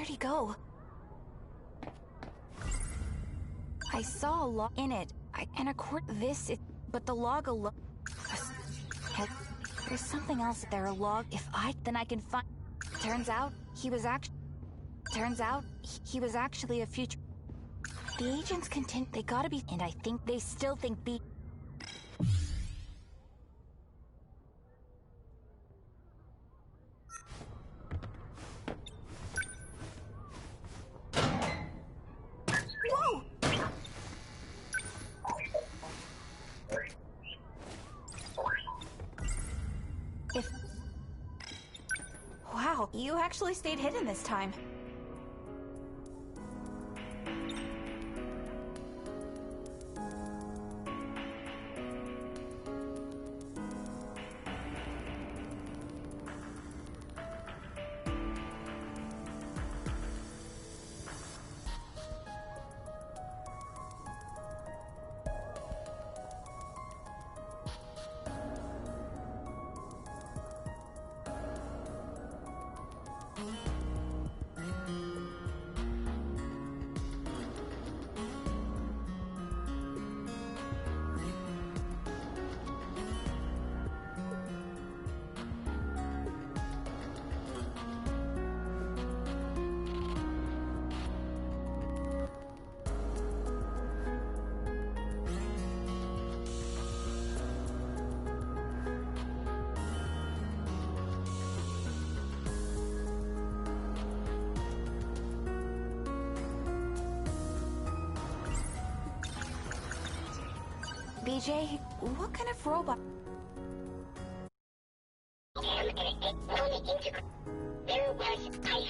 Where'd he go? I saw a log in it. And but the log alone. There's something else there. A log. Then I can find. Turns out he was actually a future. The agents continue. They gotta be, and I think they still think B. Whoa! Wow, you actually stayed hidden this time. BJ, what kind of robot? I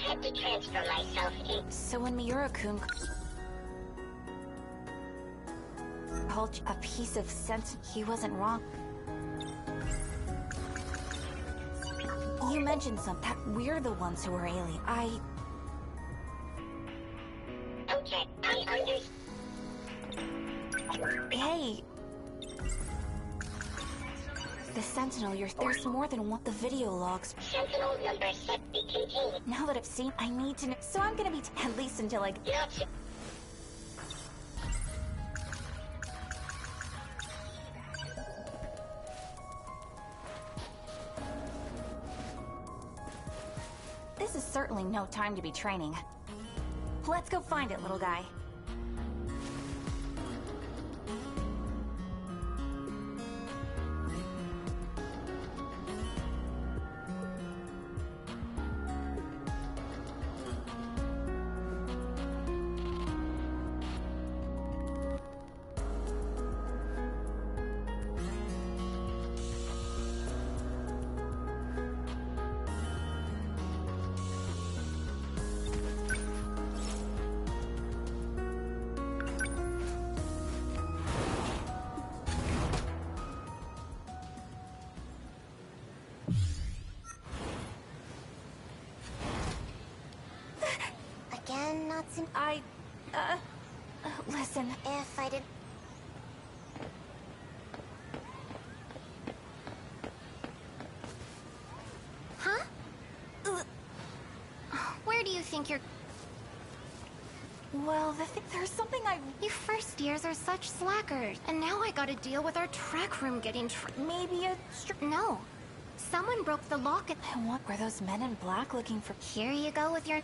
had to transfer myself in. So when Miura-kun called a piece of sense, he wasn't wrong. You mentioned something that we're the ones who are alien. Okay, I understand. Hey. The Sentinel, there's more than one. The video logs. Sentinel number 7 continued. Now that I've seen, I need to know. So I'm gonna be at least until I. Gotcha. This is certainly no time to be training. Let's go find it, little guy. Listen. If I did... Huh? Where do you think you're... Well, there's something You first years are such slackers. And now I gotta deal with our track room getting Maybe a... No. Someone broke the lock and what were those men in black looking for? Here you go with your...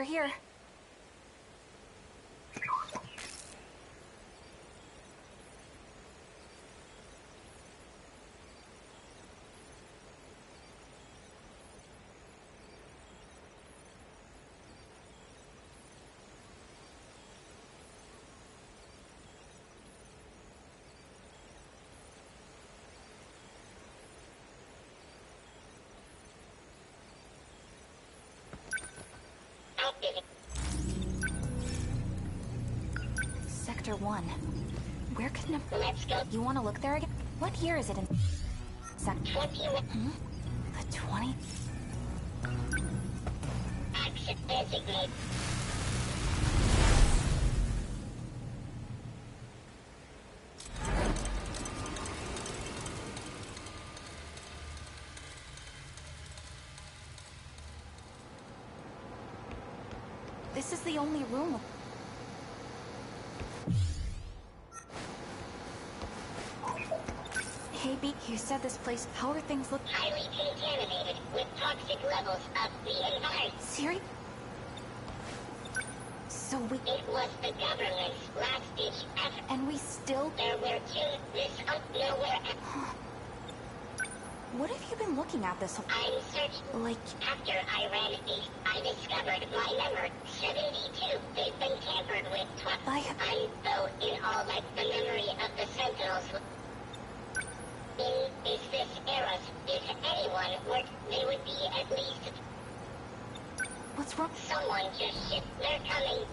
we're here. Sector 1. Where could Let's go. You want to look there again? What year is it in? 21. The 20? Action designate. This is the only room. Hey, B, you said this place. How are things look? Highly contaminated with toxic levels of the environment. Siri? So we... It was the government's last-ditch effort. And we still... There were two. This up nowhere. What have you been looking at this whole... I'm searching. Like... After I ran Aegis, I discovered my memory. 72. They've been tampered with twice. I'm, though, in all like the memory of the Sentinels. Is this era's? If anyone were, they would be at least... What's wrong? Someone just shit. They're coming.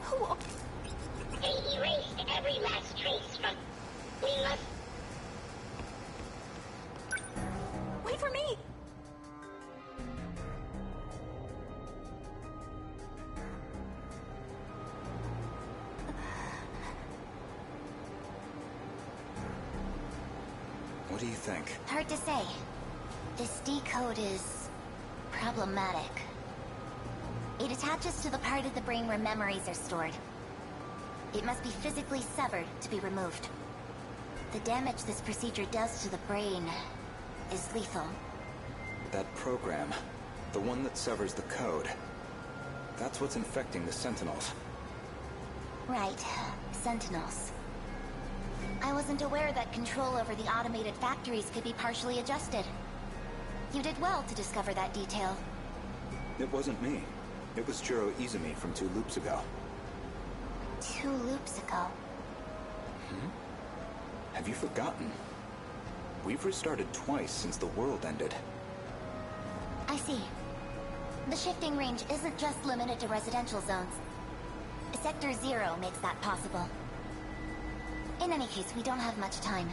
Who? They erased every last trace from... We must... Wait for me! What do you think? Hard to say. This decode is... problematic. It attaches to the part of the brain where memories are stored. It must be physically severed to be removed. The damage this procedure does to the brain is lethal. That program, the one that severs the code, that's what's infecting the Sentinels. Right. Sentinels. I wasn't aware that control over the automated factories could be partially adjusted. You did well to discover that detail. It wasn't me. It was Jiro Izumi from 2 loops ago. 2 loops ago. Have you forgotten? We've restarted twice since the world ended. I see. The shifting range isn't just limited to residential zones. Sector 0 makes that possible. In any case, we don't have much time.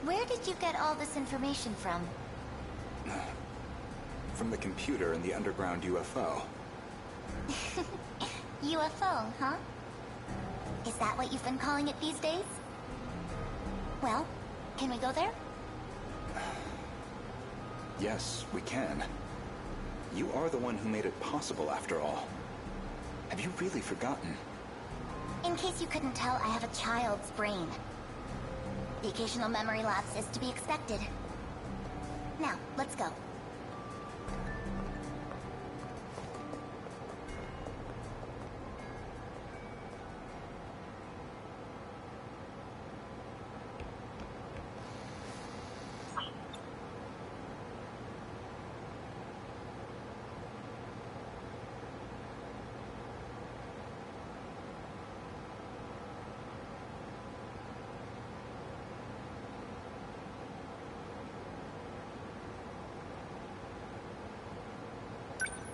Where did you get all this information from? From the computer in the underground UFO. UFO, huh? Is that what you've been calling it these days? Well, can we go there? Yes, we can. You are the one who made it possible, after all. Have you really forgotten? In case you couldn't tell, I have a child's brain. The occasional memory lapse is to be expected. Now, let's go.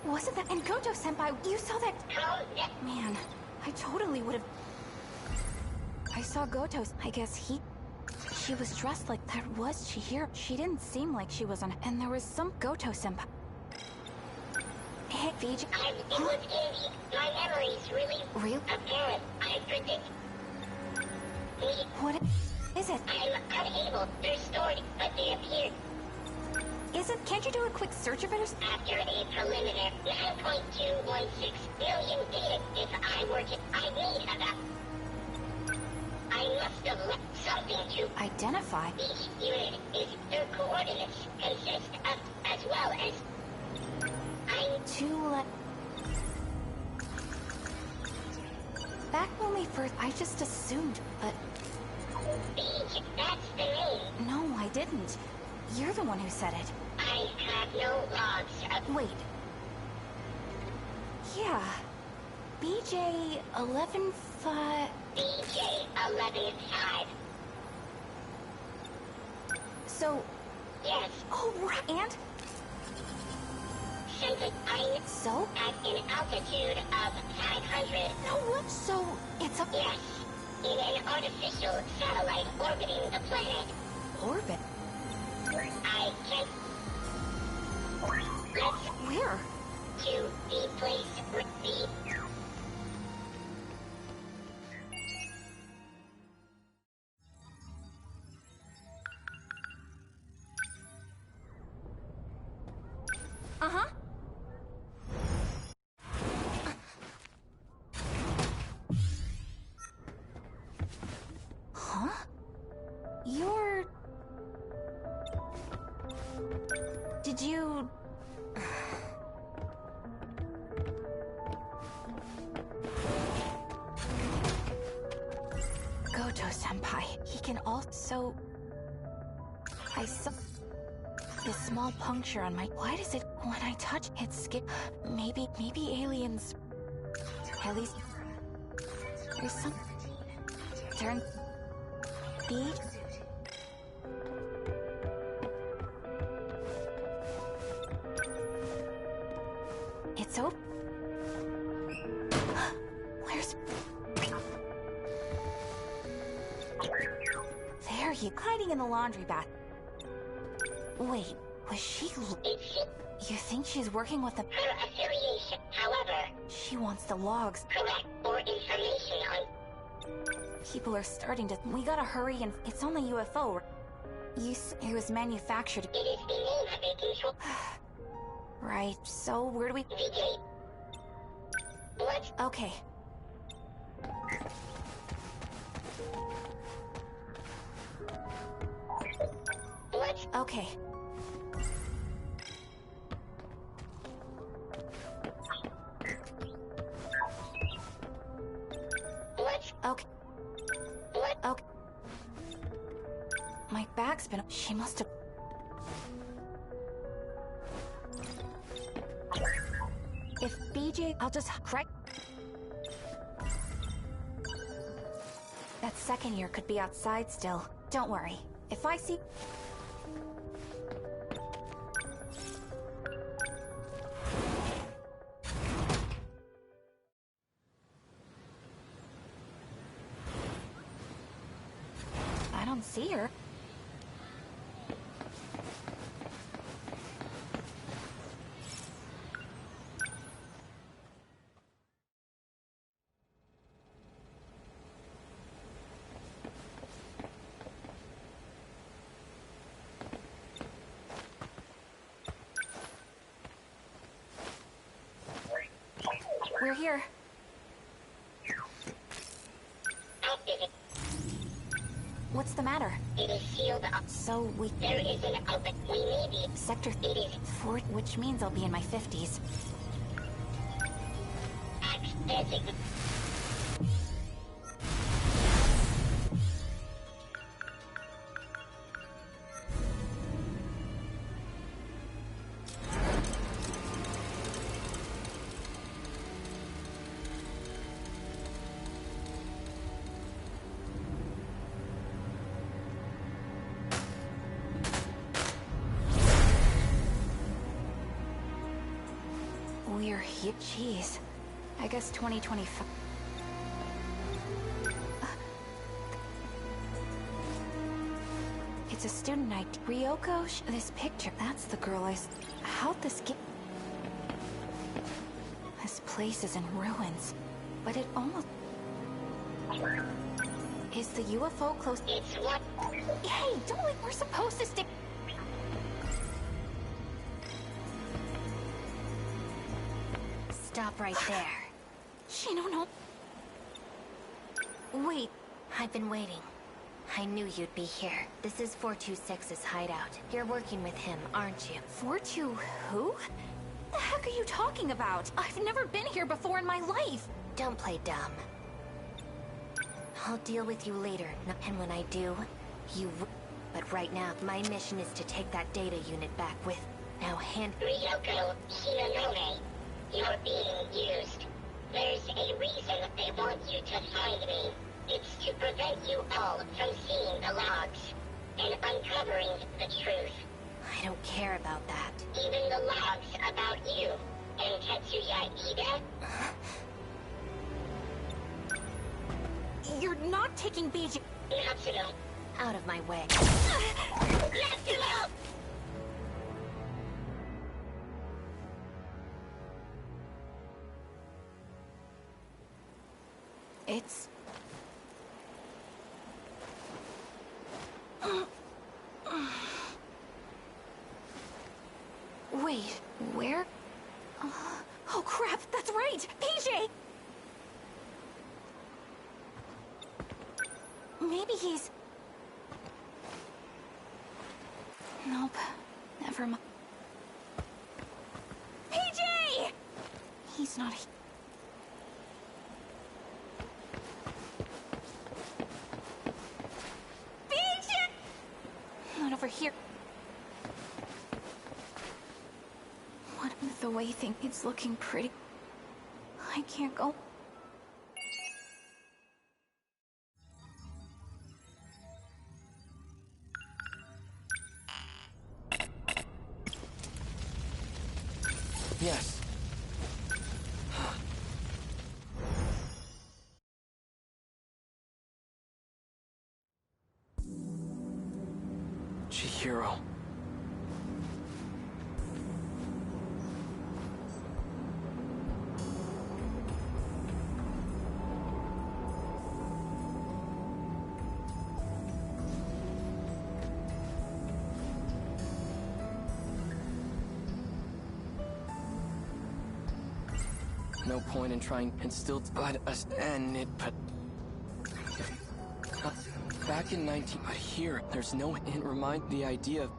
Wasn't that... And Goto-senpai, you saw that... Man, I totally would have... I saw Goto's... I guess he... She was dressed like that. Was she here? She didn't seem like she was on... And there was some Goto-senpai... Hey, Fiji... It was Andy. My memory's really... Real? apparent. I predict... What is it? I'm unable. They're stored, but they appeared. Is it? Can't you do a quick search of it or... After a preliminary 9.216 million data, if I were to... I need about... I must have left something to... Identify? Each unit is... Their coordinates consist of... as well as... To let... first, I just assumed, but... Beach, that's the name. No, I didn't. You're the one who said it. I have no logs of... Wait. Yeah. BJ 11-5... BJ 11-5. So... Yes. Oh, right. And? I'm So? at an altitude of 500. No, what? So, it's a... Yes. In an artificial satellite orbiting the planet. Orbit? I can... Let's Where? to the place with the... Uh-huh. Huh? You're... Did you... Goto-senpai. He can also... I saw... This small puncture on my... Why does it... When I touch it skip... Maybe aliens... At least... There's some... Turn... Bead? It's open. Where's... There you... Hiding in the laundry bath. Wait, was she... You think she's working with the... Her affiliation, however... She wants the logs. Correct, or information on... People are starting to... We gotta hurry and... It's only UFO. It was manufactured... It is the name of a control... Right, so where do we... VJ. What? Okay. What? Okay. What? Okay. What? Okay. My bag's been... She must have... If BJ... I'll just... Right. That second year could be outside still. Don't worry. If I see... I don't see her. We're here. Activate. What's the matter? It is sealed up. So we... There is an open... We may be... Sector It is... 4, which means I'll be in my 50s. Designate. We're here. Jeez. I guess 2025. It's a student ID. Ryoko, this picture. That's the girl How'd this get... This place is in ruins. But it almost... Is the UFO close? It's what? Hey, don't like we're supposed to stick... Stop right there. She don't know... Wait. I've been waiting. I knew you'd be here. This is 426's hideout. You're working with him, aren't you? 42 who? The heck are you talking about? I've never been here before in my life. Don't play dumb. I'll deal with you later. And when I do, But right now, my mission is to take that data unit back with... Now hand... Ryoko Shinonome, you're being used. There's a reason they want you to find me. It's to prevent you all from seeing the logs and uncovering the truth. I don't care about that. Even the logs about you and Tetsuya Ida? You're not taking Beijing. Natsuno. Out of my way. Natsuno! It's... Wait, where? Oh crap, that's right! PJ! Maybe he's... Nope, never mind. PJ! He's not here. Not over here. What with the way it's looking pretty? I can't go. Yes. Chihiro. No point in trying and still but us and it but back in 19 but here there's no hint remind the idea of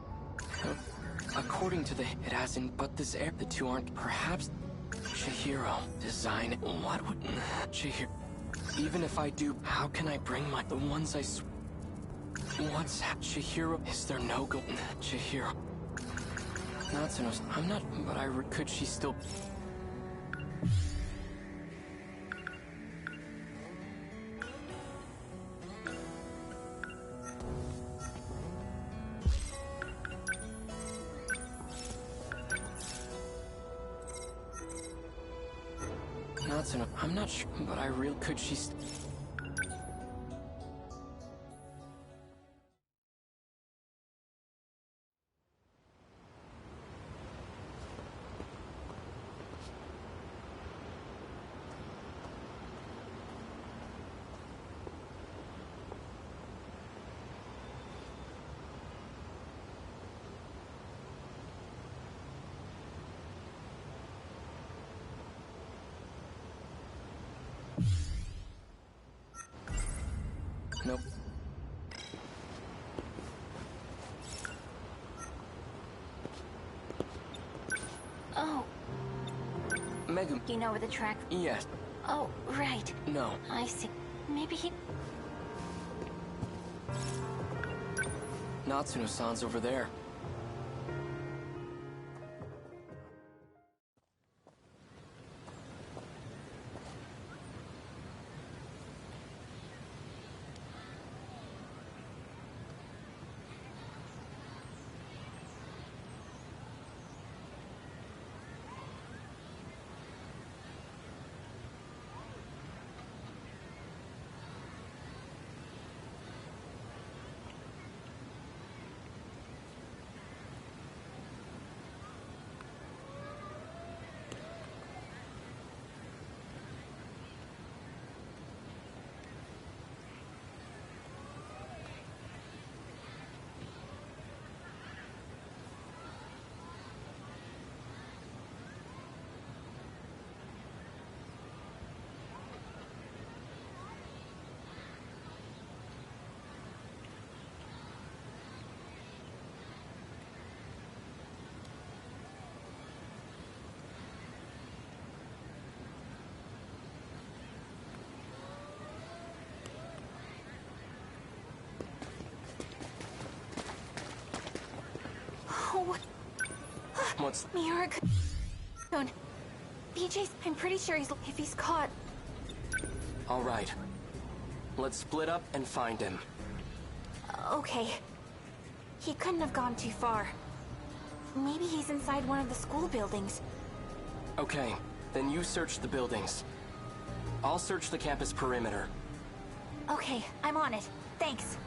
according to the it hasn't but this air the two aren't perhaps Chihiro design what would Chihiro even if I do how can I bring my the ones I what's Chihiro is there no go Chihiro Natsuno's I'm not but I could she still Natsuno, I'm not sure, but I really could she Nope. Oh, Megumi. you know where the track... Yes. Oh, right. No. I see. Maybe he... Natsuno-san's over there. No. What's... Mirror. BJ's. I'm pretty sure if he's caught. All right. Let's split up and find him. Okay. He couldn't have gone too far. Maybe he's inside one of the school buildings. Okay, then you search the buildings. I'll search the campus perimeter. Okay, I'm on it. Thanks.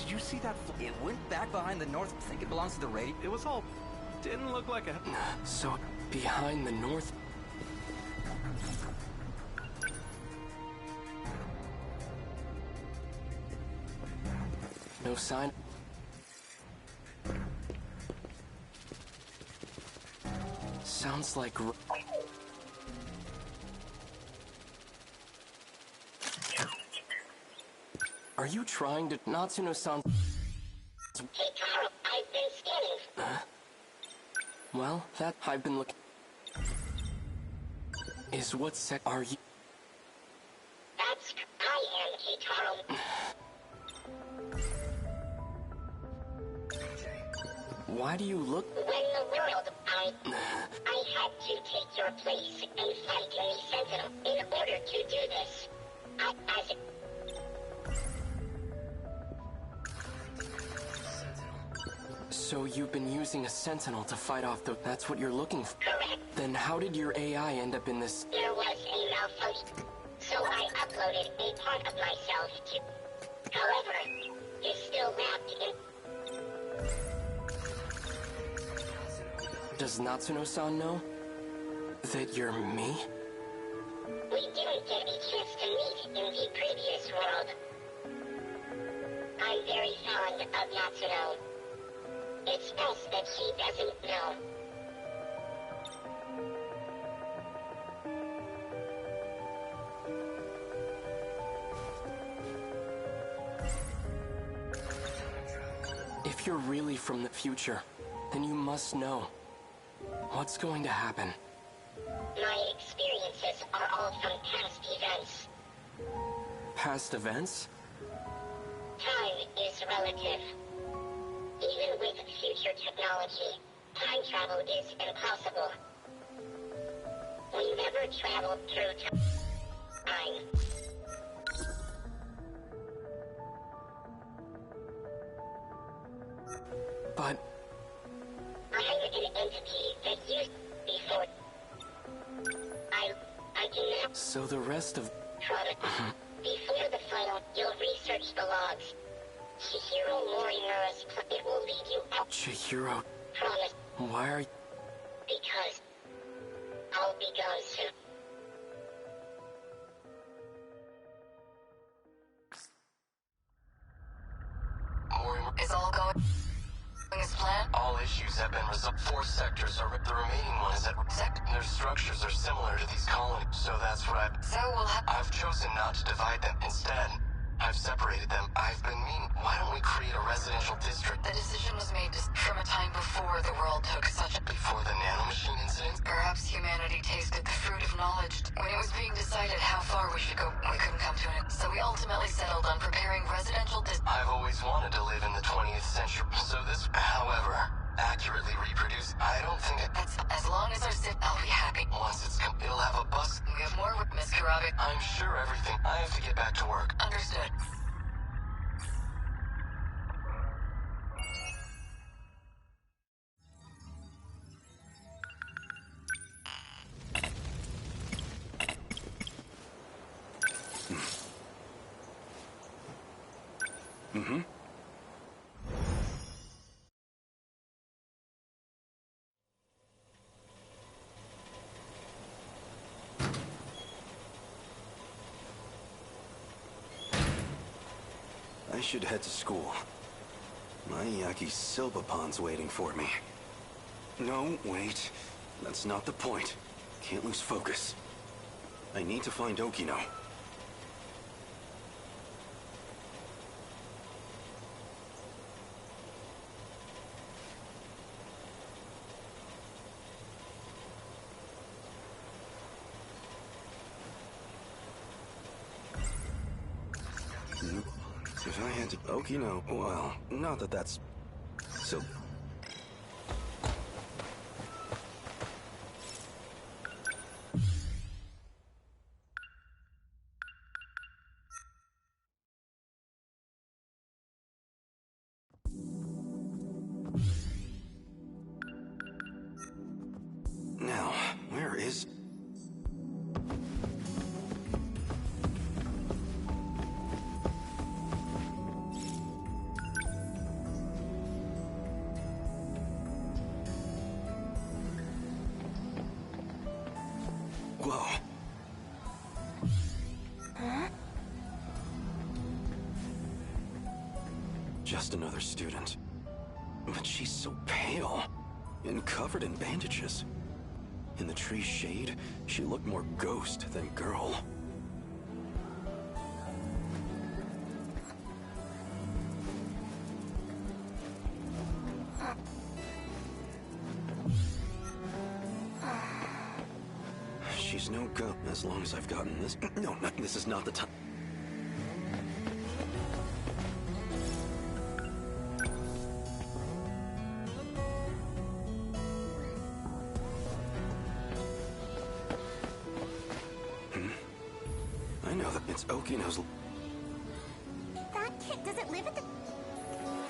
Did you see that? It went back behind the north. I think it belongs to the radio. It was all... didn't look like a... So, behind the north... No sign. Sounds like... Are you trying to... Natsuno-san... Hey, Carl, I've been scanning. Well, that I've been looking... Is what sec... Are you... That's... I am, hey, Carl. Why do you look... When the world... I had to take your place and fight in the Sentinel in order to do this. As So you've been using a Sentinel to fight off the... That's what you're looking for? correct, Then how did your AI end up in this... there was a malfunction. So I uploaded a part of myself to... However, it's still wrapped in... Does Natsuno-san know that you're me? We didn't get a chance to meet in the previous world. I'm very fond of Natsuno. It's best that she doesn't know. If you're really from the future, then you must know. What's going to happen? My experiences are all from past events. Past events? Time is relative. Even with future technology, time travel is impossible. We never travel through time. But... I'm an entity that used before. I can now So the rest of... product. Before the final, you'll research the logs. Chihiro Morimura's it will lead you out. Chihiro, Promise, why are you... because I'll be gone soon. Is all going as planned? All issues have been resolved. 4 sectors are... The remaining one is at... Their structures are similar to these colonies, so that's what So we'll have... I've chosen not to divide them. Instead, I've separated them. I've been mean. Why don't we create a residential district? The decision was made from a time before the world took such a... Before the nanomachine incident? Perhaps humanity tasted the fruit of knowledge. When it was being decided how far we should go, we couldn't come to an end. So we ultimately settled on preparing residential I've always wanted to live in the 20th century. So this, however, accurately reproduced. I don't think it... That's... As long as our I'll be happy. Once it's come, it'll have a bus. We have more, Miss Karabi. I'm sure everything... I have to get back to work. Understood. Mm-hmm. I should head to school. My Yaki's Silvapon's waiting for me. No, wait. That's not the point. Can't lose focus. I need to find Okino. If I had to... Okino, well, not that that's... So... Now, where is... Whoa. Just another student. But she's so pale. And covered in bandages. In the tree's shade, she looked more ghost than girl. She's no go as long as I've gotten this. No, this is not the time. I know that it's Okino's. That kid, does it live at the...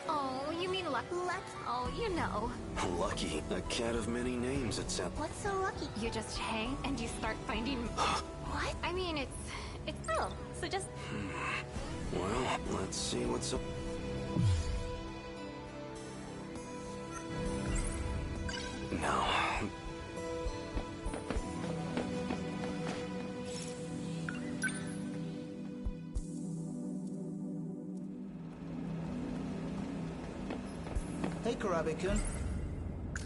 Oh, you mean luck? Oh, you know. Lucky, a cat of many names, it sounds. What's so lucky? You just hang and you start finding... What? I mean, it's... Oh, so just... Well, let's see what's up. No. Hey, Karabe-kun.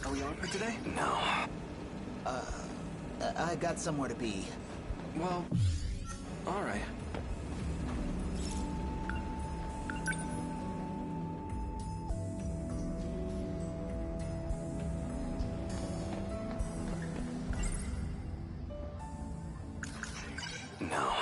Are we on for today? No. I got somewhere to be. Well, alright. No.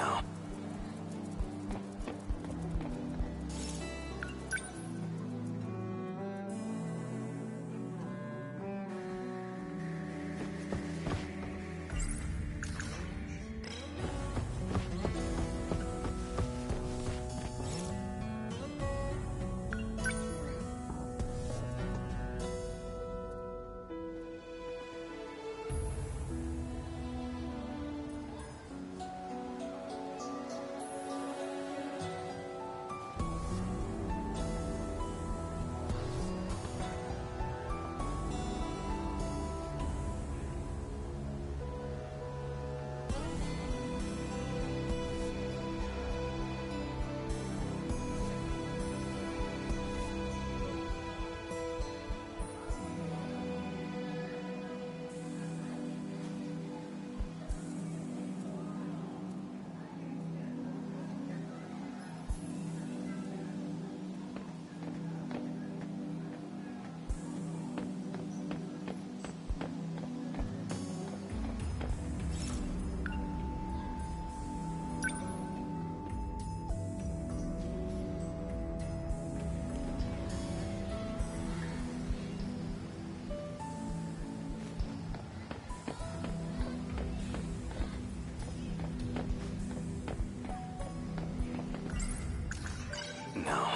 now. No.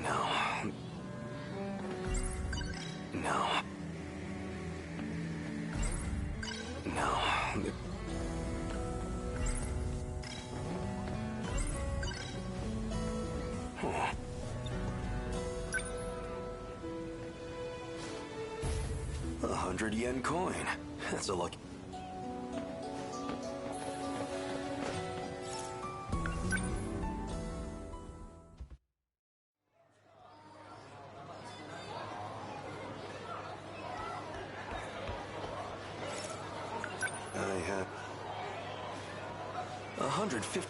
No. No. No. 100 yen coin. That's a lucky. I have 150.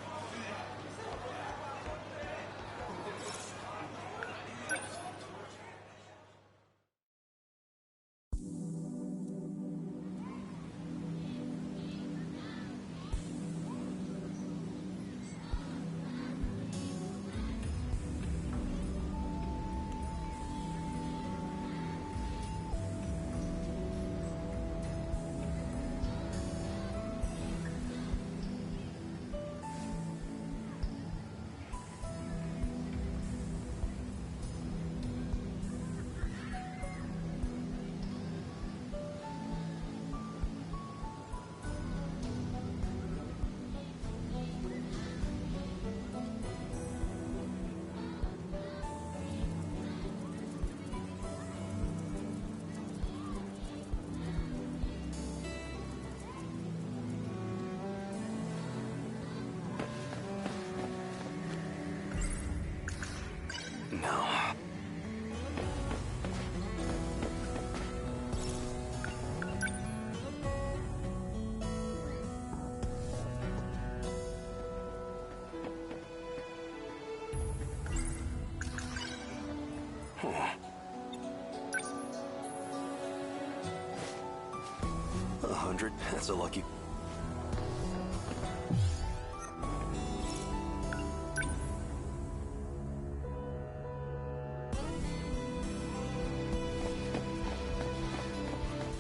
No. Huh. 100. That's a lucky.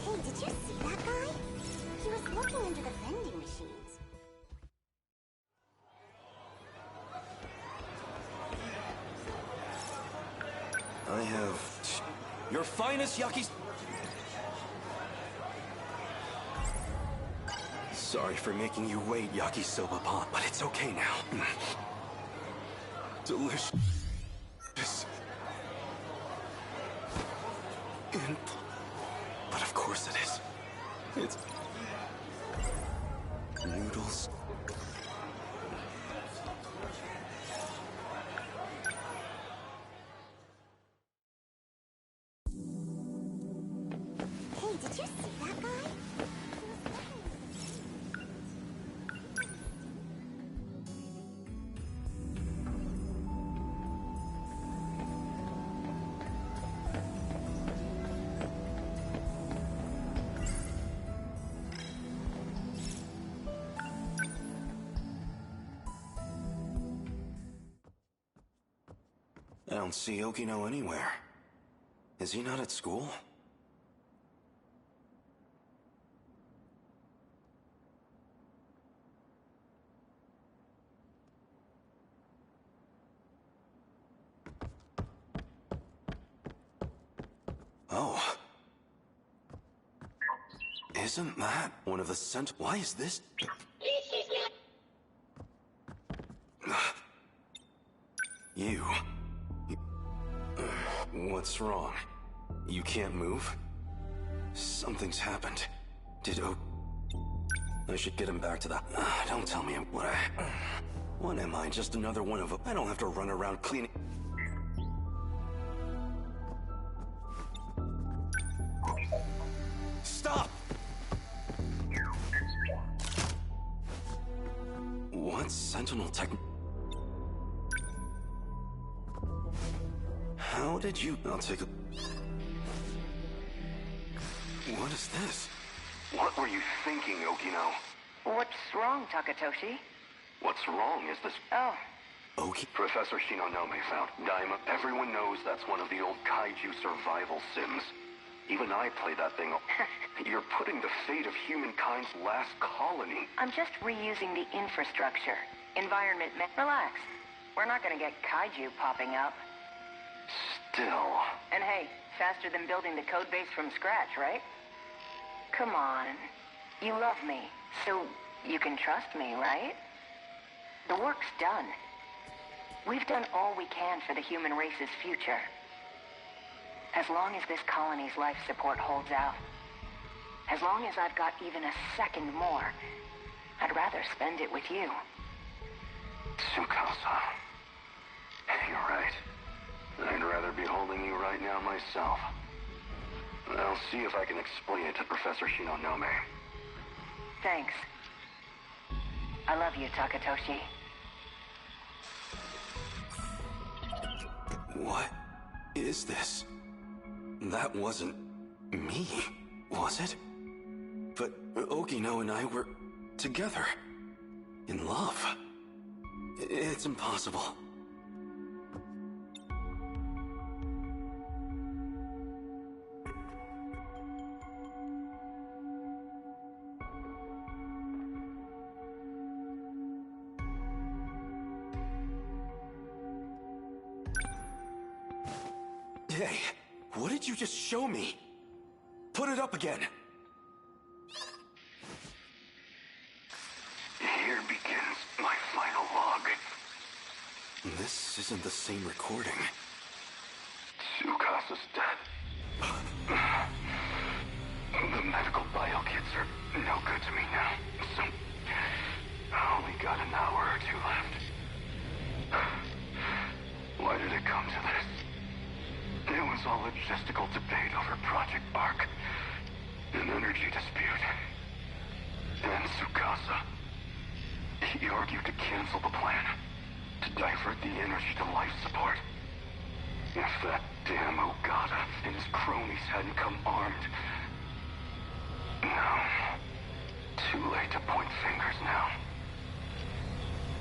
Hey, did you see that guy? He was looking into the vending machines. I have your finest yakis. Sorry for making you wait, yakisoba-pan, but it's okay now. Delicious. But of course it is. It's noodles. Hey, did you see that guy? He was looking into the I don't see Okino anywhere. Is he not at school? Oh. Isn't that one of the Why is this? This is not... You... What's wrong? You can't move? Something's happened. I should get him back to the... don't tell me what am I? Just another one of them? I don't have to run around cleaning... Stop! What Sentinel tech... How did you... I'll take a... What is this? What were you thinking, Okino? What's wrong, Takatoshi? What's wrong is this... Oh. Professor Shinonome found Daima. Everyone knows that's one of the old kaiju survival sims. Even I play that thing. You're putting the fate of humankind's last colony. I'm just reusing the infrastructure. Environment... Relax. We're not gonna get kaiju popping up. Still... And hey, faster than building the codebase from scratch, right? Come on. You love me, so you can trust me, right? The work's done. We've done all we can for the human race's future. As long as this colony's life support holds out, as long as I've got even a second more, I'd rather spend it with you. Tsukasa. You're right. I'd rather be holding you right now myself. I'll see if I can explain it to Professor Shinonome. Thanks. I love you, Takatoshi. What is this? That wasn't me, was it? But Okino and I were together. In love. It's impossible. Hey, what did you just show me? Put it up again. Here begins my final log. This isn't the same recording. Tsukasa's dead. The medical bio kits are no good to me now, so I only got an hour or two left. Why did it come to this? It was all logistical debate over Project Arc. An energy dispute. And Tsukasa. He argued to cancel the plan. To divert the energy to life support. If that damn Ogata and his cronies hadn't come armed. No. Too late to point fingers now.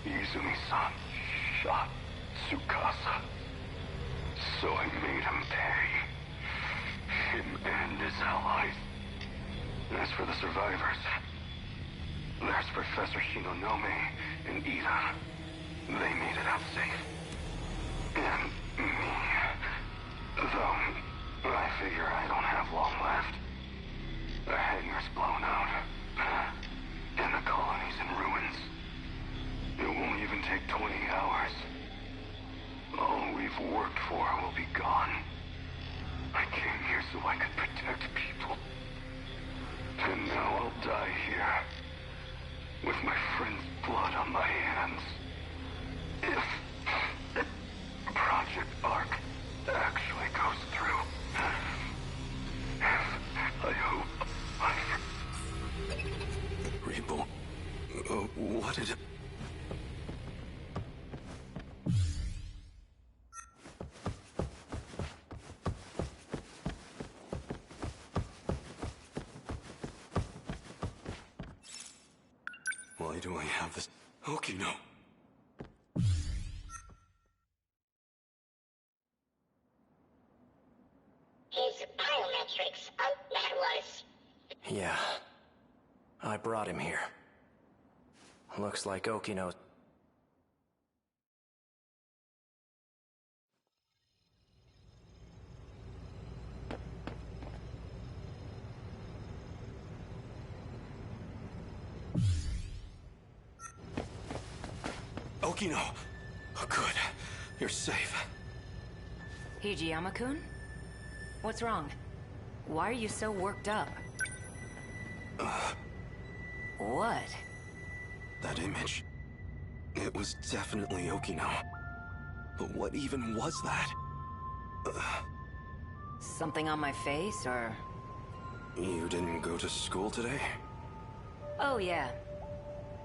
Izumi-san shot Tsukasa. So I made him pay. Him and his allies. As for the survivors, there's Professor Shinonome and Ida. They made it out safe. And me. Though, I figure I don't have long left. The hangar's blown out. And the colony's in ruins. It won't even take 20 hours. All we've worked for will be gone. I came here so I could protect people. And now I'll die here. With my friend's blood on my hands. If Project Arc actually goes through. I hope Reborn. What did it... Why do I have this? Okino. Yeah. I brought him here. Looks like Okino's... Okino! Oh, good. You're safe. Hijiyama-kun? What's wrong? Why are you so worked up? What? That image. It was definitely Okino. But what even was that? Something on my face, or... You didn't go to school today? Oh, yeah.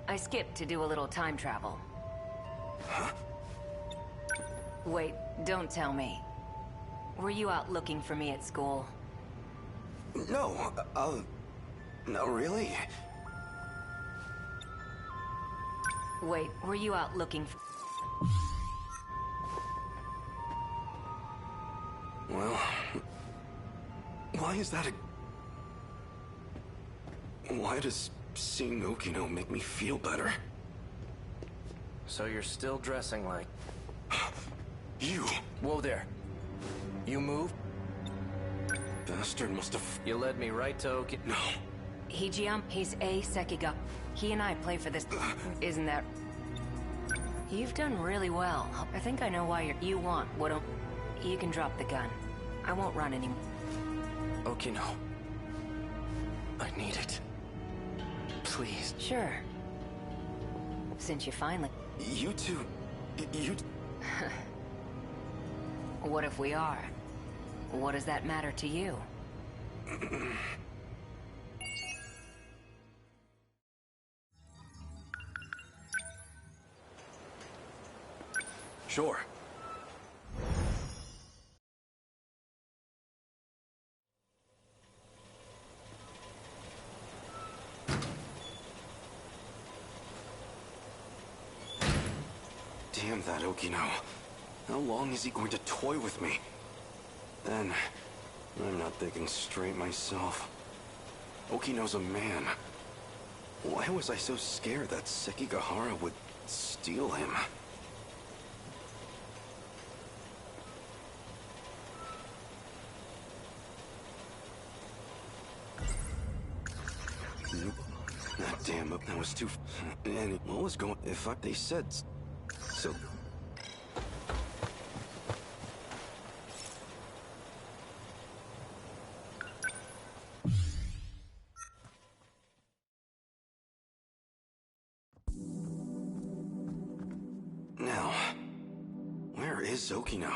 I skipped to do a little time travel. Huh? Wait, don't tell me. Were you out looking for me at school? No, no, really? Wait, were you out looking for... Well... Why is that a... Why does seeing Okino make me feel better? So you're still dressing like... You! Whoa there. You move? Bastard must have... You led me right to Okino. No. Hijiyama, he's a Sekiga. He and I play for this... Isn't that... You've done really well. I think I know why you want what... You can drop the gun. I won't run anymore. Okino. I need it. Please. Sure. Since you finally... You two... You... What if we are? What does that matter to you? Sure. Damn that Okino. How long is he going to toy with me? Then, I'm not thinking straight myself. Okino's a man. Why was I so scared that Sekigahara would steal him? Nope. That damn up, that was too... And what was going... They said... So... Now... Where is Okino?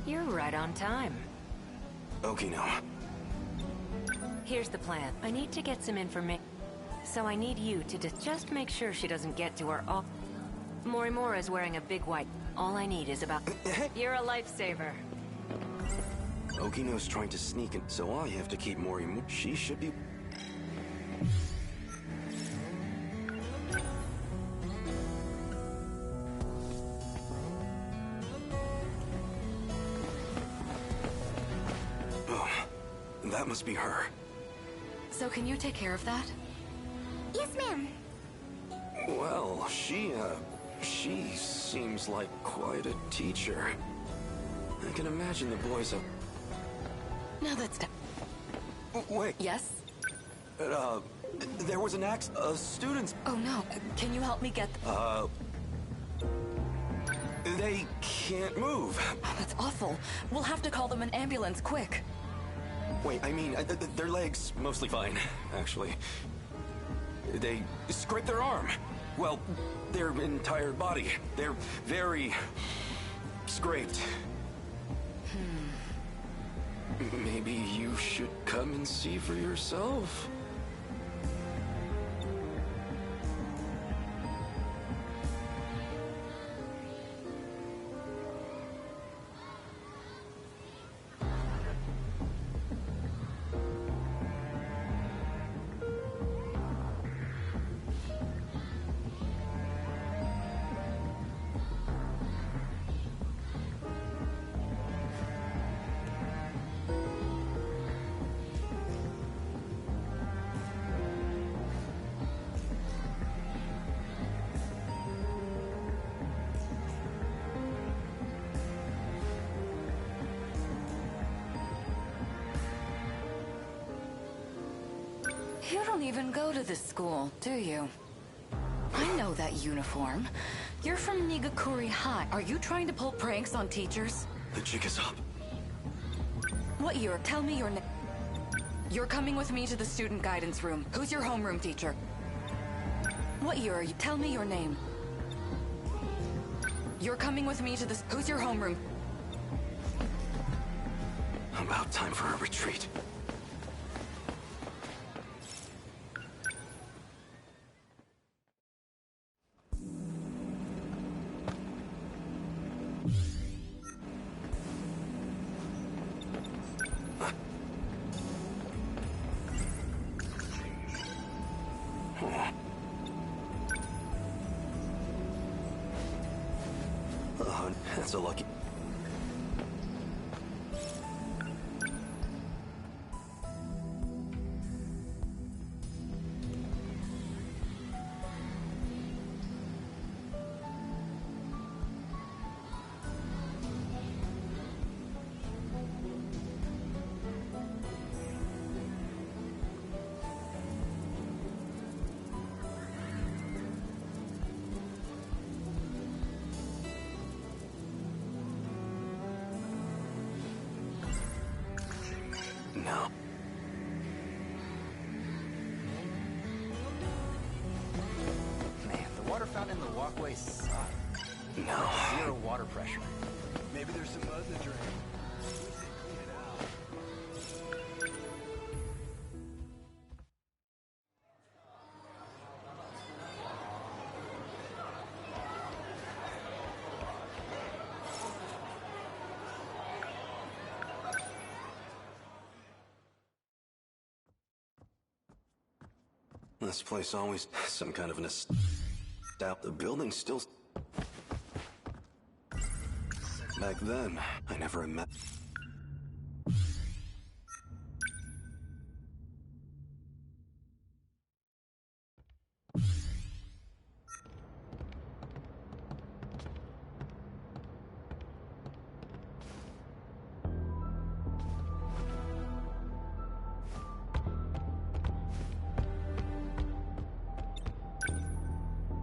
You're right on time. Okino. Here's the plan. I need to get some information. So I need you to just make sure she doesn't get to her off. Morimura is wearing a big white. All I need is about... You're a lifesaver. Okino's trying to sneak in, so I have to keep Morimura. She should be... That must be her. So can you take care of that? Yes, ma'am. Well, she seems like quite a teacher. I can imagine the boys are... Now that's done. Wait. Yes? There was an students... Oh no, can you help me get... They can't move. Oh, that's awful. We'll have to call them an ambulance, quick. Wait, I mean, their legs mostly fine, actually. They scraped their arm. Well, their entire body. They're very scraped. Maybe you should come and see for yourself. You don't even go to this school, do you? I know that uniform. You're from Nigakuri High. Are you trying to pull pranks on teachers? The jig is up. What year? Tell me your name. You're coming with me to the student guidance room. Who's your homeroom teacher? What year are you? Tell me your name. You're coming with me to the... Who's your homeroom? About time for a retreat. That's a lucky... No. Man, the water fountain in the walkway sucks. No. Zero water pressure. Maybe there's some mud in the drain. This place always some kind of an the building's still... Back then, I never imagined...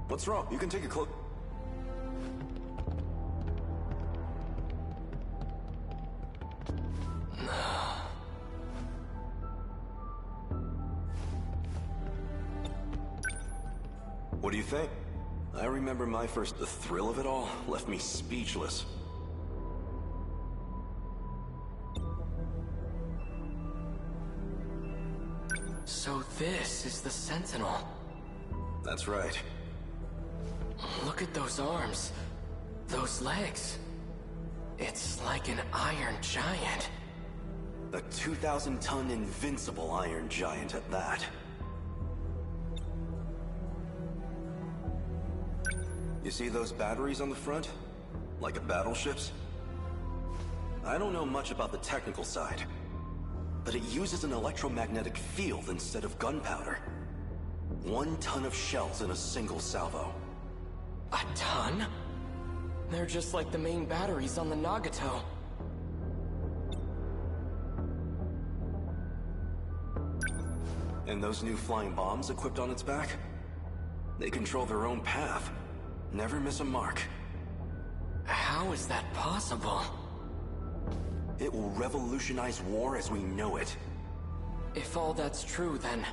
What's wrong? You can take a cloak. What do you think? I remember my first... The thrill of it all left me speechless. So this is the Sentinel. That's right. Look at those arms. Those legs. It's like an iron giant. A 2,000-ton invincible iron giant at that. You see those batteries on the front? Like a battleship's? I don't know much about the technical side, but it uses an electromagnetic field instead of gunpowder. 1 ton of shells in a single salvo. A ton? They're just like the main batteries on the Nagato. And those new flying bombs equipped on its back? They control their own path. Never miss a mark. How is that possible? It will revolutionize war as we know it. If all that's true, then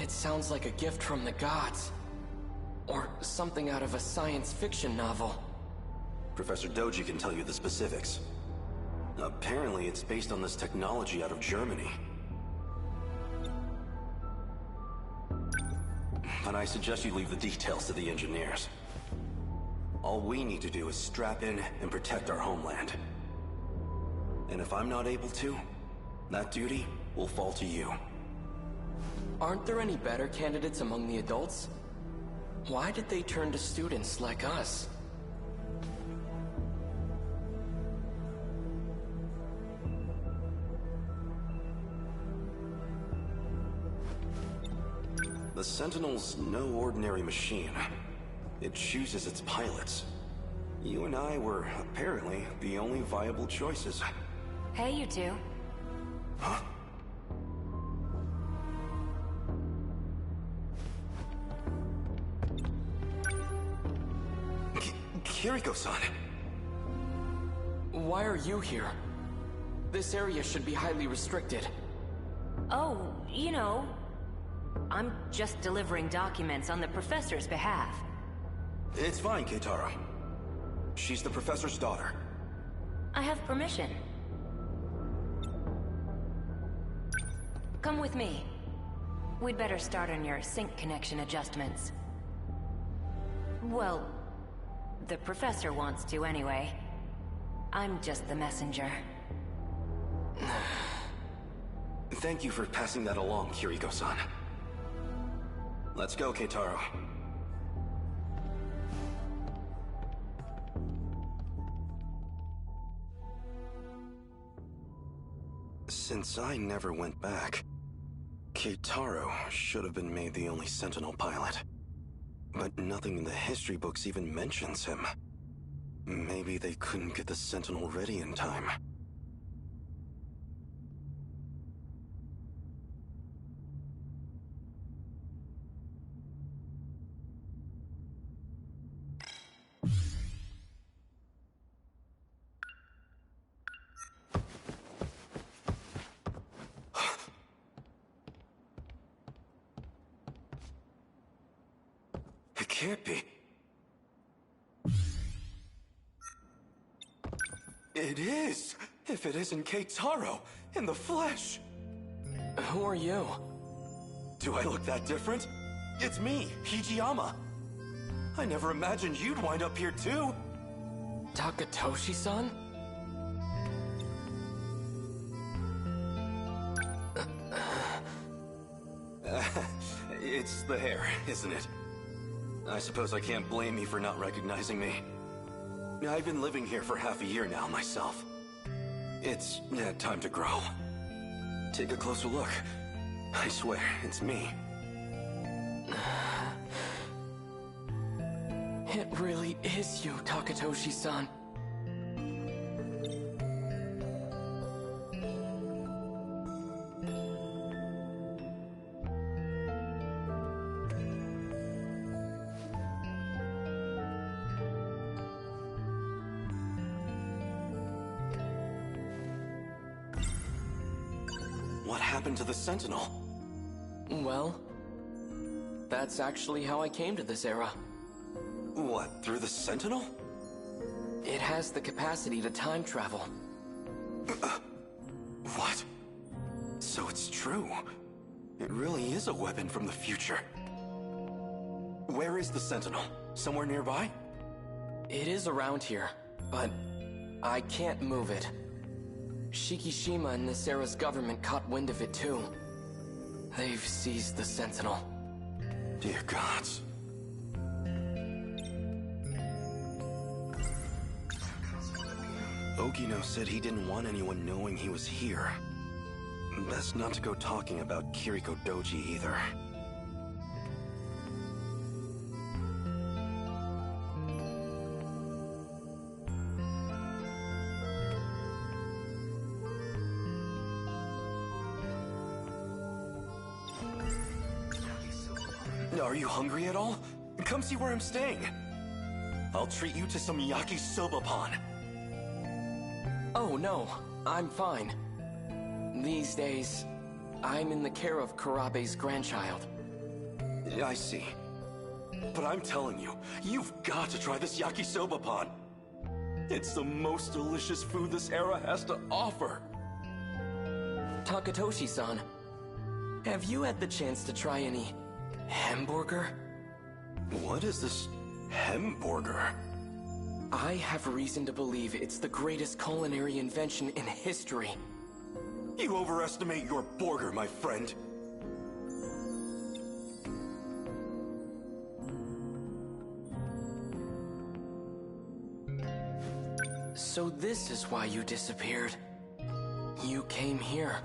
it sounds like a gift from the gods. Or something out of a science fiction novel. Professor Doji can tell you the specifics. Apparently, it's based on this technology out of Germany. But I suggest you leave the details to the engineers. All we need to do is strap in and protect our homeland. And if I'm not able to, that duty will fall to you. Aren't there any better candidates among the adults? Why did they turn to students like us? The Sentinel's no ordinary machine. It chooses its pilots. You and I were, apparently, the only viable choices. Hey, you two. Huh? Kiriko-san! Why are you here? This area should be highly restricted. Oh, you know, I'm just delivering documents on the professor's behalf. It's fine, Keitaro. She's the professor's daughter. I have permission. Come with me. We'd better start on your sync connection adjustments. Well, the professor wants to anyway. I'm just the messenger. Thank you for passing that along, Kiriko-san. Let's go, Keitaro. Since I never went back, Keitaro should have been made the only Sentinel pilot. But nothing in the history books even mentions him. Maybe they couldn't get the Sentinel ready in time. It can't be. It is! If it isn't Keitaro, in the flesh! Who are you? Do I look that different? It's me, Hijiyama. I never imagined you'd wind up here too. Takatoshi-san? It's the hair, isn't it? I suppose I can't blame you for not recognizing me. I've been living here for half a year now myself. It's time to grow. Take a closer look. I swear, it's me. It really is you, Takatoshi-san. What happened to the Sentinel? Well, that's actually how I came to this era. What, through the Sentinel? It has the capacity to time travel. What? So it's true. It really is a weapon from the future. Where is the Sentinel? Somewhere nearby? It is around here, but I can't move it. Shikishima and this era's government caught wind of it too. They've seized the Sentinel. Dear gods. Okino said he didn't want anyone knowing he was here. Best not to go talking about Kiriko Doji either. Are you hungry at all? Come see where I'm staying. I'll treat you to some yakisoba-pan. Oh no, I'm fine. These days, I'm in the care of Kurabe's grandchild. I see. But I'm telling you, you've got to try this yakisoba-pan. It's the most delicious food this era has to offer. Takatoshi-san, have you had the chance to try any hamburger? What is this hamburger? I have reason to believe it's the greatest culinary invention in history. You overestimate your burger, my friend. So this is why you disappeared. You came here.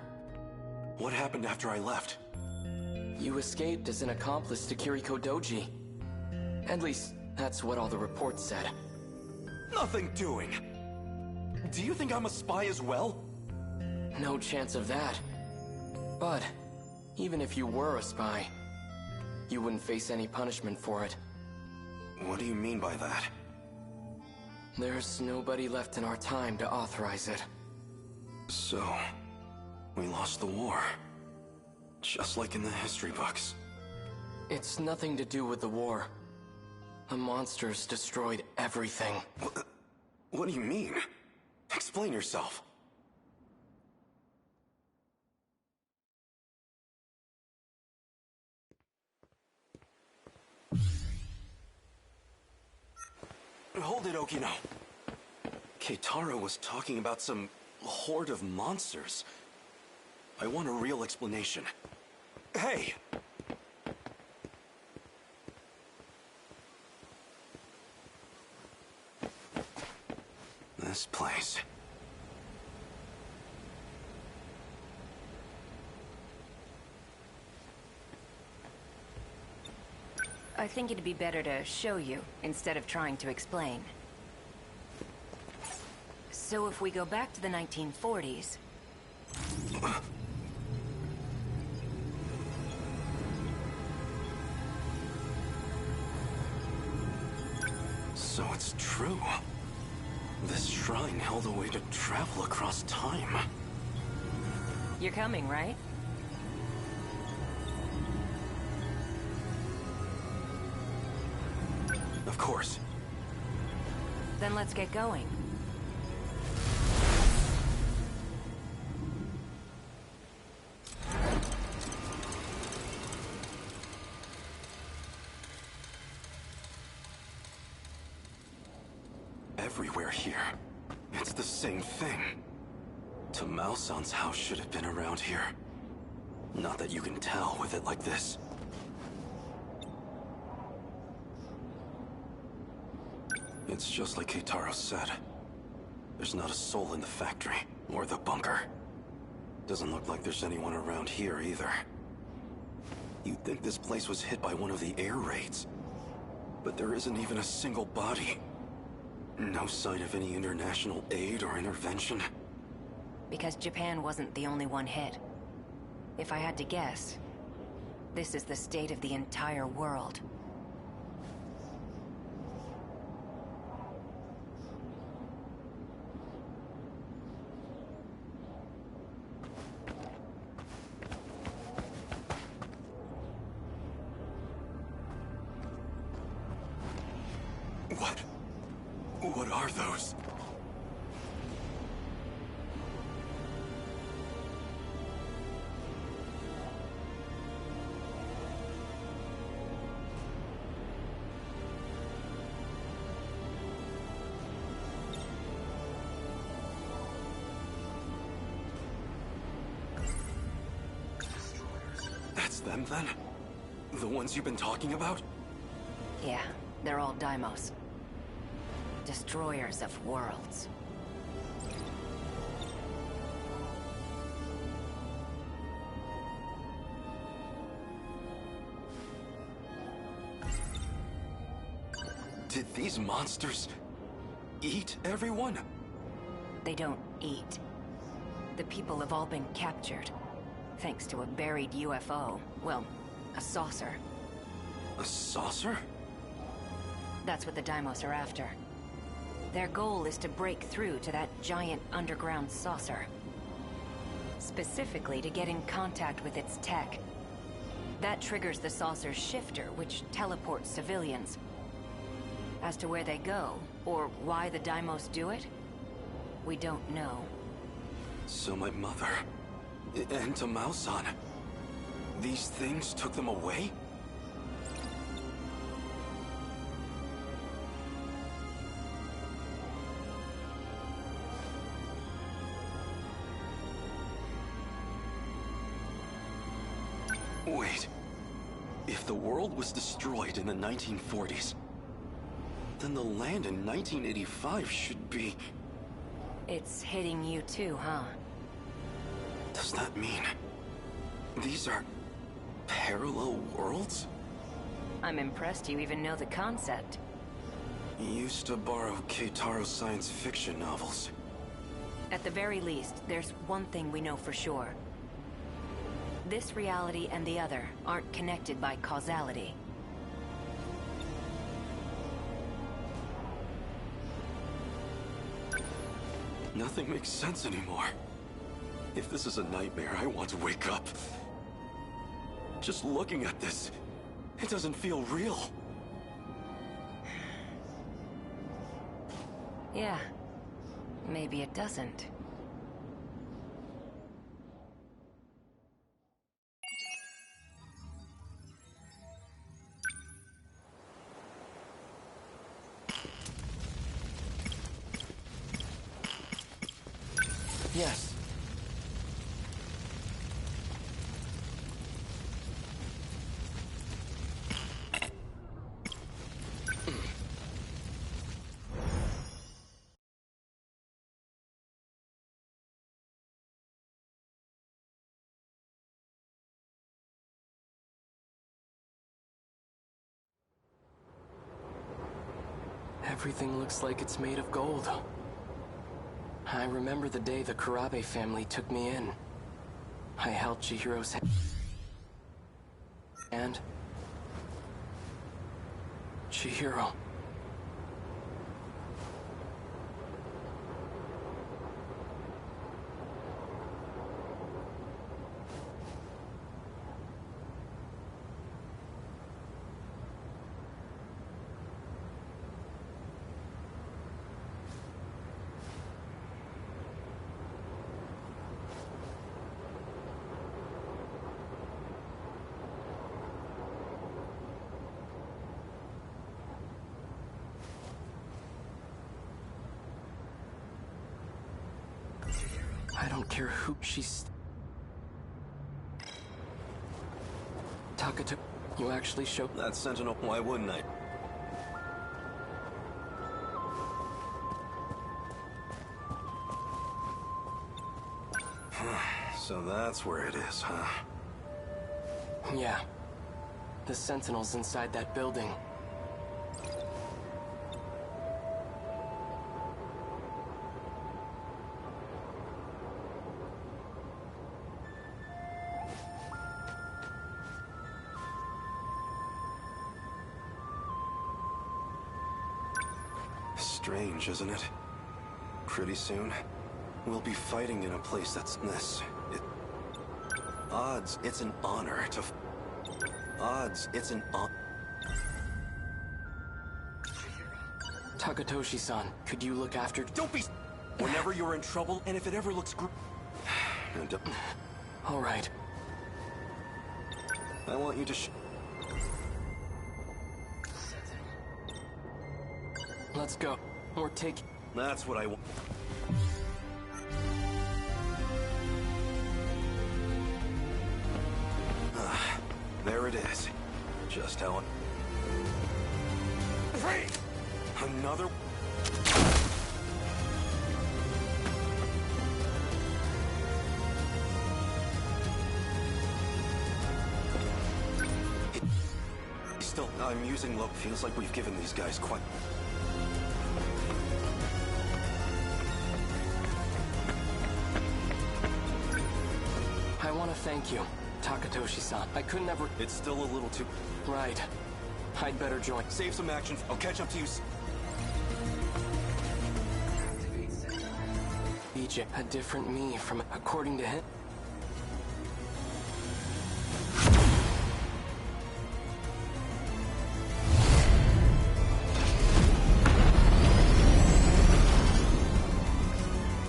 What happened after I left? You escaped as an accomplice to Kiriko Doji. At least, that's what all the reports said. Nothing doing! Do you think I'm a spy as well? No chance of that. But, even if you were a spy, you wouldn't face any punishment for it. What do you mean by that? There's nobody left in our time to authorize it. So, we lost the war. Just like in the history books. It's nothing to do with the war. The monsters destroyed everything. What do you mean? Explain yourself. Hold it, Okino. Keitaro was talking about some horde of monsters. I want a real explanation. Hey! This place. I think it'd be better to show you, instead of trying to explain. So if we go back to the 1940s... So it's true. This shrine held a way to travel across time. You're coming, right? Of course. Then let's get going. Everywhere here. It's the same thing. Tamao-san's house should have been around here. Not that you can tell with it like this. It's just like Keitaro said. There's not a soul in the factory, or the bunker. Doesn't look like there's anyone around here either. You'd think this place was hit by one of the air raids. But there isn't even a single body. No sign of any international aid or intervention. Because Japan wasn't the only one hit. If I had to guess, this is the state of the entire world. What are those? That's them, then? The ones you've been talking about? Yeah, they're all Daimos. Destroyers of worlds. Did these monsters eat everyone? They don't eat. The people have all been captured, thanks to a buried UFO. Well, a saucer. A saucer? That's what the Daimos are after. Their goal is to break through to that giant underground saucer. Specifically to get in contact with its tech. That triggers the saucer's shifter, which teleports civilians. As to where they go, or why the Daimos do it, we don't know. So my mother, and Tamao-san, these things took them away? Wait. If the world was destroyed in the 1940s, then the land in 1985 should be... It's hitting you too, huh? Does that mean... these are... parallel worlds? I'm impressed you even know the concept. Used to borrow Keitaro's science fiction novels. At the very least, there's one thing we know for sure. This reality and the other aren't connected by causality. Nothing makes sense anymore. If this is a nightmare, I want to wake up. Just looking at this, it doesn't feel real. Yeah. Maybe it doesn't. Yes. Everything looks like it's made of gold. I remember the day the Kurabe family took me in. I held Chihiro's hand. Chihiro. I don't care who she's... Takato, you actually showed... That Sentinel, why wouldn't I? So that's where it is, huh? Yeah. The Sentinels inside that building. Strange, isn't it? Pretty soon, we'll be fighting in a place that's this. Odds, it's an honor to... Odds, it's an honor... Takatoshi-san, could you look after... Don't be... Whenever you're in trouble, and if it ever looks All right. I want you to Let's go. Or take... That's what I want. There it is. Just how... Free! Another... Still, I'm using low. Feels like we've given these guys quite... I want to thank you, Takatoshi-san. I couldn't ever... It's still a little too... Right. I'd better join. Save some action. I'll catch up to you. Egypt, a different me from... According to him...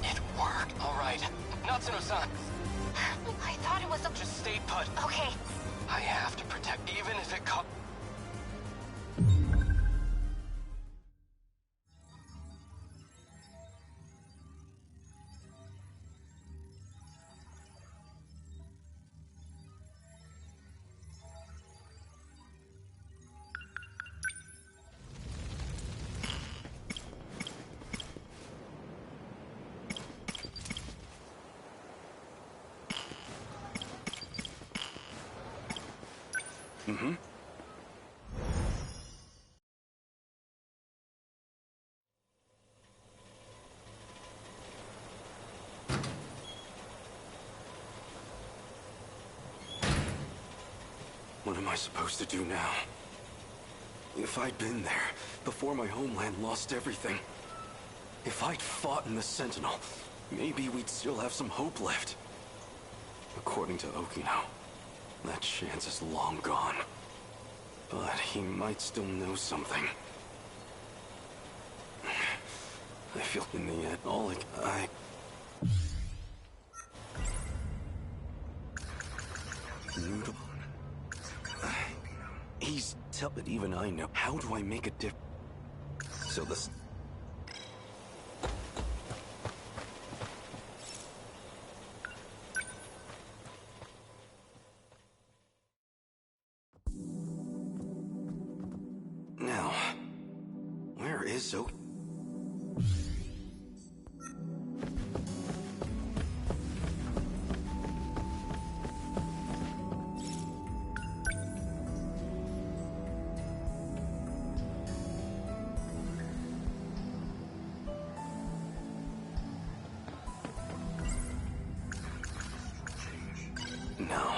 It worked. All right. Natsuno-san. I thought it was a... Just stay put. Okay. I have to protect, even if it costs... Mm-hmm. What am I supposed to do now? If I'd been there, before my homeland lost everything, If I'd fought in the Sentinel, maybe we'd still have some hope left. According to Okino, that chance is long gone. But he might still know something. I feel in the end, Noodle. He's tell it even I know. How do I make a difference? So this. Now, where is Oak? No.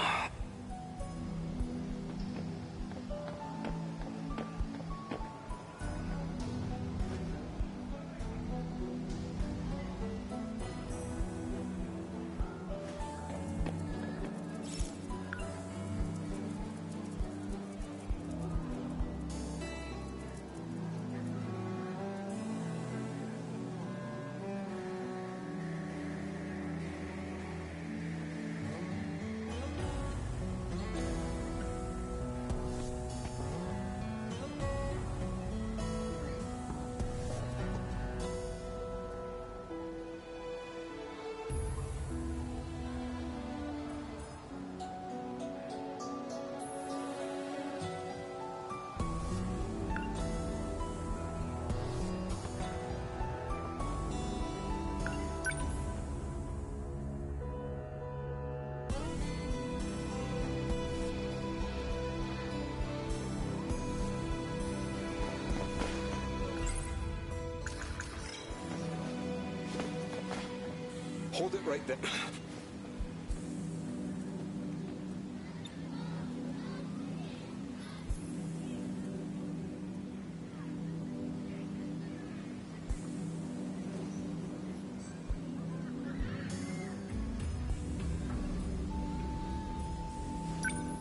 Hold it right there.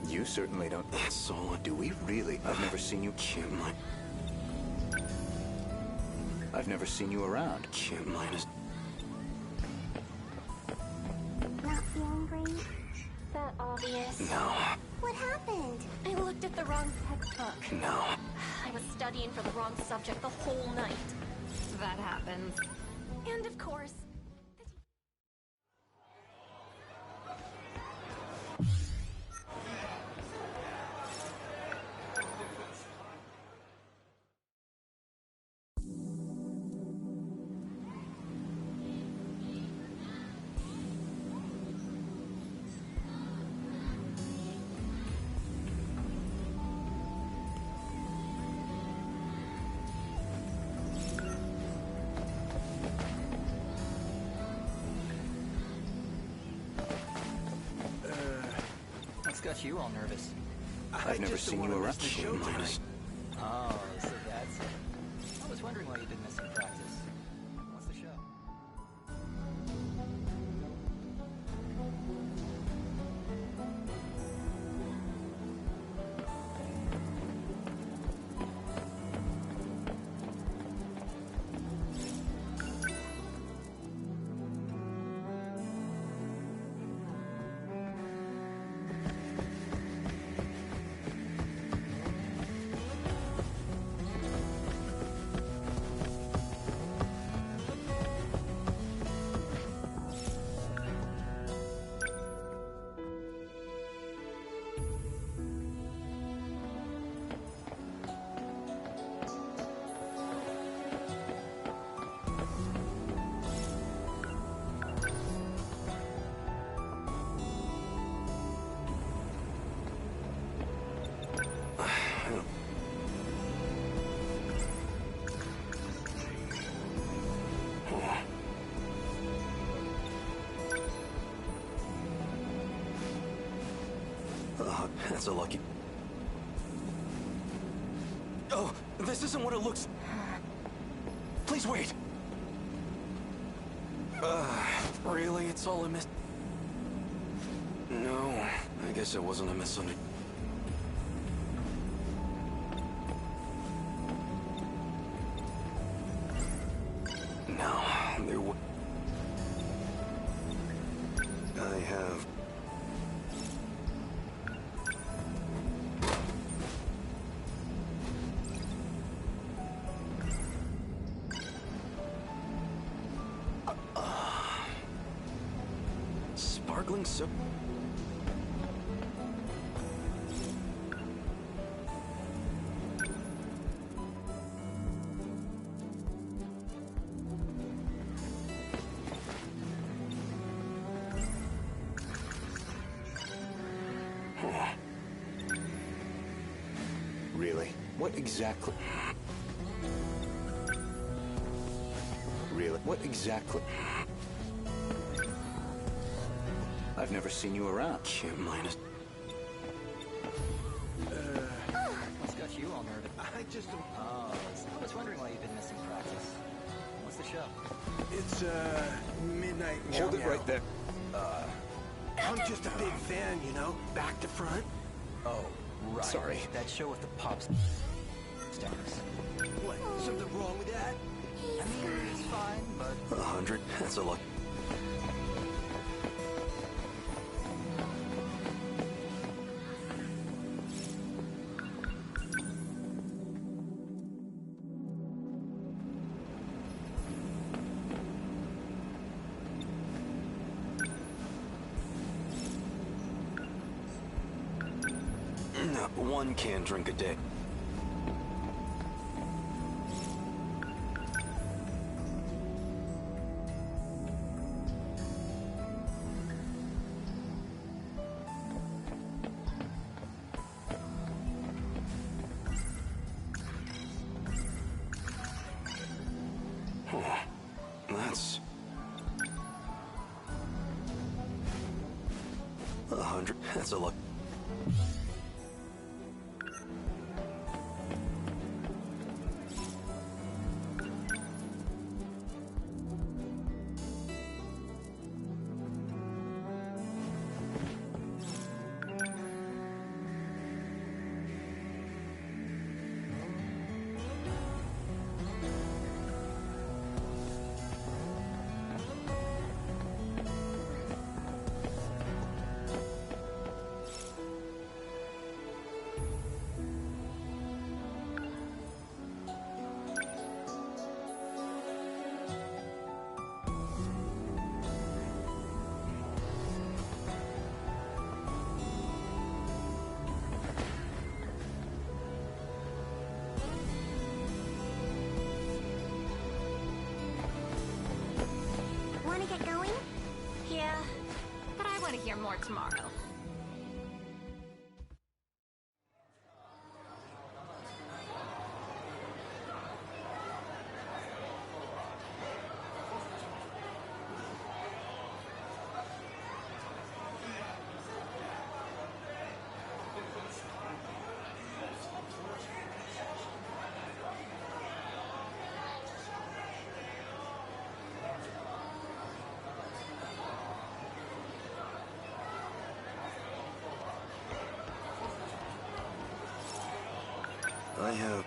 You certainly don't. Solo, Do we really? I've never seen you. I've never seen you around. Can't mind us. Not feeling great? That obvious? No. What happened? I looked at the wrong textbook. No. I was studying for the wrong subject the whole night. That happens. And of course... Got you all nervous. I've never seen you around. Oh, so that's it. I was wondering why you've been missing practice. What's the show? That's a lucky... Oh, this isn't what it looks... Please wait! Really? It's all a No, I guess it wasn't a misunderstanding. No, there w- I have... Sparkling soap? Really? What exactly? Really? What exactly? I've never seen you around. Can't mind it. What's got you all nervous? I just don't... Oh, I was wondering why you've been missing practice. What's the show? It's, midnight Hold it meow right there. I'm just a big fan, you know? Back to front. Oh, right. Sorry. That show with the pop stars. What? Something wrong with that? I mean, it's fine, but... 100? That's a lot. No, one can drink a day. That's 100. That's a lot. Want to get going? Yeah, but I want to hear more tomorrow. I have...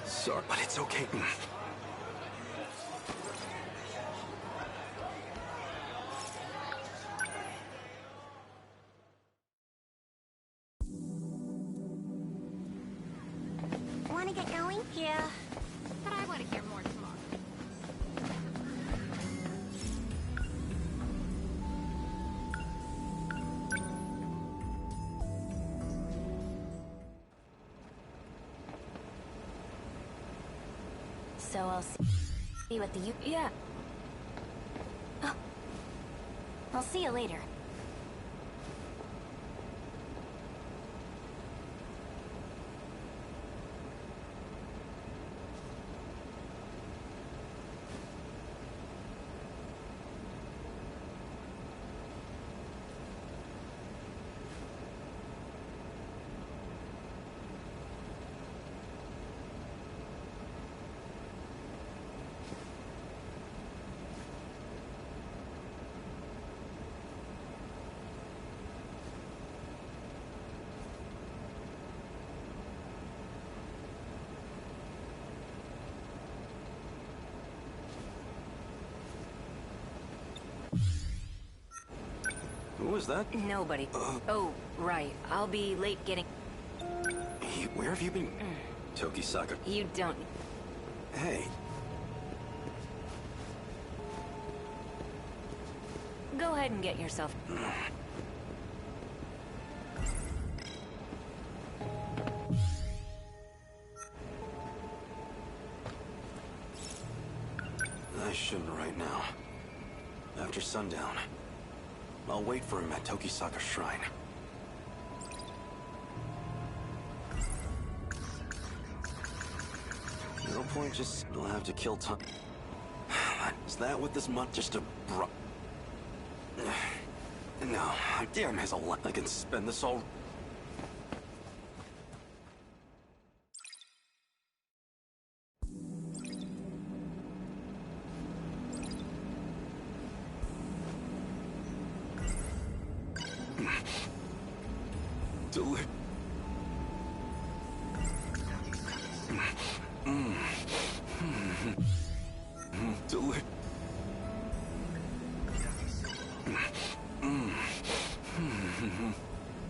Sorry, but it's okay. Want to get going? Yeah, but I want to hear more tomorrow. So I'll see what the Yeah. Oh. I'll see you later. Who is that? Nobody. Oh, right. I'll be late getting... Hey, where have you been? Tokisaka. You don't... Hey. Go ahead and get yourself... I shouldn't right now. After sundown, I'll wait for him at Tokisaka Shrine. No point, just I'll have to kill time. Is that what this month just a No, damn has a lot. I can spend this all.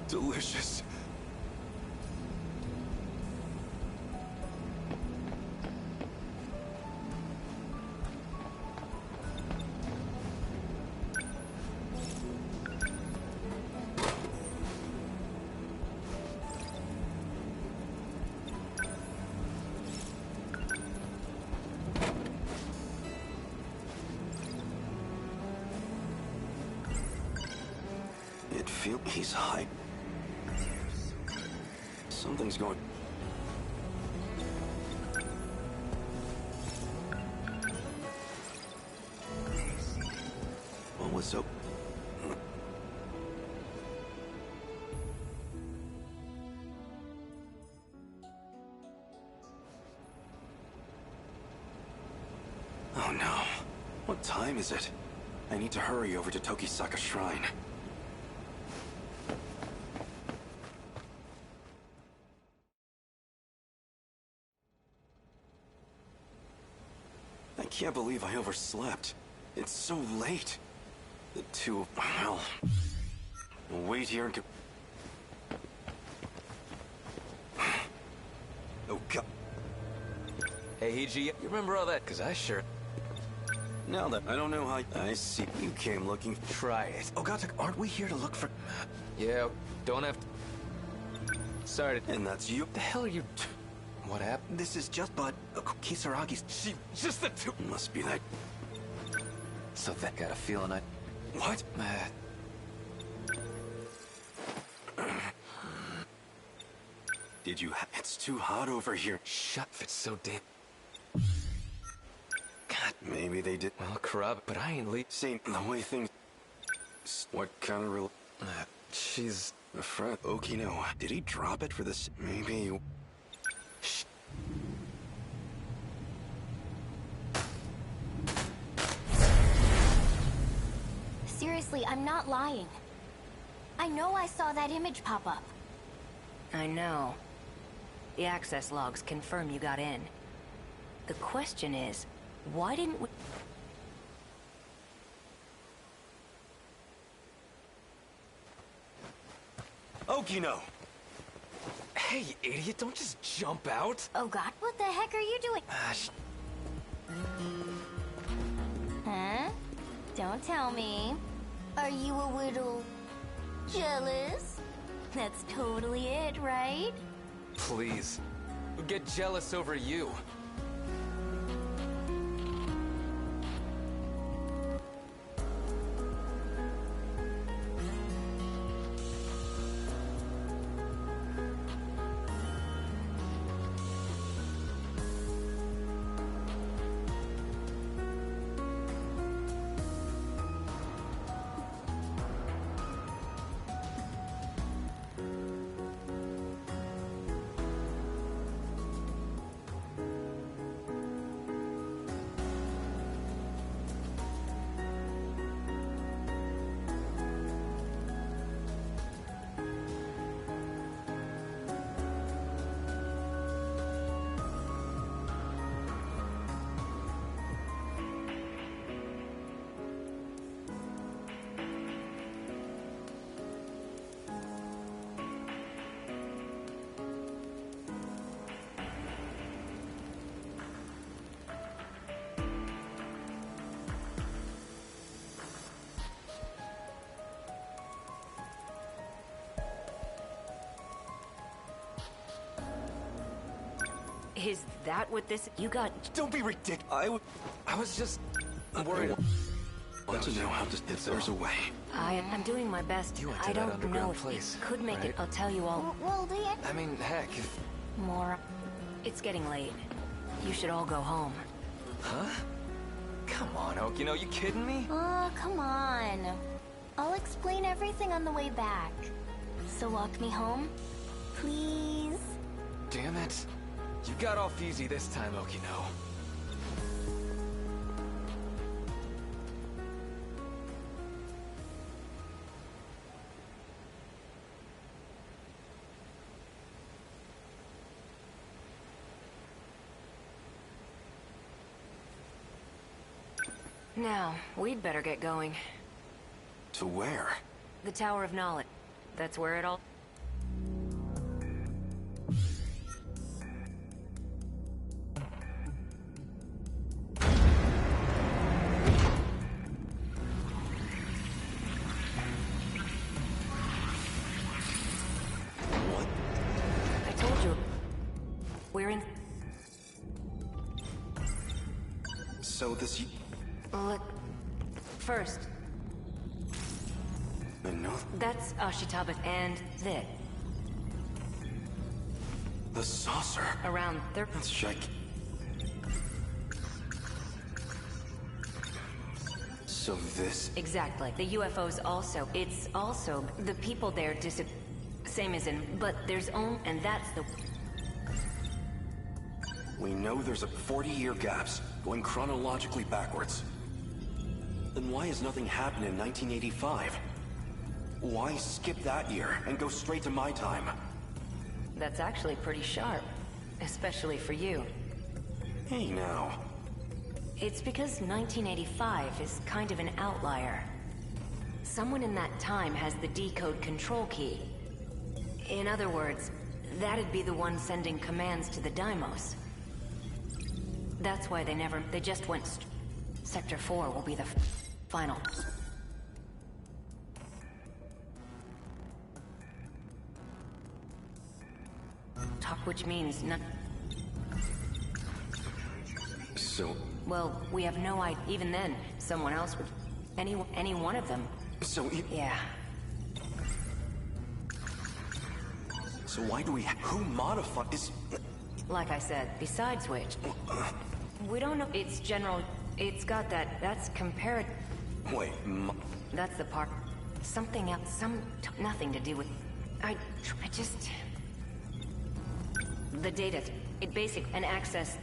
Delicious. It feels he's high. Something's going... What was so... Oh no. What time is it? I need to hurry over to Tokisaka Shrine. I can't believe I overslept. It's so late. The two... well... We'll wait here and... Oh, God. Hey, Hiji, you remember all that? Because I sure... Now that I don't know how... I see you came looking... Try it. Oh, God, aren't we here to look for... Yeah, don't have to... Sorry. And that's you? The hell are you... What happened? This is just but Kisaragi's... She... Just the two... Must be that... So that got a feeling I... What? Did you... It's too hot over here. Shut... It's so damn... God, maybe they did... Well, corrupt, but I ain't See, the way things... What kind of real... she's... A friend... Okino. Did he drop it for this? Maybe... Shh. Seriously, I'm not lying. I know I saw that image pop up. I know. The access logs confirm you got in. The question is, why didn't we... Okino! Hey, idiot, don't just jump out. Oh God, what the heck are you doing? Huh? Don't tell me. Are you a little... jealous? That's totally it, right? Please. Get jealous over you. Is that what this... You got... Don't be ridiculous. I was just worried. Want to know how to... If there's a way. I'm doing my best. You went to I that don't underground know if place, it could make right? it. I'll tell you all. Well, the I mean, heck, if... More. It's getting late. You should all go home. Huh? Come on, Okino, you kidding me? Oh, come on. I'll explain everything on the way back. So walk me home, please. Damn it. You got off easy this time, Okino. Now, we'd better get going. To where? The Tower of Knowledge. That's where it all... What? I told you. We're in... So this... Look... First, I know... that's Ashitaba and this. The saucer. Around their... That's gigantic. So this... Exactly. The UFOs also. It's also... The people there Same as in... But there's only... And that's the... We know there's a 40-year gaps, going chronologically backwards. Then why has nothing happened in 1985? Why skip that year and go straight to my time? That's actually pretty sharp. Especially for you. Hey now. It's because 1985 is kind of an outlier. Someone in that time has the decode control key. In other words, that'd be the one sending commands to the Deimos. That's why they just went Sector 4 will be the final. Talk, which means not... So... Well, we have no idea. Even then, someone else would... Any one of them. So... Yeah. So why do we... Who modified this... Like I said, besides which... We don't know... It's general... It's got that... That's compared... Wait, That's the part... Something else... Nothing to do with... I just... The data... It basic... An access...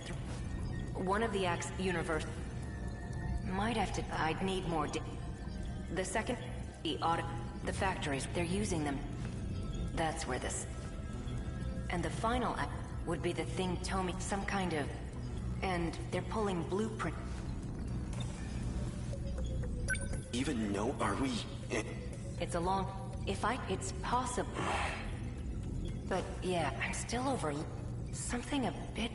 One of the universe... Might have to... I'd need more The second... The audit... The factories... They're using them... That's where this... And the final... Would be the thing Tomy... Some kind of... And they're pulling blueprint... Even know... Are we... It's a long... It's possible. But yeah, I'm still over... Something a bit...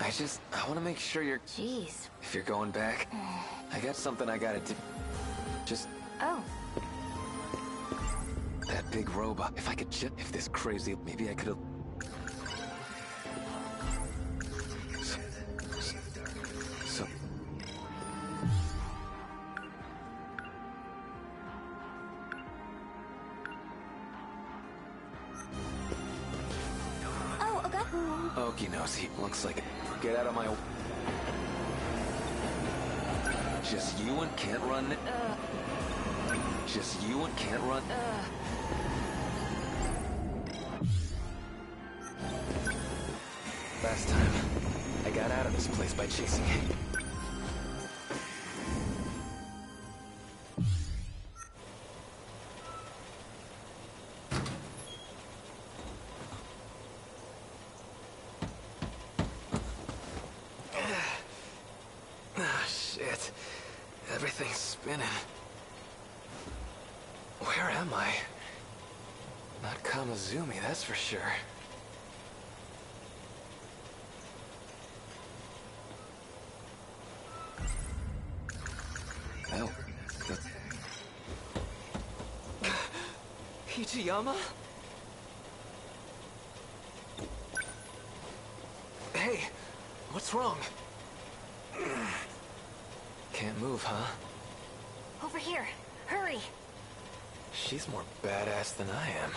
I want to make sure you're... Jeez. If you're going back, I got something I gotta do. Just... Oh. That big robot. If I could just... If this crazy... Maybe I could've... So... Oh, okay. Okie nosy. Looks like it. Get out of my... Just you and can't run... Just you and can't run... Last time, I got out of this place by chasing him. Ah, shit. Everything's spinning. Where am I? Not Kamazumi, that's for sure. Oh. Ichiyama? Hey, what's wrong? Can't move, huh? Over here. Hurry. She's more badass than I am.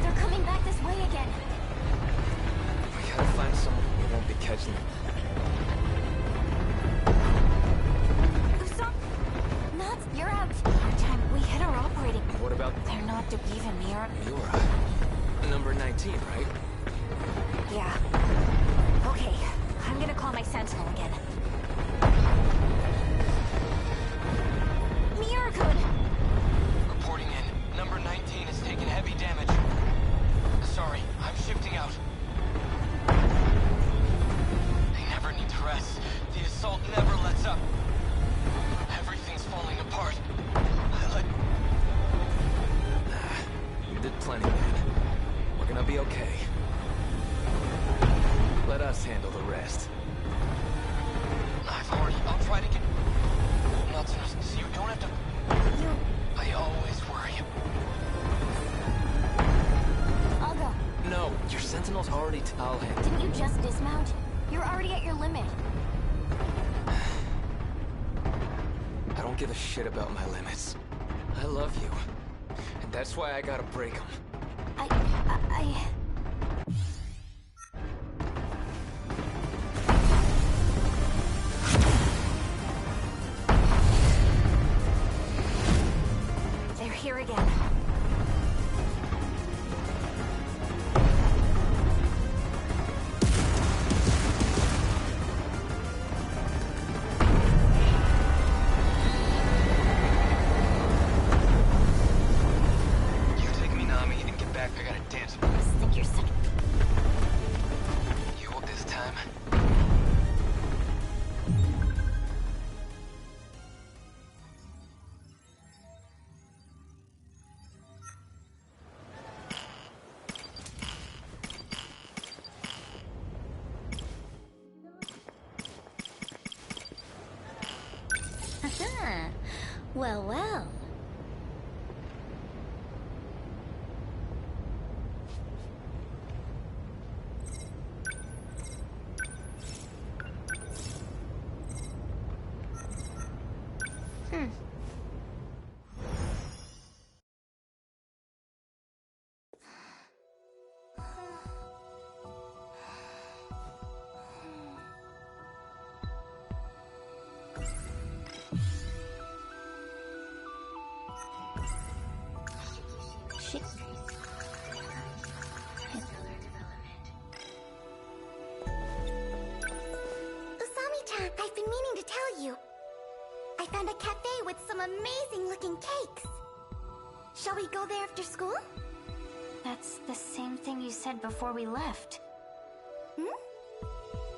They're coming back this way again. We gotta find someone who won't be catching them. Nuts, you're out. Our time. We hit our operating. What about... They're not even near. Miura? Number 19, right? Yeah. Okay, I'm gonna call my Sentinel again. Miura-kun! Reporting in. Number 19 has taken heavy damage. Sorry, I'm shifting out. They never need to rest. The assault never lets up. Everything's falling apart. You did plenty, man. We're gonna be okay. Let us handle the rest. I'll try to get... Not so you don't have to... I always worry. I'll go. No, your Sentinel's already... I'll handle. Didn't you just dismount? You're already at your limit. I don't give a shit about my limits. I love you. And that's why I gotta break them. They're here again. You take Minami and get back. I gotta dance. I think you're such... You will this time. Well, well. Usami-chan, I've been meaning to tell you. I found a cafe with some amazing-looking cakes. Shall we go there after school? That's the same thing you said before we left. Hmm?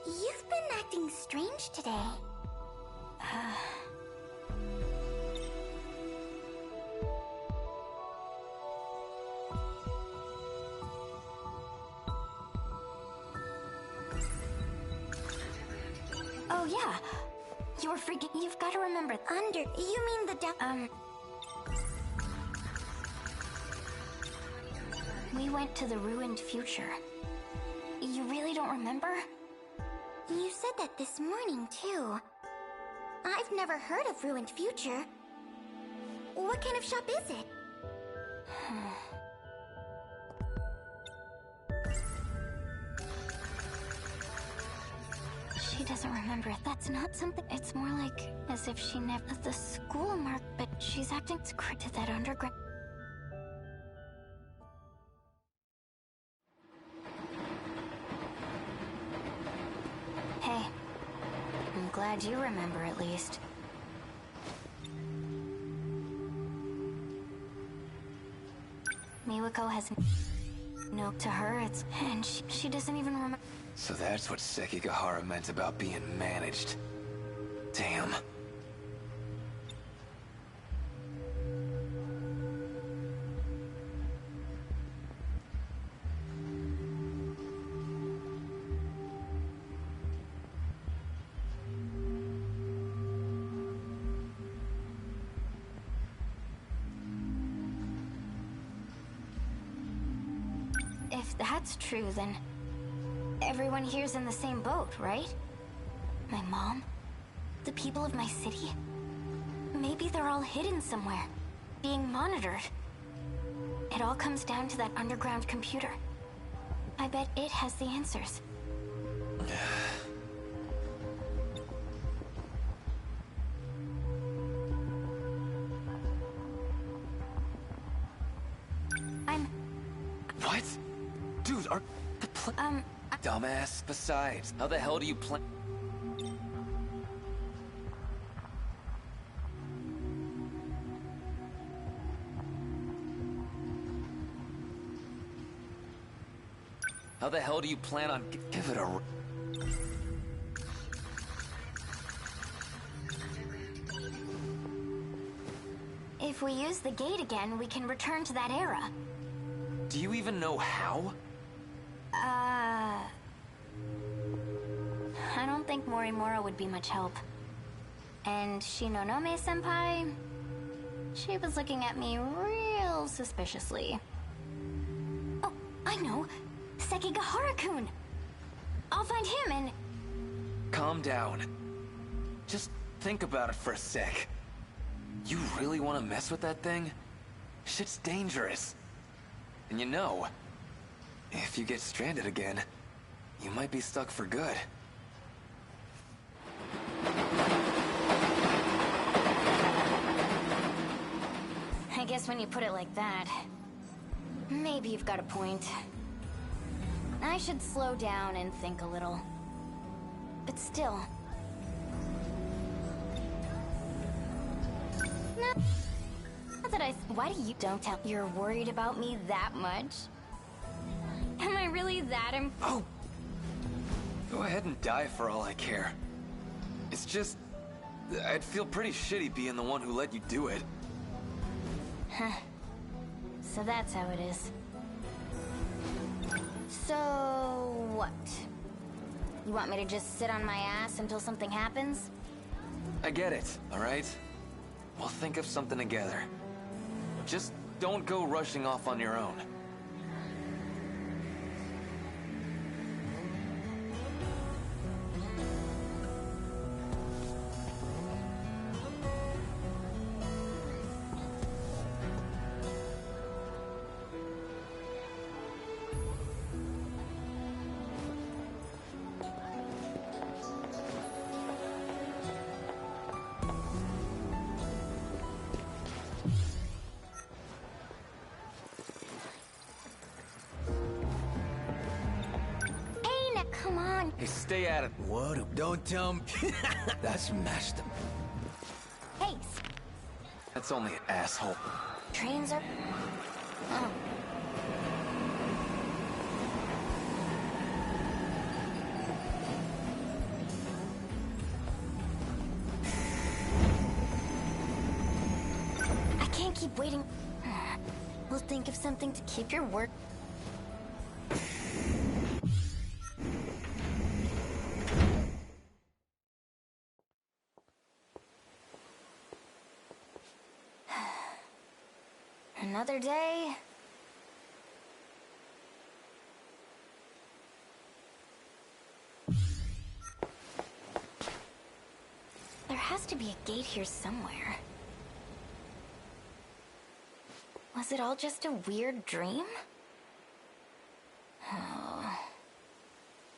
You've been acting strange today. Oh yeah. You were freaking. You've got to remember. You mean the We went to the ruined future. You really don't remember? You said that this morning, too. I've never heard of Ruined Future. What kind of shop is it? She doesn't remember. That's not something. It's more like as if she never. The school mark, but she's acting to that underground. Hey, I'm glad you remember at least. Miwako has no to her. It's and she doesn't even remember. So that's what Sekigahara meant about being managed. Damn. If that's true, then everyone here's in the same boat, right? My mom? The people of my city? Maybe they're all hidden somewhere, being monitored. It all comes down to that underground computer. I bet it has the answers. What? Dude, are the Dumbass. Besides, how the hell do you plan? How the hell do you plan on give it a? If we use the gate again, we can return to that era. Do you even know how? I don't think Morimura would be much help. And Shinonome-senpai? She was looking at me real suspiciously. Oh, I know! Sekigahara-kun! I'll find him and... Calm down. Just think about it for a sec. You really want to mess with that thing? Shit's dangerous. And you know, if you get stranded again, you might be stuck for good. I guess when you put it like that, maybe you've got a point. I should slow down and think a little. But still... Not that why do you don't tell? You're worried about me that much? Am I really that Oh! Go ahead and die for all I care. It's just... I'd feel pretty shitty being the one who let you do it. Huh. So that's how it is. So... what? You want me to just sit on my ass until something happens? I get it, alright? We'll think of something together. Just don't go rushing off on your own. Come on. Hey, stay at it. What? Don't tell me. That's messed up. Hey. That's only an asshole. Trains are... Oh. keep waiting. We'll think of something to keep your work. Another day. There has to be a gate here somewhere. Was it all just a weird dream?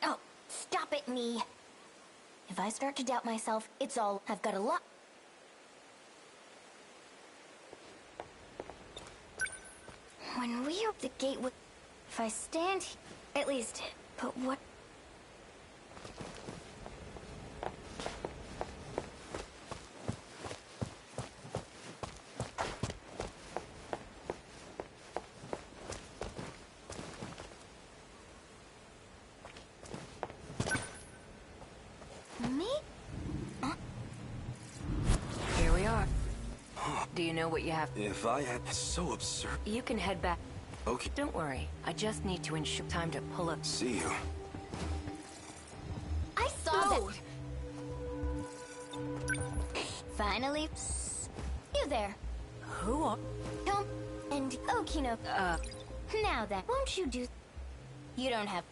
Oh, stop it, me. If I start to doubt myself, it's all I've got a lot. When we open the gate with... If I stand at least, but what... Me? Huh? Here we are. Do you know what you have? If I had... So absurd. You can head back. Okay. Don't worry. I just need to ensure time to pull up. See you. I saw that. Finally. You there. Who are... Don't... And Okino. Now then, won't you do... You don't have...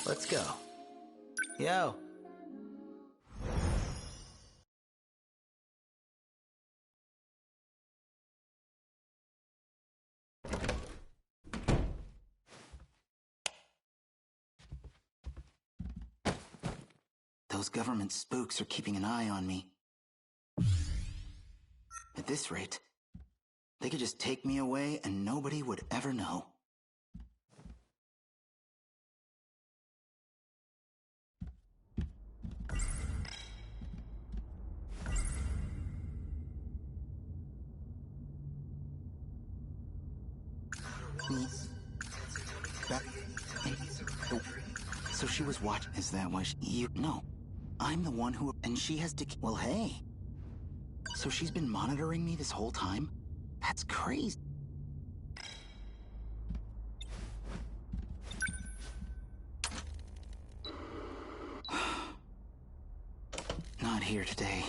Let's go. Yo. Those government spooks are keeping an eye on me. At this rate, they could just take me away and nobody would ever know. So she was watching. Is that why you? No. I'm the one who. And she has to. Well, hey. So she's been monitoring me this whole time? That's crazy. Not here today.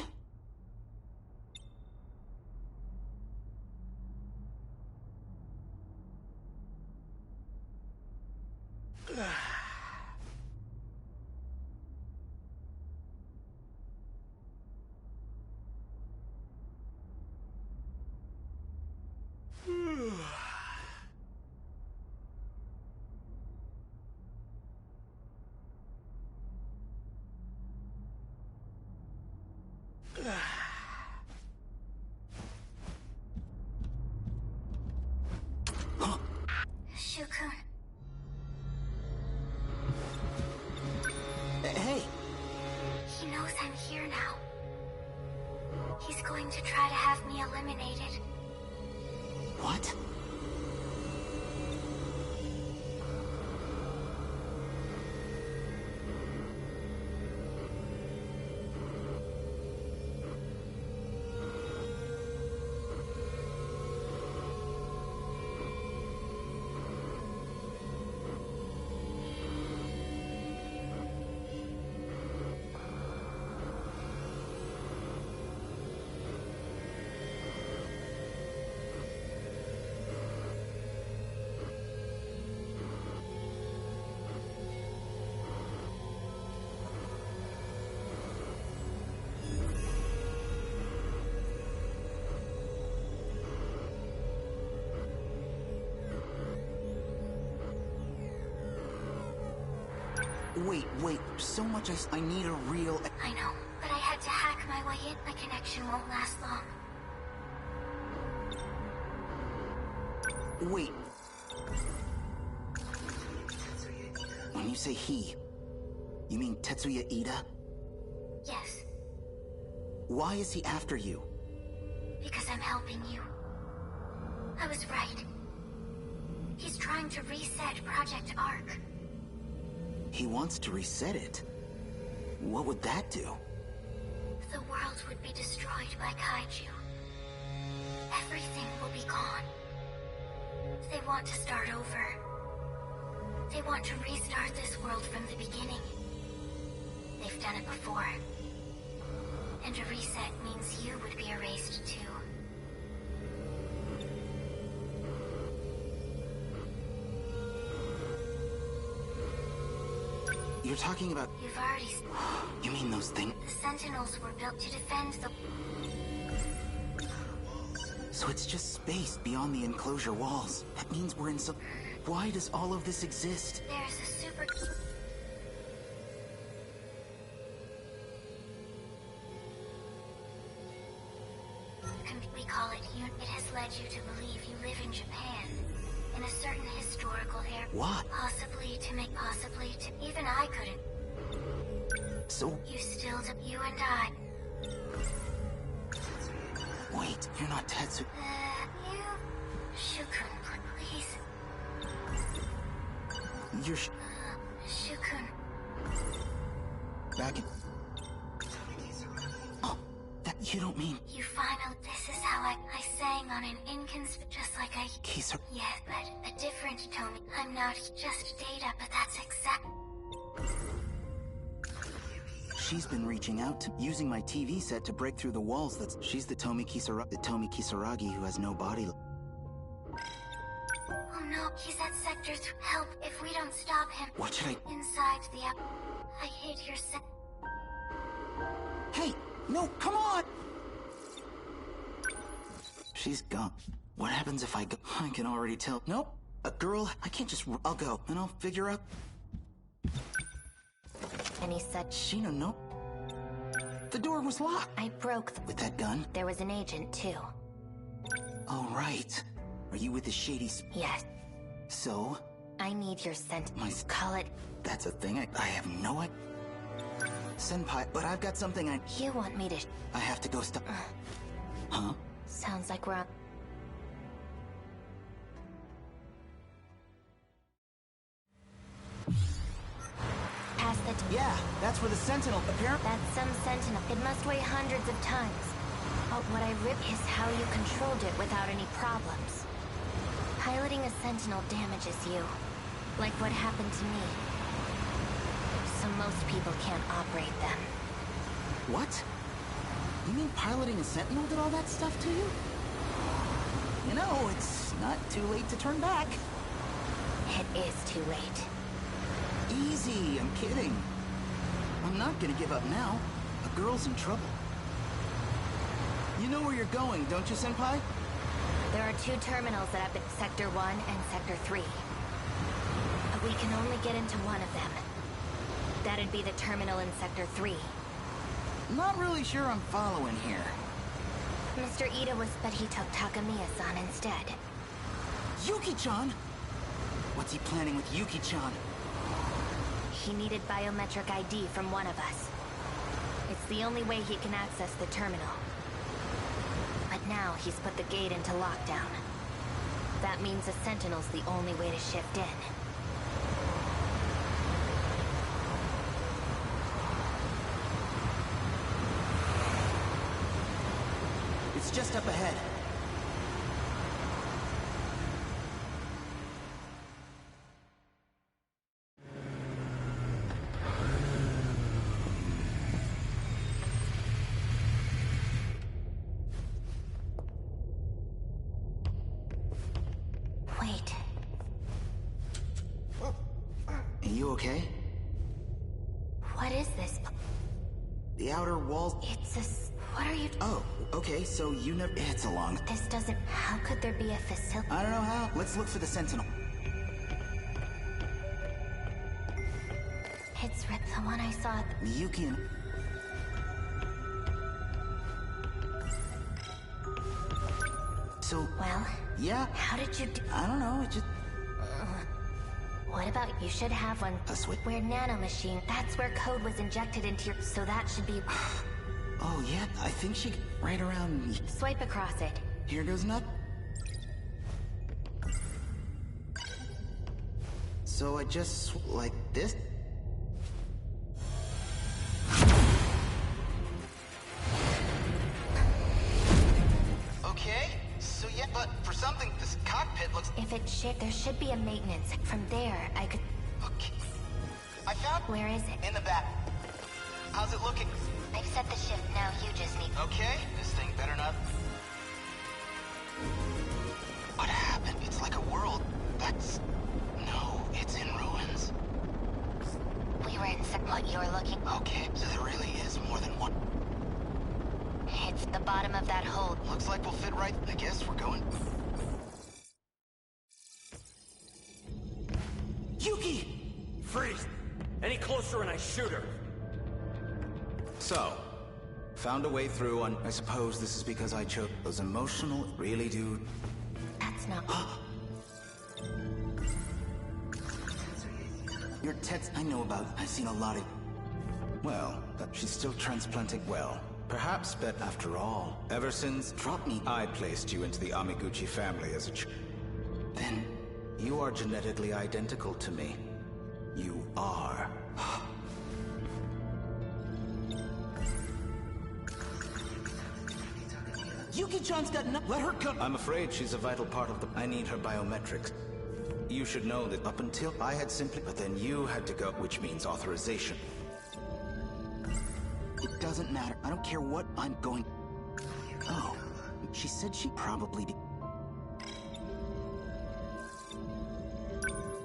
Shukun. Hey! He knows I'm here now. He's going to try to have me eliminated. What? Wait, so much I need a real... I know, but I had to hack my way in. My connection won't last long. Wait. When you say he, you mean Tetsuya Ida? Yes. Why is he after you? Because I'm helping you. I was right. He's trying to reset Project Ark. He wants to reset it. What would that do? The world would be destroyed by kaiju. Everything will be gone. They want to start over. They want to restart this world from the beginning. They've done it before. And a reset means you would be erased too. You're talking about... You've already... You mean those things? The Sentinels were built to defend the... So it's just space beyond the enclosure walls. That means we're in some... Why does all of this exist? There's a super... We call it It has led you to believe you live in Japan. In a certain historical area. What? Possibly to... Even I couldn't. So... You still do... You and I. Wait, you're not Tetsu... You... Shukun, please. You're Shukun. Back in... Oh, that... You don't mean... You finally... This is how I sang on an just like I... Kisar... Yeah, but a different Tomi. I'm not just Data, but that's exact... She's been reaching out to... Using my TV set to break through the walls. She's the Tomi Kisaragi who has no body... Oh no. stop. He's at Sector 3. Help if we don't stop him. What should I... Inside the app. I hate your Hey! No, come on! She's gone. What happens if I go? I can already tell. Nope. A girl, I can't just... I'll go, and I'll figure out... And he said... Sheena, no. The door was locked. I broke With that gun? There was an agent, too. Oh, right. Are you with the shady... Yes. So? I need your scent. My... Call it... That's a thing I have no idea. Senpai, but I've got something I... You want me to... I have to go stop... Huh? Sounds like we're on... Past the... Yeah, that's where the Sentinel... Apparently... That's some Sentinel. It must weigh hundreds of tons. But what I rip is how you controlled it without any problems. Piloting a Sentinel damages you. Like what happened to me. So most people can't operate them. What? You mean piloting a Sentinel did all that stuff to you? You know, it's not too late to turn back. It is too late. Easy, I'm kidding. I'm not gonna give up now. A girl's in trouble. You know where you're going, don't you, Senpai? There are 2 terminals that have been Sector 1 and Sector 3. But we can only get into one of them. That'd be the terminal in Sector 3. Not really sure I'm following here. Mr. Ida was, but he took Takamiya-san instead. Yuki-chan? What's he planning with Yuki-chan? He needed biometric ID from one of us. It's the only way he can access the terminal. But now he's put the gate into lockdown. That means a Sentinel's the only way to shift in. It's just up ahead. Wait. Are you okay? What is this? The outer walls... It's a... What are you... Oh, okay, so you never... It's a long... This doesn't... How could there be a facility? I don't know how. Let's look for the Sentinel. It's Rip, the one I saw at The Yuki and... So... Well... Yeah? How did you do... I don't know, it just... What about... You should have one... A switch? Where nanomachine... That's where code was injected into your... So that should be... Oh, yeah, I think she... Right around... Swipe across it. Here goes nut. So I just... like this? Okay, so yeah, but for something, this cockpit looks... If it should... There should be a maintenance. From there, I could... Okay. I found... Where is it? In the back. How's it looking? I've set the shift now, you just need... Okay, this thing better not... What happened? It's like a world that's... No, it's in ruins. We were in what you're looking... Okay, so there really is more than one. It's the bottom of that hole. Looks like we'll fit right... I guess we're going... Yuki! Freeze! Any closer and I shoot her. So, found a way through on... I suppose this is because I chose... Those emotional... Really, dude? That's not... Your Tets I know about. I've seen a lot of... Well, but she's still transplanting well. Perhaps, but after all, ever since... Drop me. I placed you into the Amiguchi family as a Then... You are genetically identical to me. You are. Yuki-chan's got no... Let her come... I'm afraid she's a vital part of the... I need her biometrics. You should know that up until I had simply... But then you had to go, which means authorization. It doesn't matter. I don't care what I'm going... Oh. She said she'd probably be...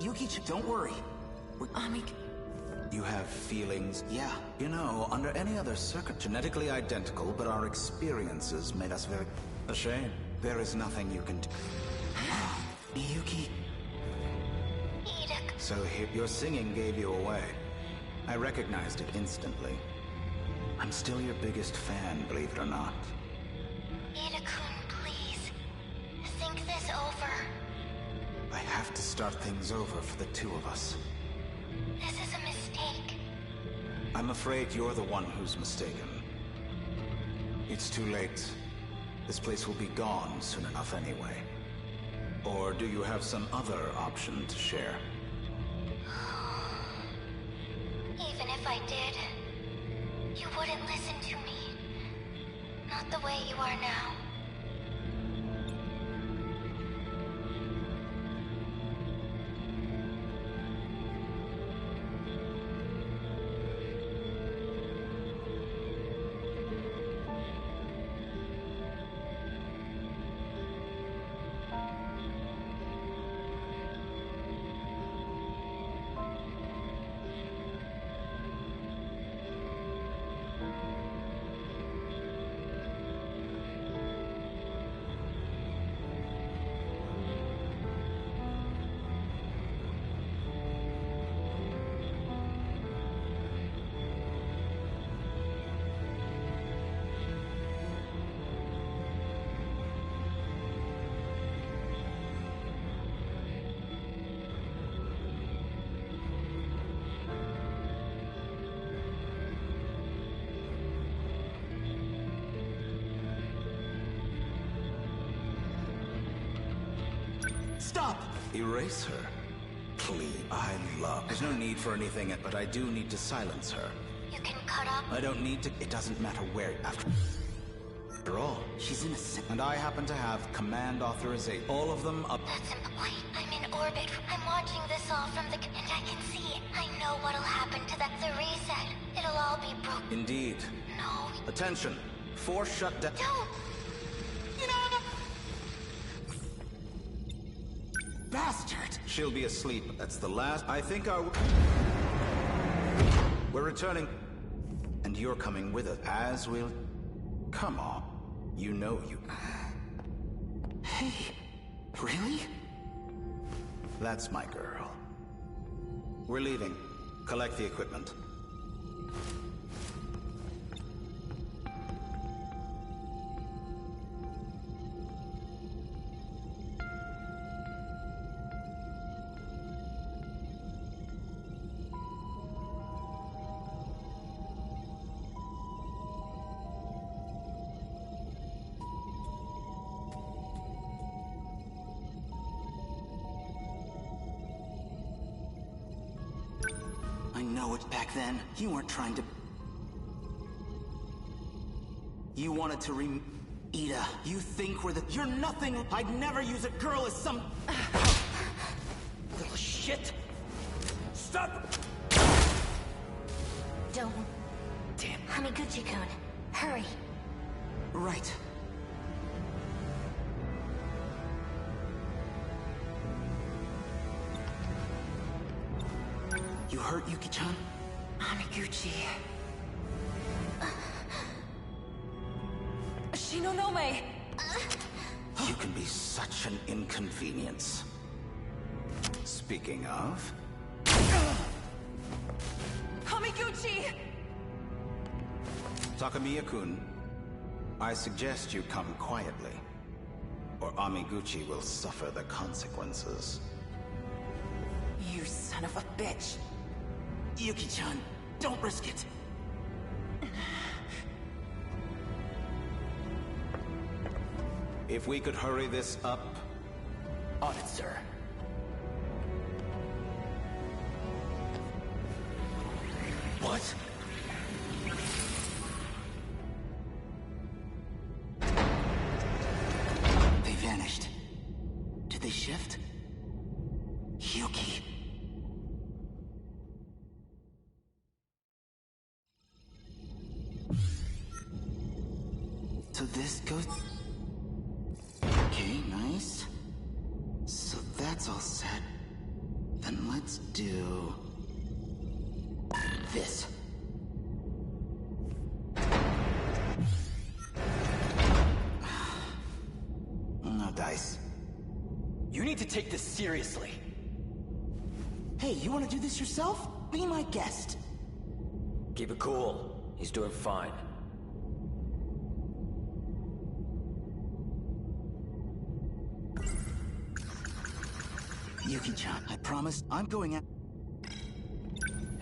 Yuki, don't worry. You have feelings? Yeah. You know, under any other circuit, genetically identical, but our experiences made us very... A shame. There is nothing you can do. Yuki. So your singing gave you away. I recognized it instantly. I'm still your biggest fan, believe it or not. Ida-kun, please. Think this over. I have to start things over for the two of us. This is a mistake. I'm afraid you're the one who's mistaken. It's too late. This place will be gone soon enough anyway. Or do you have some other option to share? Even if I did, you wouldn't listen to me. Not the way you are now. Stop! Erase her? Please, I love... There's no need for anything, but I do need to silence her. You can cut up. I don't need to... It doesn't matter where... After all, she's innocent. And I happen to have command authorization. All of them up... That's wait, I'm in orbit. I'm watching this all from the... And I can see it. I know what'll happen to that. The reset. It'll all be broken. Indeed. No. Attention. Force shutdown. Don't! Bastard! She'll be asleep. That's the last... I think we're returning. And you're coming with us, as we'll... Come on. You know you... Hey, really? That's my girl. We're leaving. Collect the equipment. Back then, you weren't trying to... You wanted to Ida, you think we're the... You're nothing! I'd never use a girl as some... Little shit! Stop! Don't. Damn. Hamiguchi-kun, hurry. Right. You hurt Yuki-chan? Amiguchi. Shinonome! You can be such an inconvenience. Speaking of... Amiguchi! Takamiya-kun, I suggest you come quietly, or Amiguchi will suffer the consequences. You son of a bitch! Yuki-chan, don't risk it. If we could hurry this up... On it, sir. What? They vanished. Did they shift? Yuki... So this goes... Okay, nice. So that's all set. Then Then let's do... this. No dice. You need to take this seriously. Hey, you want to do this yourself? Be my guest. Keep it cool. He's doing fine. Yuki-chan, I promise I'm going out.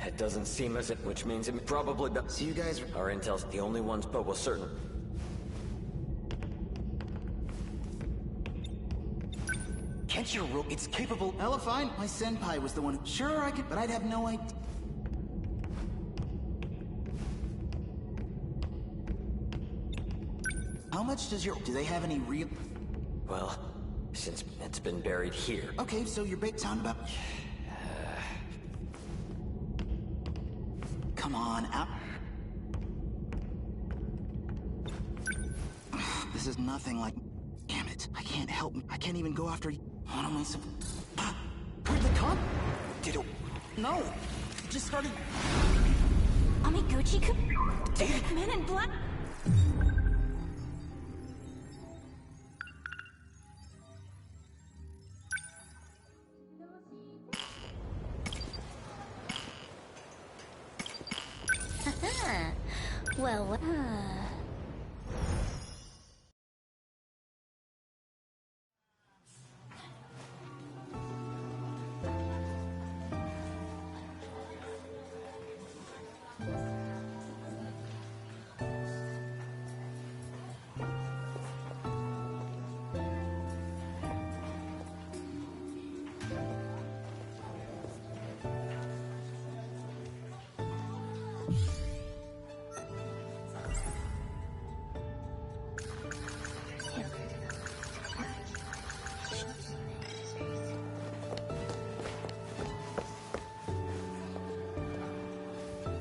It doesn't seem as it, which means it probably... See you guys... Our intel's the only ones, but we're certain. Can't you it's capable... Hella fine. My senpai was the one... Sure, I could... But I'd have no idea... How much does your... Do they have any real... Well, since it's been buried here... Okay, so your bait sound about... Come on, out... This is nothing like... Damn it, I can't help... I can't even go after... What am I supposed... Where'd they come? Did it... No! It just started... Amiguchi-kun? Men in Black? Well,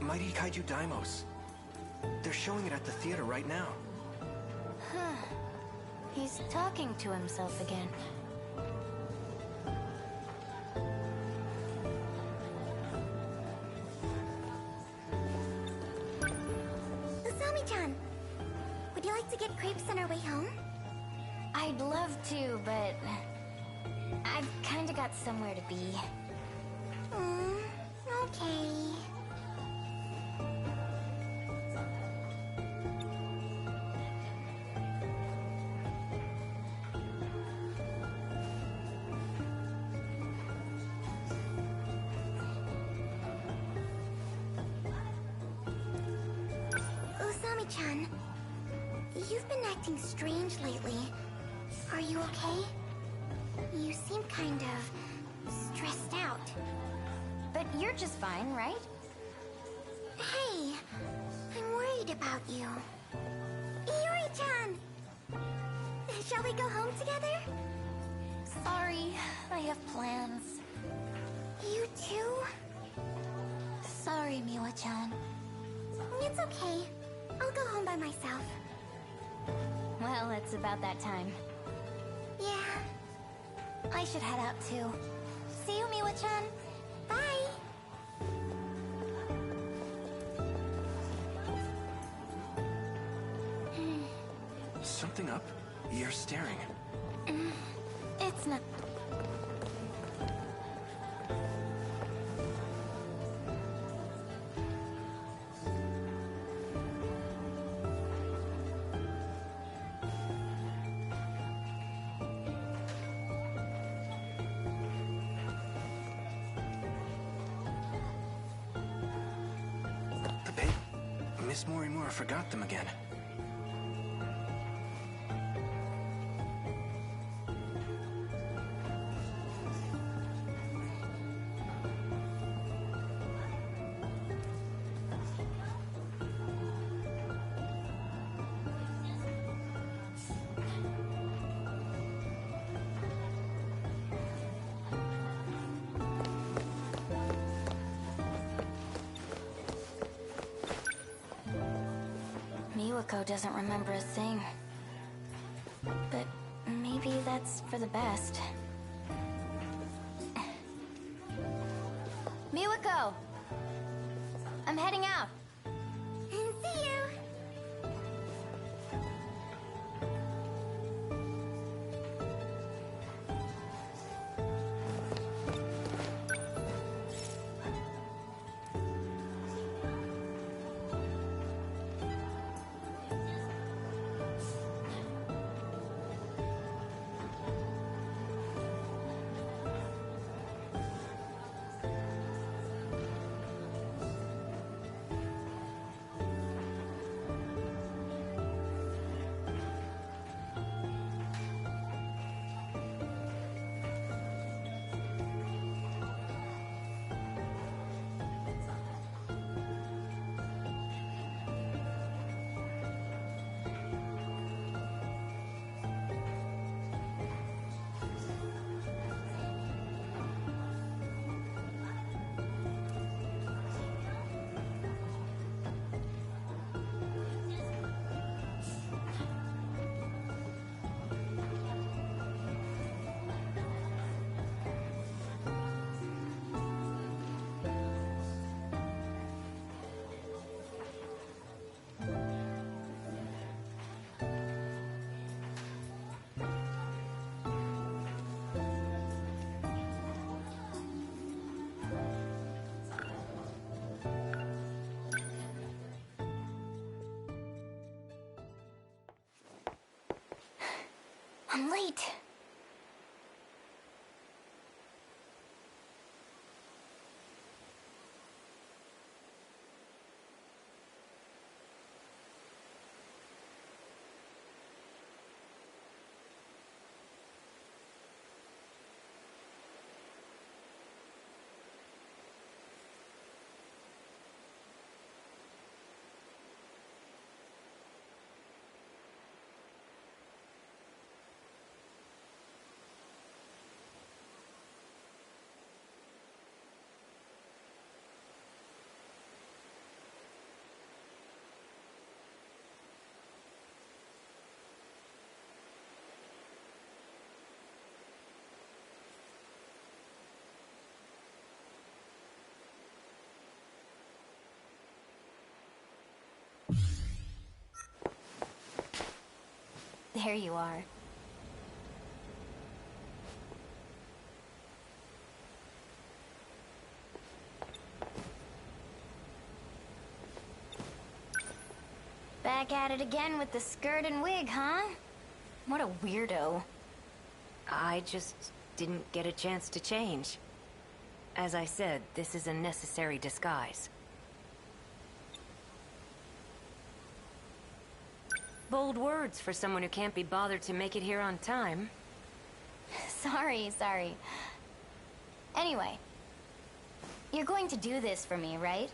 Mighty Kaiju Daimos. They're showing it at the theater right now. Huh. He's talking to himself again. Usami-chan, would you like to get crepes on our way home? I'd love to, but... I've kinda got somewhere to be. Okay. Usami-chan, you've been acting strange lately. Are you okay? You seem kind of stressed out. But you're just fine, right? Hey, I'm worried about you. Yuri-chan! Shall we go home together? Sorry, I have plans. You too? Sorry, Miwa-chan. It's okay. I'll go home by myself. Well, it's about that time. Yeah. I should head out too. See you, Miwa-chan. Bye! Something up? You're staring. It's not... Miss Morimura forgot them again. Miwako doesn't remember a thing. But maybe that's for the best. Miwako! I'm heading out. See you! I'm late. There you are. Back at it again with the skirt and wig, huh? What a weirdo. I just didn't get a chance to change. As I said, this is a necessary disguise. Bold words for someone who can't be bothered to make it here on time. Sorry. Anyway, you're going to do this for me, right?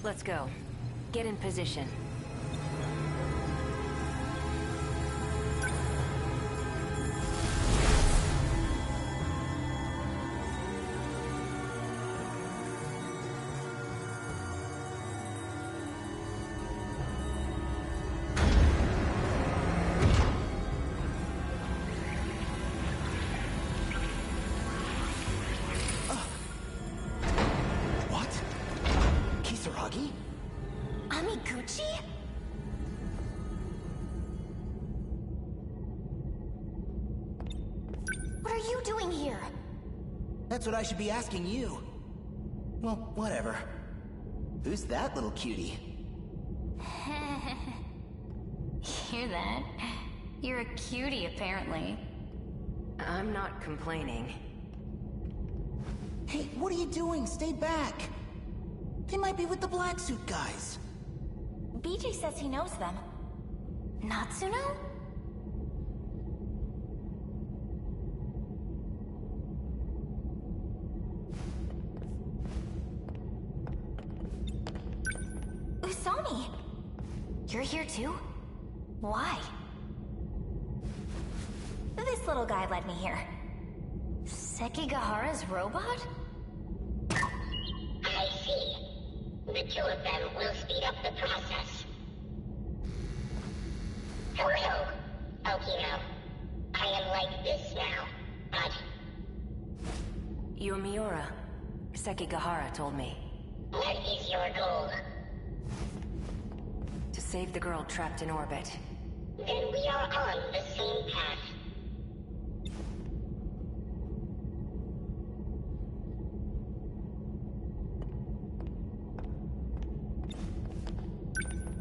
Let's go. Get in position. Amiguchi? What are you doing here? That's what I should be asking you. Well, whatever. Who's that little cutie? Hear that? You're a cutie, apparently. I'm not complaining. Hey, what are you doing? Stay back! They might be with the black suit guys. BJ says he knows them. Natsuno? Usami! You're here too? Why? This little guy led me here. Sekigahara's robot? I see. The two of them will speed up the process. Hello. Okino. I am like this now, but... You're Miura. Sekigahara told me. What is your goal? To save the girl trapped in orbit. Then we are on the same path.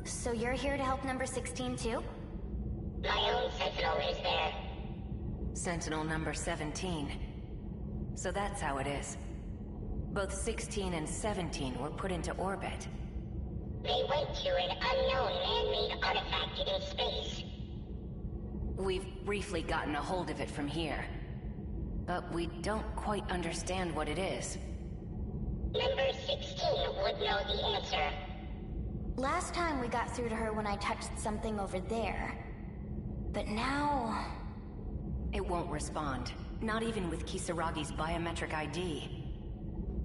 So you're here to help number 16 too? My own Sentinel is there. Sentinel number 17. So that's how it is. Both 16 and 17 were put into orbit. They went to an unknown man-made artifact in space. We've briefly gotten a hold of it from here. But we don't quite understand what it is. Number 16 would know the answer. Last time we got through to her when I touched something over there. But now... It won't respond. Not even with Kisaragi's biometric ID.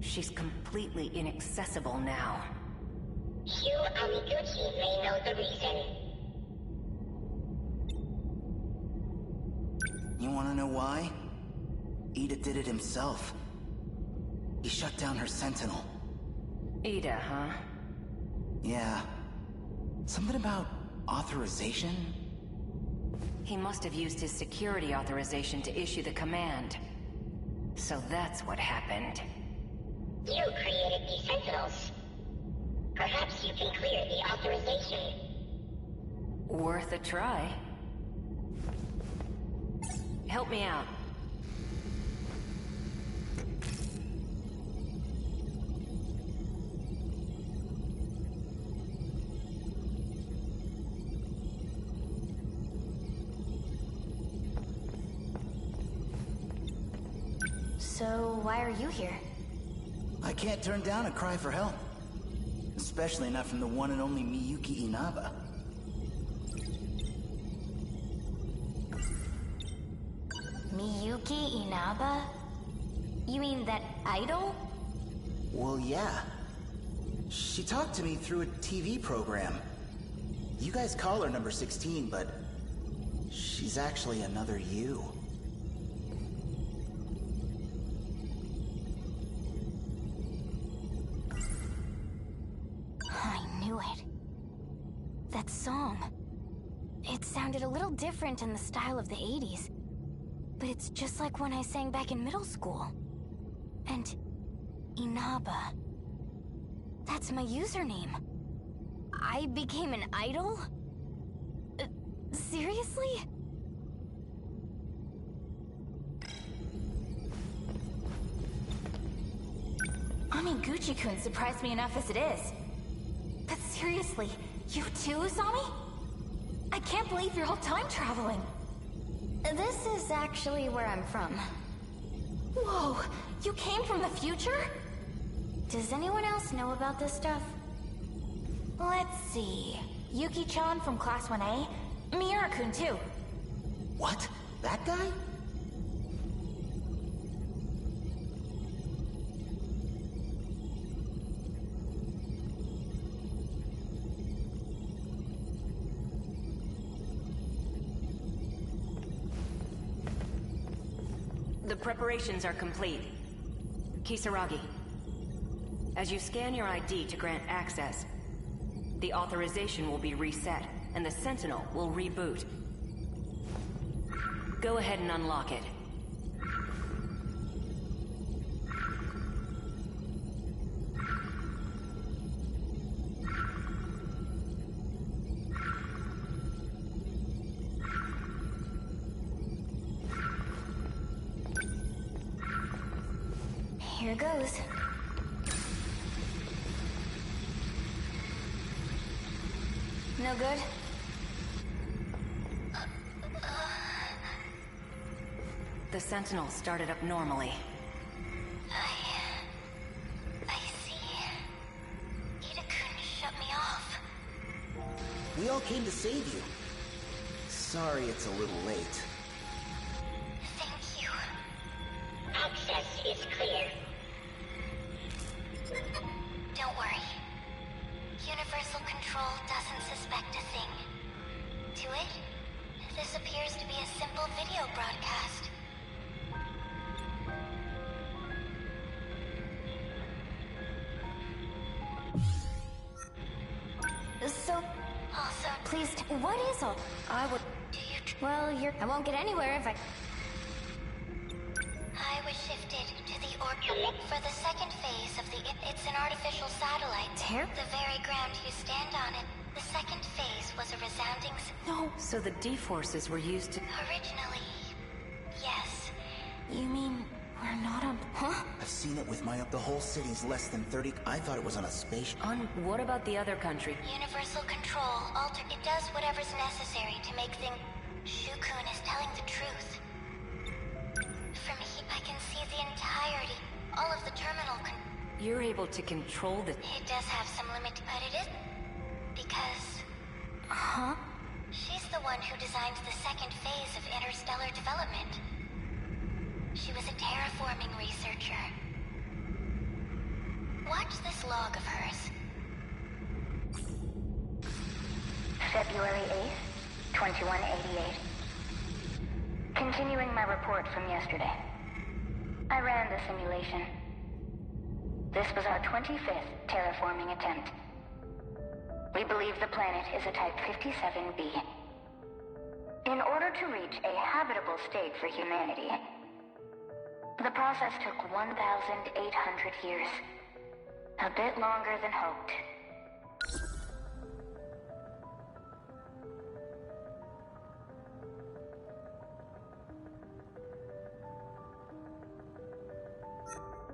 She's completely inaccessible now. Hugh Amiguchi may know the reason. You wanna know why? Ida did it himself. He shut down her Sentinel. Ida, huh? Yeah. Something about authorization? He must have used his security authorization to issue the command. So that's what happened. You created the Sentinels. Perhaps you can clear the authorization. Worth a try. Help me out. So why are you here? I can't turn down a cry for help. Especially not from the one and only Miyuki Inaba. Miyuki Inaba? You mean that idol? Well, yeah. She talked to me through a TV program. You guys call her number 16, but she's actually another you. I knew it. That song. It sounded a little different in the style of the 80s. But it's just like when I sang back in middle school. And Inaba. That's my username. I became an idol? Seriously? Amiguchi-kun surprised me enough as it is. But seriously, you too, Usami? I can't believe you're all time traveling. This is actually where I'm from. Whoa, you came from the future? Does anyone else know about this stuff? Let's see. Yuki-chan from Class 1A? Miura-kun too. What? That guy? The preparations are complete. Kisaragi, as you scan your ID to grant access, the authorization will be reset, and the Sentinel will reboot. Go ahead and unlock it. Here goes. No good? The Sentinel started up normally. I see. Ida-kun shut me off. We all came to save you. Sorry it's a little late. Thank you. Access is clear. Don't worry. Universal Control doesn't suspect a thing. To it, This appears to be a simple video broadcast. So, Also, please, what is all? I would. do you Well, I won't get anywhere if I. I was shifted to the orbit for the second phase of the. It's an artificial satellite. The very ground you stand on it. The second phase was a resounding. No. So the D-forces were used to... Originally, yes. You mean we're not on? Huh? I've seen it with my up. The whole city's less than 30. I thought it was on a spaceship. On what about the other country? Universal control. It does whatever's necessary to make things. Shukun is telling the truth. From here, I can see the entirety. All of the terminal. You're able to control the... It does have some limit, but it is. Because. Huh? She's the one who designed the second phase of interstellar development. She was a terraforming researcher. Watch this log of hers. February 8th, 2188. Continuing my report from yesterday. I ran the simulation. This was our 25th terraforming attempt. We believe the planet is a Type 57b. In order to reach a habitable state for humanity, the process took 1,800 years. A bit longer than hoped.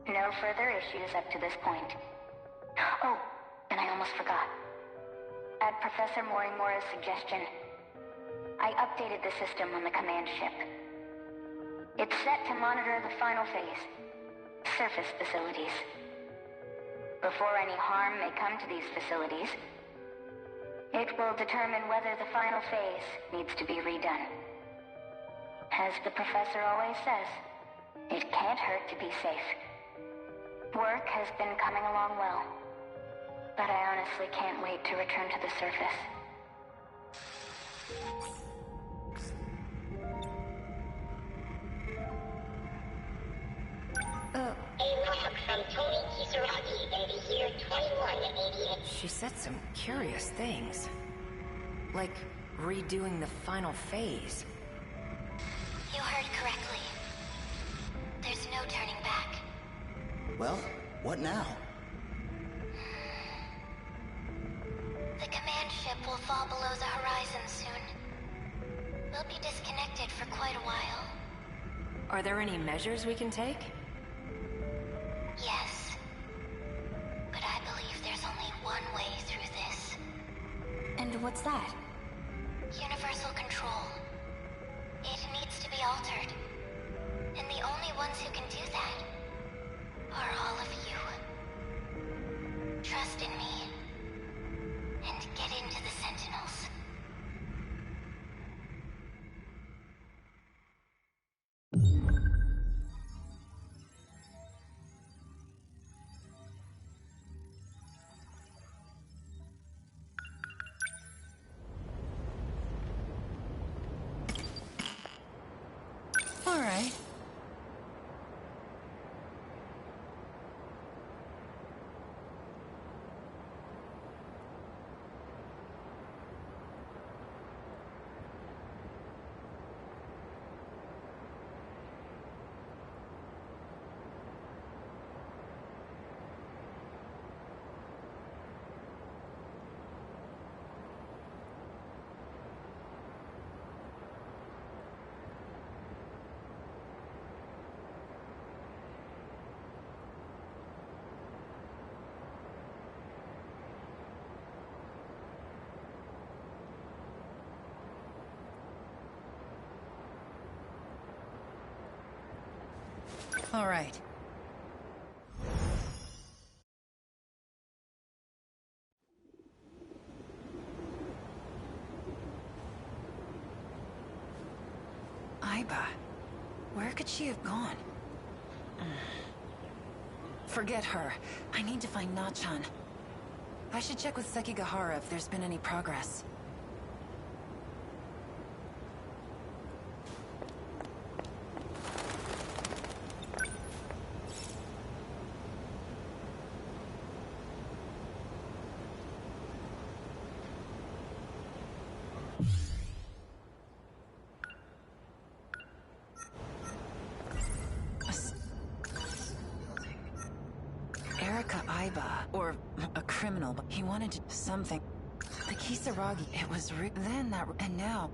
No further issues up to this point. Oh, and I almost forgot. At Professor Morimura's suggestion, I updated the system on the command ship. It's set to monitor the final phase, surface facilities. Before any harm may come to these facilities, it will determine whether the final phase needs to be redone. As the professor always says, it can't hurt to be safe. Work has been coming along well, but I honestly can't wait to return to the surface. A log from Tony Kisaragi in the year 2188. She said some curious things. Like redoing the final phase. You heard correctly. There's no turning back. Well, what now? The command ship will fall below the horizon soon. We'll be disconnected for quite a while. Are there any measures we can take? Yes. But I believe there's only one way through this. And what's that? Universal control. It needs to be altered. And the only ones who can do that are all of you. Trust in me. And get into the Sentinels. All right. All right. Aiba. Where could she have gone? Forget her. I need to find Nachan. I should check with Sekigahara if there's been any progress. Kaiba, or a criminal, but he wanted to something. The Kisaragi, it was then that, and now.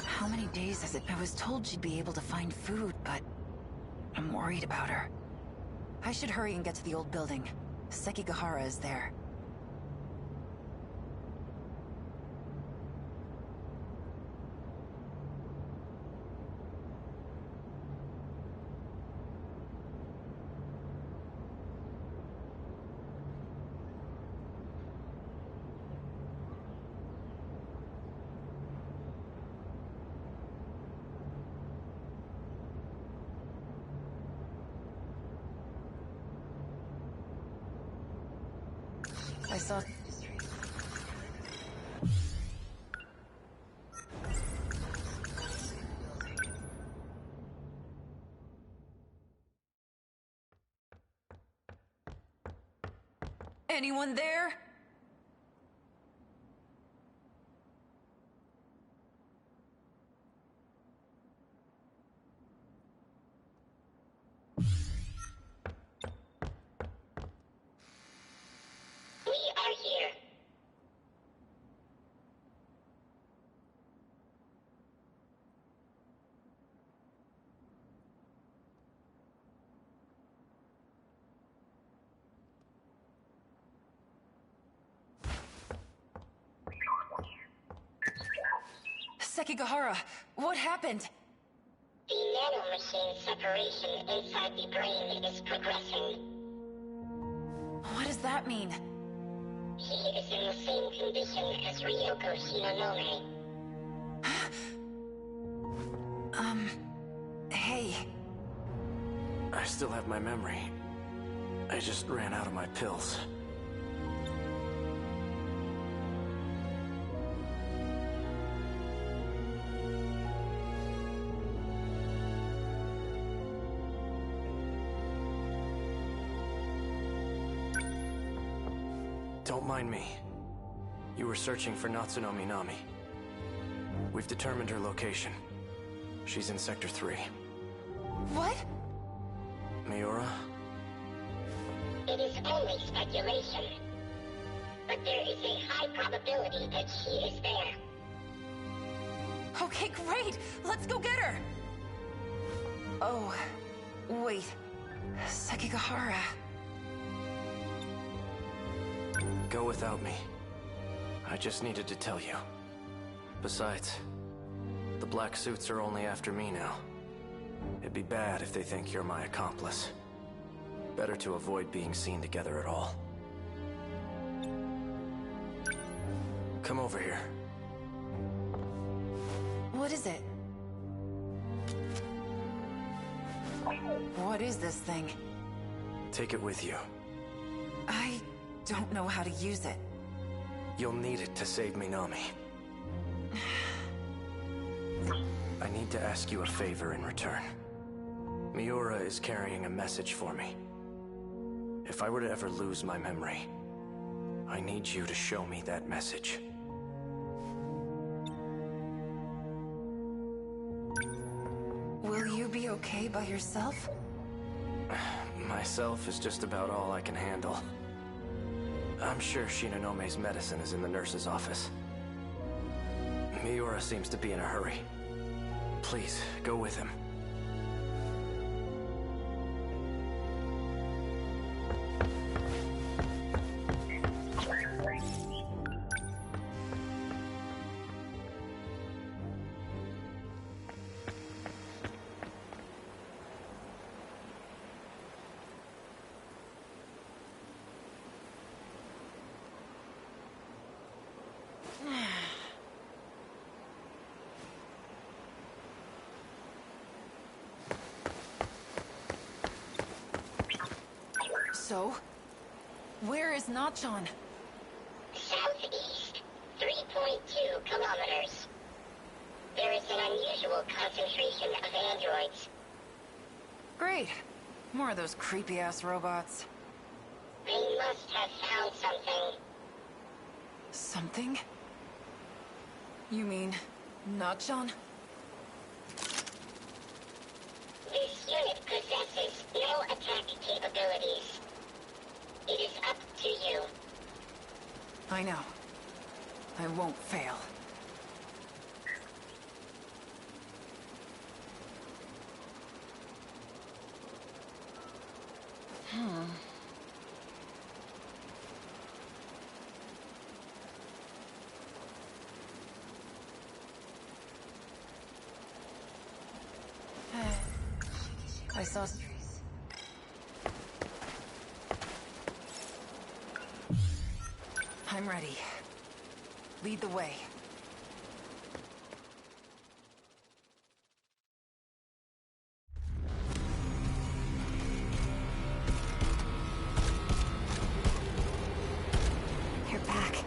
How many days has it? I was told she'd be able to find food, but I'm worried about her. I should hurry and get to the old building. Sekigahara is there. I saw... Anyone there? We are here. Sekigahara, what happened? The nanomachine separation inside the brain is progressing. What does that mean? He is in the same condition as Ryoko Shinonome. Hey. I still have my memory. I just ran out of my pills. Don't mind me. You were searching for Natsuno Minami. We've determined her location. She's in Sector 3. What? Miura? It is only speculation. But there is a high probability that she is there. Okay, great! Let's go get her! Oh, wait. Sekigahara. Go without me. I just needed to tell you. Besides, the black suits are only after me now. It'd be bad if they think you're my accomplice. Better to avoid being seen together at all. Come over here. What is it? What is this thing? Take it with you. I don't know how to use it. You'll need it to save Minami. I need to ask you a favor in return. Miura is carrying a message for me. If I were to ever lose my memory, I need you to show me that message. Will you be okay by yourself? Myself is just about all I can handle. I'm sure Shinonome's medicine is in the nurse's office. Miura seems to be in a hurry. Please, go with him. So, where is Nachon? Southeast, 3.2 kilometers. There is an unusual concentration of androids. Great. More of those creepy-ass robots. They must have found something. Something? You mean Nachon? This unit possesses no attack capabilities. It is up to you. I know. I won't fail. I saw... I'm ready. Lead the way. You're back.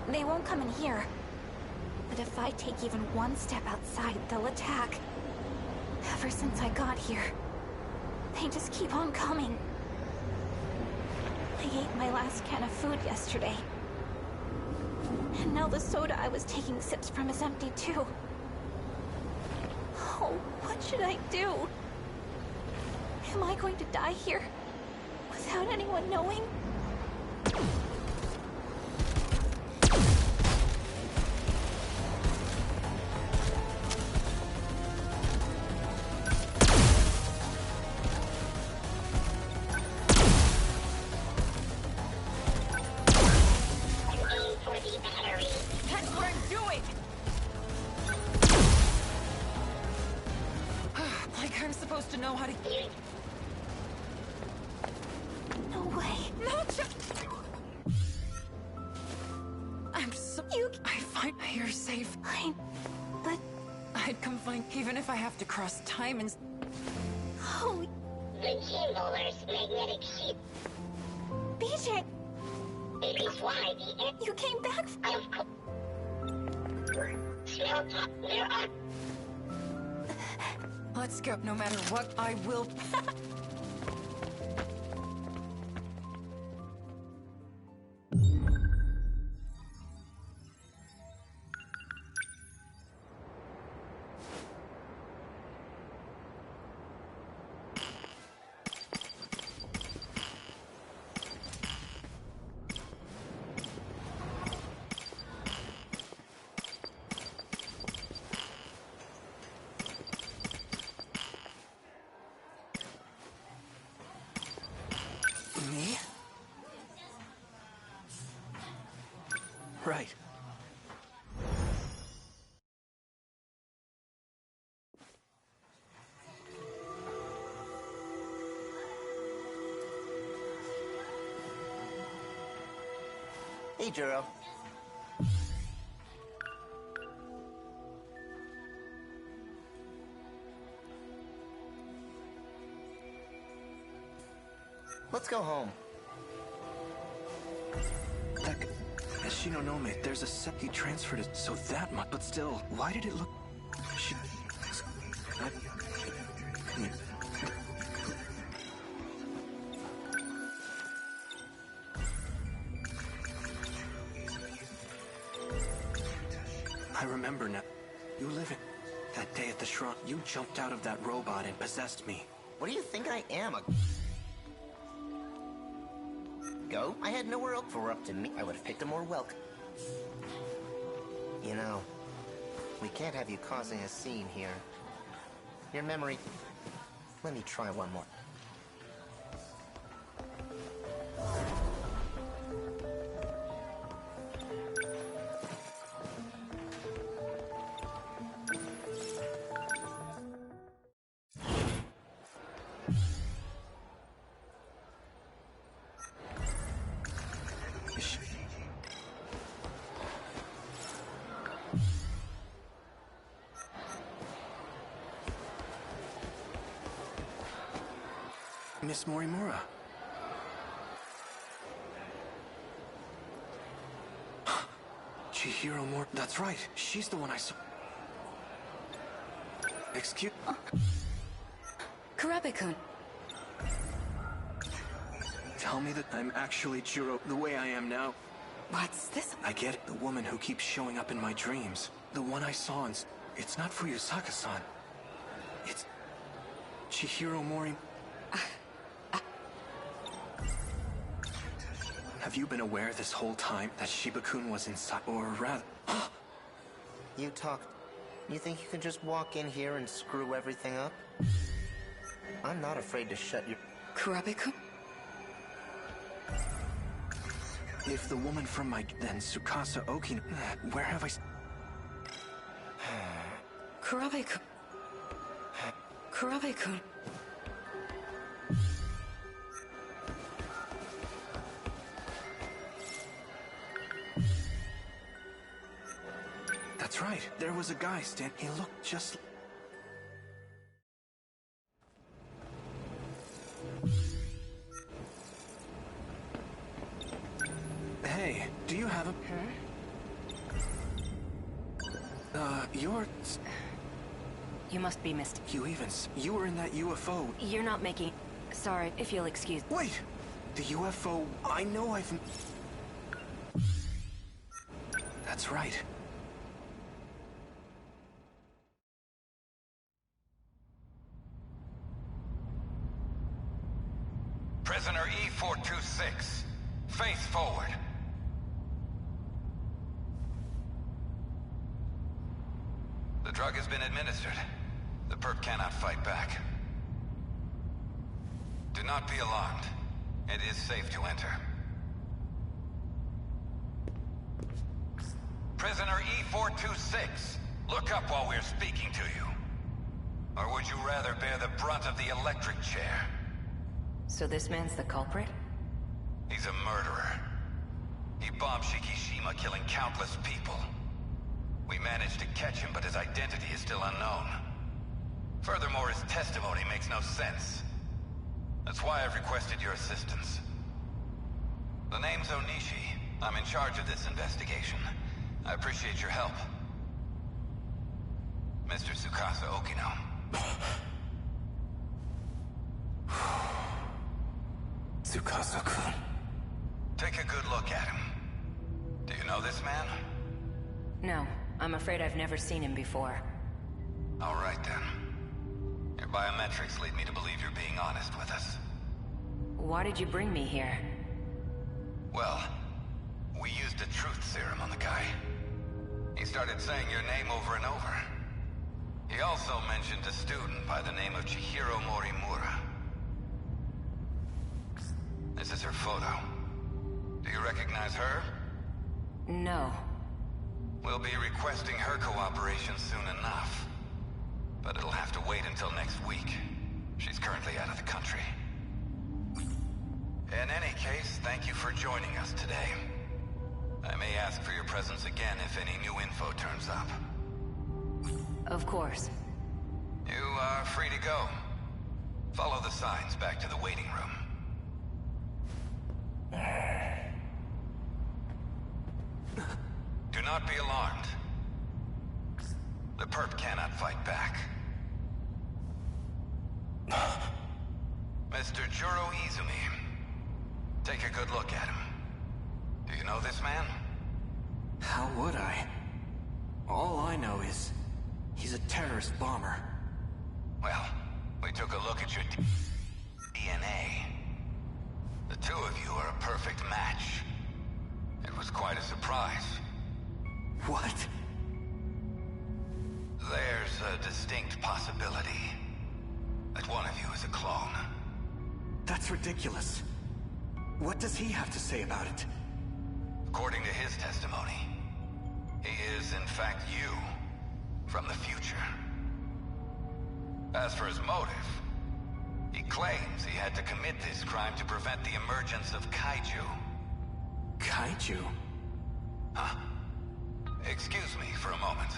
They won't come in here. But if I take even one step outside, they'll attack. Ever since I got here, they just keep on coming. I ate my last can of food yesterday. And now the soda I was taking sips from is empty too. Oh, what should I do? Am I going to die here? Without anyone knowing? To cross time and... Oh... The Chamberlain's magnetic sheet. BJ! It is why the... You came back... Of course. Smell top, there are... Let's go. No matter what, I will... Me? Right. Hey, Juro. Let's go home. Shinonome, there's a set he transferred it, so that much. But still, why did it look... I remember now. You live in... That day at the shrine, you jumped out of that robot and possessed me. What do you think I am, a... Go? I had nowhere else for up to me. I would have picked a more welcome. You know, we can't have you causing a scene here. Your memory... Let me try one more. Miss Morimura. Chihiro Mor... That's right. She's the one I saw. Excuse... Kurabe-kun. Tell me that I'm actually Chiro the way I am now. What's this? I get it. The woman who keeps showing up in my dreams. The one I saw in... It's not Fuyusaka-san. It's... Chihiro Mori... Have you been aware this whole time that Shiba-kun was inside? Or rather... You talked... You think you can just walk in here and screw everything up? I'm not afraid to shut your... Kurabe-kun? If the woman from my... Then Tsukasa Okino... Where have I... Kurabe-kun. Kurabe-kun. That's right. There was a guy he looked just... Hey, do you have a... You're... You must be missed. You were in that UFO. You're not making... Sorry, if you'll excuse... Wait! The UFO... I know I've... That's right. Prisoner E-426, face forward. The drug has been administered. The perp cannot fight back. Do not be alarmed. It is safe to enter. Prisoner E-426, look up while we're speaking to you. Or would you rather bear the brunt of the electric chair? So this man's the culprit? He's a murderer. He bombed Shikishima, killing countless people. We managed to catch him, but his identity is still unknown. Furthermore, his testimony makes no sense. That's why I've requested your assistance. The name's Onishi. I'm in charge of this investigation. I appreciate your help. Mr. Tsukasa Okino. Tsukasa-kun. Take a good look at him. Do you know this man? No, I'm afraid I've never seen him before. All right then. Your biometrics lead me to believe you're being honest with us. Why did you bring me here? Well, we used a truth serum on the guy. He started saying your name over and over. He also mentioned a student by the name of Chihiro Morimura. This is her photo. Do you recognize her? No. We'll be requesting her cooperation soon enough. But it'll have to wait until next week. She's currently out of the country. In any case, thank you for joining us today. I may ask for your presence again if any new info turns up. Of course. You are free to go. Follow the signs back to the waiting room. Do not be alarmed. The perp cannot fight back. Mr. Juro Izumi. Take a good look at him. Do you know this man? How would I? All I know is... he's a terrorist bomber. Well, we took a look at your DNA. The two of you are a perfect match. It was quite a surprise. What? There's a distinct possibility that one of you is a clone. That's ridiculous. What does he have to say about it? According to his testimony, he is in fact you from the future. As for his motive, he claims he had to commit this crime to prevent the emergence of kaiju. Kaiju? Huh? Excuse me for a moment.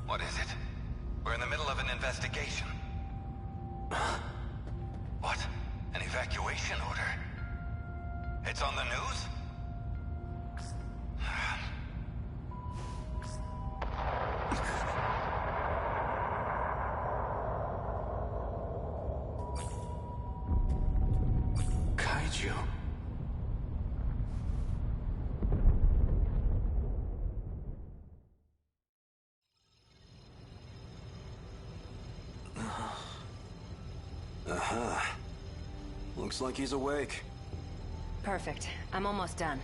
What is it? We're in the middle of an investigation. What? An evacuation order? It's on the news? Kaiju. Aha. Looks like he's awake. Perfect. I'm almost done.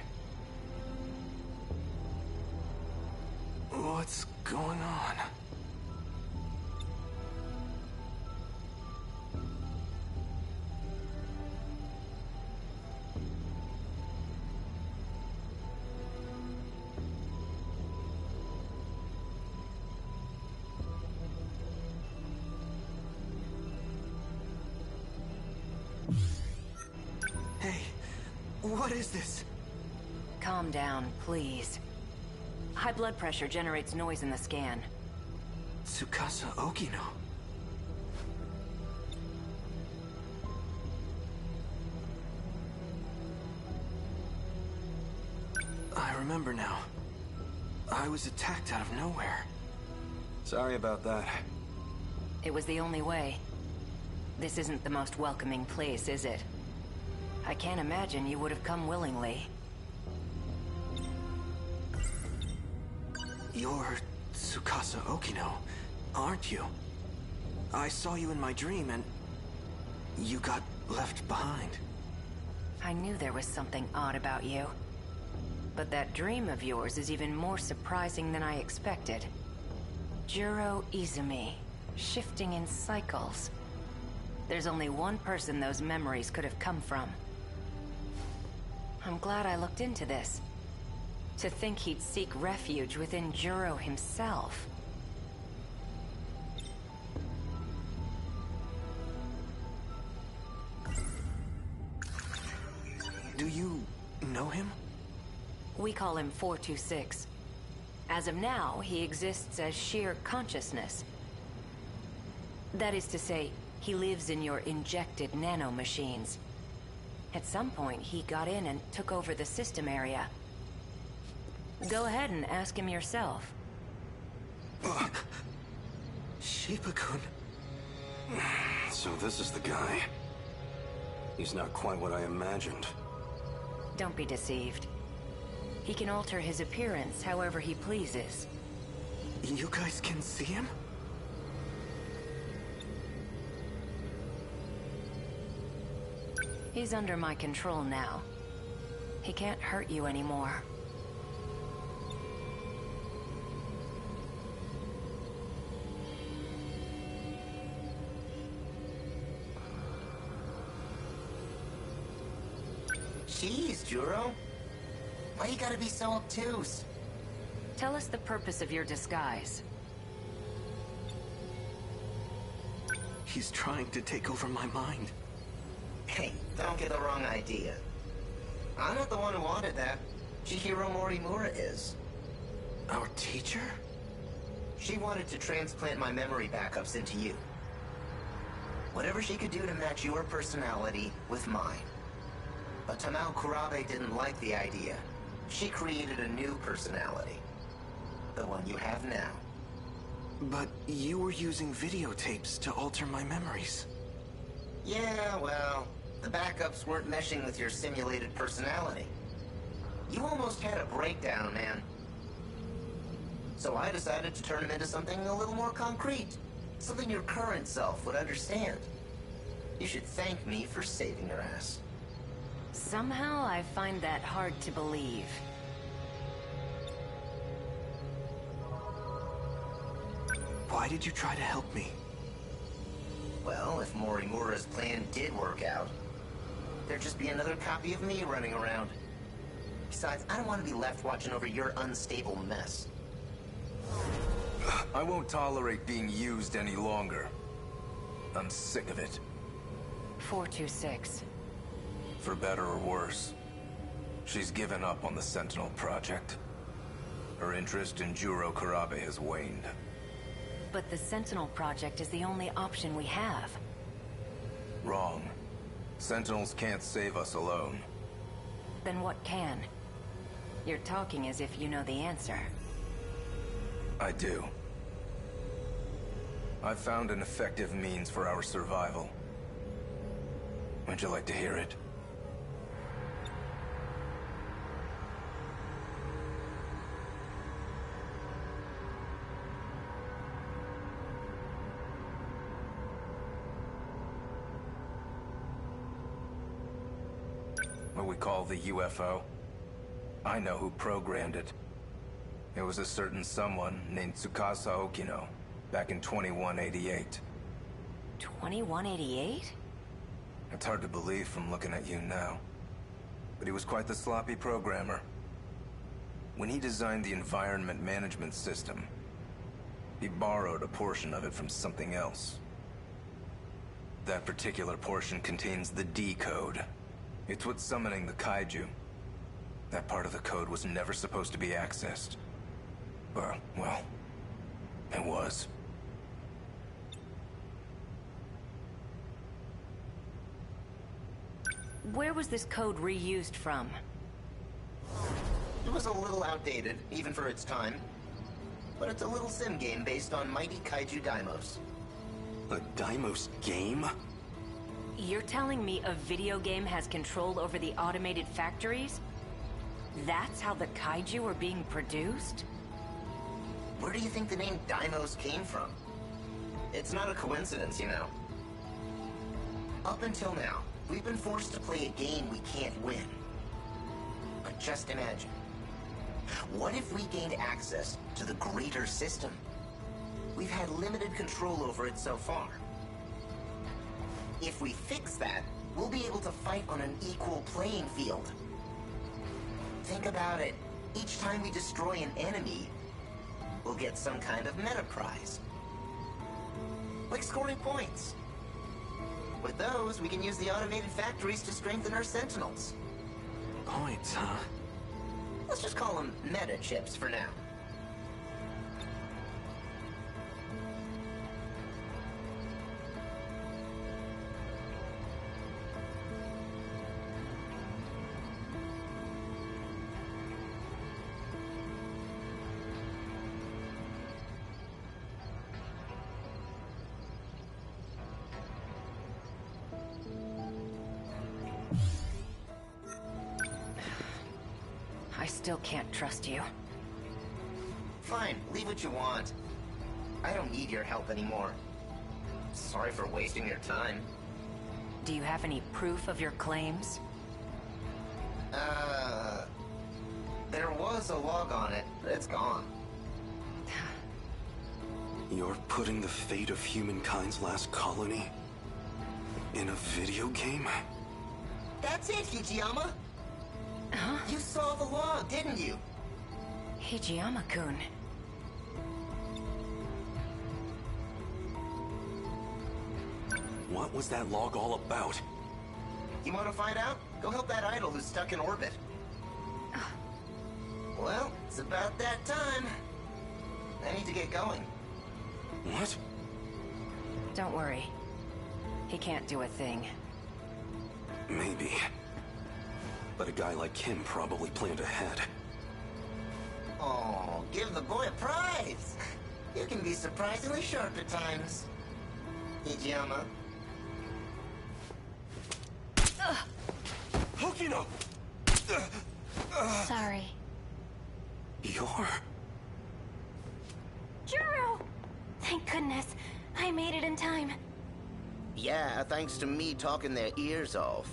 What's going on? Hey, what is this? Calm down, please. High blood pressure generates noise in the scan. Tsukasa Okino. I remember now. I was attacked out of nowhere. Sorry about that. It was the only way. This isn't the most welcoming place, is it? I can't imagine you would have come willingly. You're Tsukasa Okino, aren't you? I saw you in my dream and you got left behind. I knew there was something odd about you. But that dream of yours is even more surprising than I expected. Juro Izumi, shifting in cycles. There's only one person those memories could have come from. I'm glad I looked into this. To think he'd seek refuge within Juro himself. Do you know him? We call him 426. As of now, he exists as sheer consciousness. That is to say, he lives in your injected nanomachines. At some point, he got in and took over the system area. Go ahead and ask him yourself. Shiba-kun. So this is the guy. He's not quite what I imagined. Don't be deceived. He can alter his appearance however he pleases. You guys can see him? He's under my control now. He can't hurt you anymore. Jeez, Juro. Why you gotta be so obtuse? Tell us the purpose of your disguise. He's trying to take over my mind. Hey, don't get the wrong idea. I'm not the one who wanted that. Chihiro Morimura is. Our teacher? She wanted to transplant my memory backups into you. Whatever she could do to match your personality with mine. But Tamao Kurabe didn't like the idea. She created a new personality. The one you have now. But you were using videotapes to alter my memories. Yeah, well, the backups weren't meshing with your simulated personality. You almost had a breakdown, man. So I decided to turn him into something a little more concrete. Something your current self would understand. You should thank me for saving your ass. Somehow I find that hard to believe. Why did you try to help me? Well, if Morimura's plan did work out, there'd just be another copy of me running around. Besides, I don't want to be left watching over your unstable mess. I won't tolerate being used any longer. I'm sick of it. 426. For better or worse, she's given up on the Sentinel project. Her interest in Juro Kurabe has waned. But the Sentinel project is the only option we have. Wrong. Sentinels can't save us alone. Then what can? You're talking as if you know the answer. I do. I've found an effective means for our survival. Would you like to hear it? what we call the UFO. I know who programmed it. It was a certain someone named Tsukasa Okino, back in 2188. 2188? It's hard to believe from looking at you now. But he was quite the sloppy programmer. When he designed the environment management system, he borrowed a portion of it from something else. That particular portion contains the D code. It's what's summoning the kaiju. That part of the code was never supposed to be accessed. But, well, it was. Where was this code reused from? It was a little outdated, even for its time. But it's a little sim game based on mighty kaiju daimos. A daimos game? You're telling me a video game has control over the automated factories? That's how the kaiju are being produced? Where do you think the name Daimos came from? It's not a coincidence, you know. Up until now, we've been forced to play a game we can't win. But just imagine. What if we gained access to the greater system? We've had limited control over it so far. If we fix that, we'll be able to fight on an equal playing field. Think about it. Each time we destroy an enemy, we'll get some kind of meta prize. Like scoring points. With those, we can use the automated factories to strengthen our Sentinels. Points, huh? Let's just call them meta chips for now. I still can't trust you. Fine, leave what you want. I don't need your help anymore. Sorry for wasting your time. Do you have any proof of your claims? There was a log on it, but it's gone. You're putting the fate of humankind's last colony in a video game? That's it, Hijiyama! Huh? You saw the log, didn't you? Hijiyama-kun. What was that log all about? You want to find out? Go help that idol who's stuck in orbit. Well, it's about that time. I need to get going. What? Don't worry. He can't do a thing. Maybe. But a guy like him probably planned ahead. Oh, give the boy a prize! You can be surprisingly sharp at times. Hijiyama. Okino! Sorry. You're... Juro! Thank goodness. I made it in time. Yeah, thanks to me talking their ears off.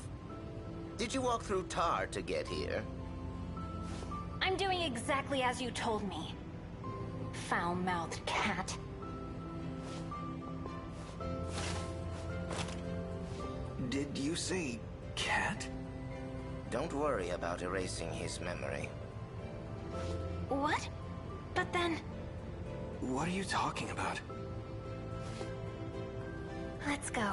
Did you walk through tar to get here? I'm doing exactly as you told me. Foul-mouthed cat. Did you say cat? Don't worry about erasing his memory. What? But then... What are you talking about? Let's go.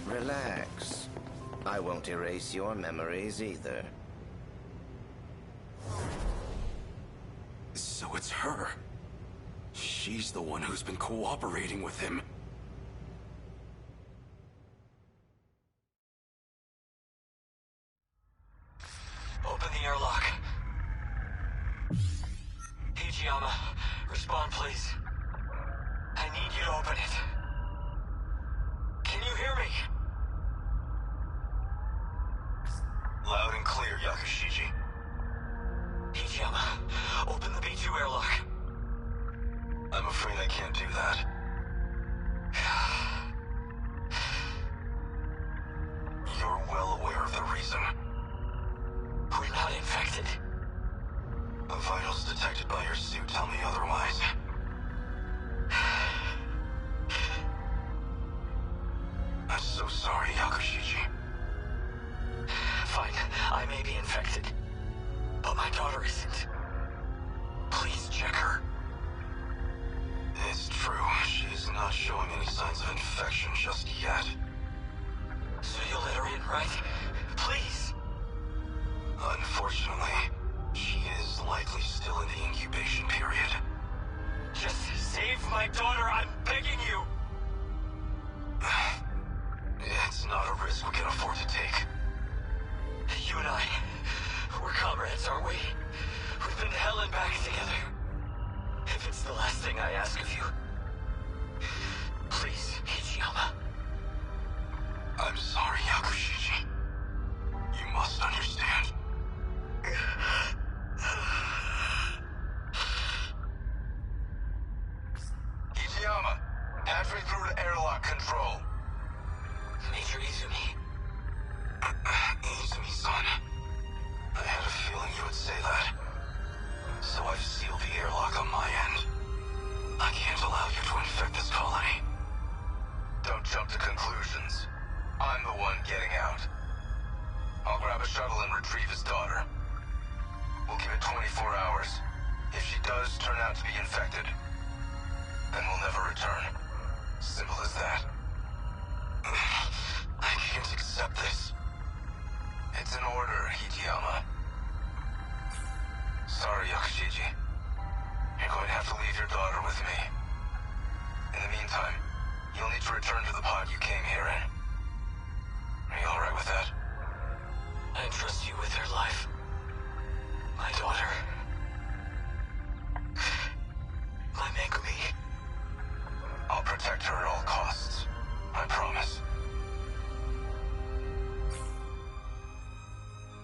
Relax. I won't erase your memories either. So it's her. She's the one who's been cooperating with him. Open the airlock. Hijiyama, respond please. I need you to open it. Can you hear me? Loud and clear, Yakashiji. Hijiyama, open the B2 airlock. I'm afraid I can't do that. sorry, Yakushiji. Fine, I may be infected, but my daughter isn't. Please check her. It's true. She's not showing any signs of infection just yet. So you'll let her in, right? Please. Unfortunately, she is likely still in the incubation period. Just save my daughter, I'm begging you! It's not a risk we can afford to take. You and I, we're comrades, aren't we? We've been to hell and back together. If it's the last thing I ask of you, please, Ichiyama. I'm sorry, Yakushiji. You must understand. Ichiyama, halfway through to airlock control. Major Izumi. Izumi-san. I had a feeling you would say that. So I've sealed the airlock on my end. I can't allow you to infect this colony. Don't jump to conclusions. I'm the one getting out. I'll grab a shuttle and retrieve his daughter. We'll give it 24 hours. If she does turn out to be infected, then we'll never return. Simple as that. I can't accept this. It's an order, Hijiyama. Sorry, Yakushiji. You're going to have to leave your daughter with me. In the meantime, you'll need to return to the pod you came here in. Are you alright with that? I entrust you with her life. My daughter. My Megumi. I'll protect her at all costs. I promise.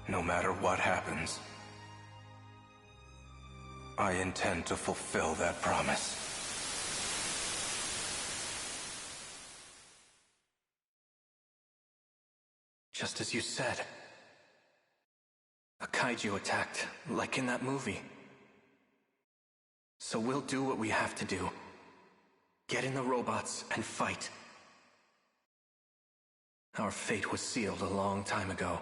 No matter what happens, I intend to fulfill that promise. Just as you said. A kaiju attacked, like in that movie. So we'll do what we have to do. Get in the robots and fight. Our fate was sealed a long time ago.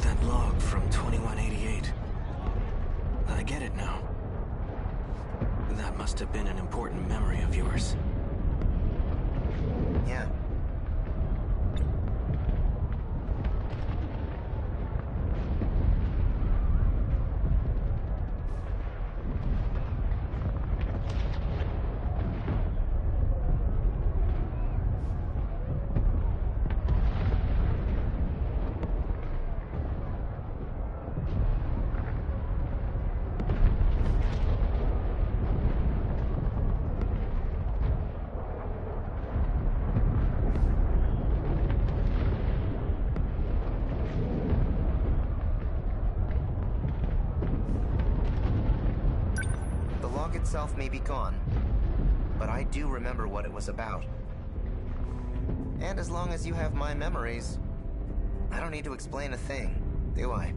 That log from 2188. I get it now. That must have been an important memory of yours. Yeah. Itself may be gone, but I do remember what it was about. And as long as you have my memories, I don't need to explain a thing, do I?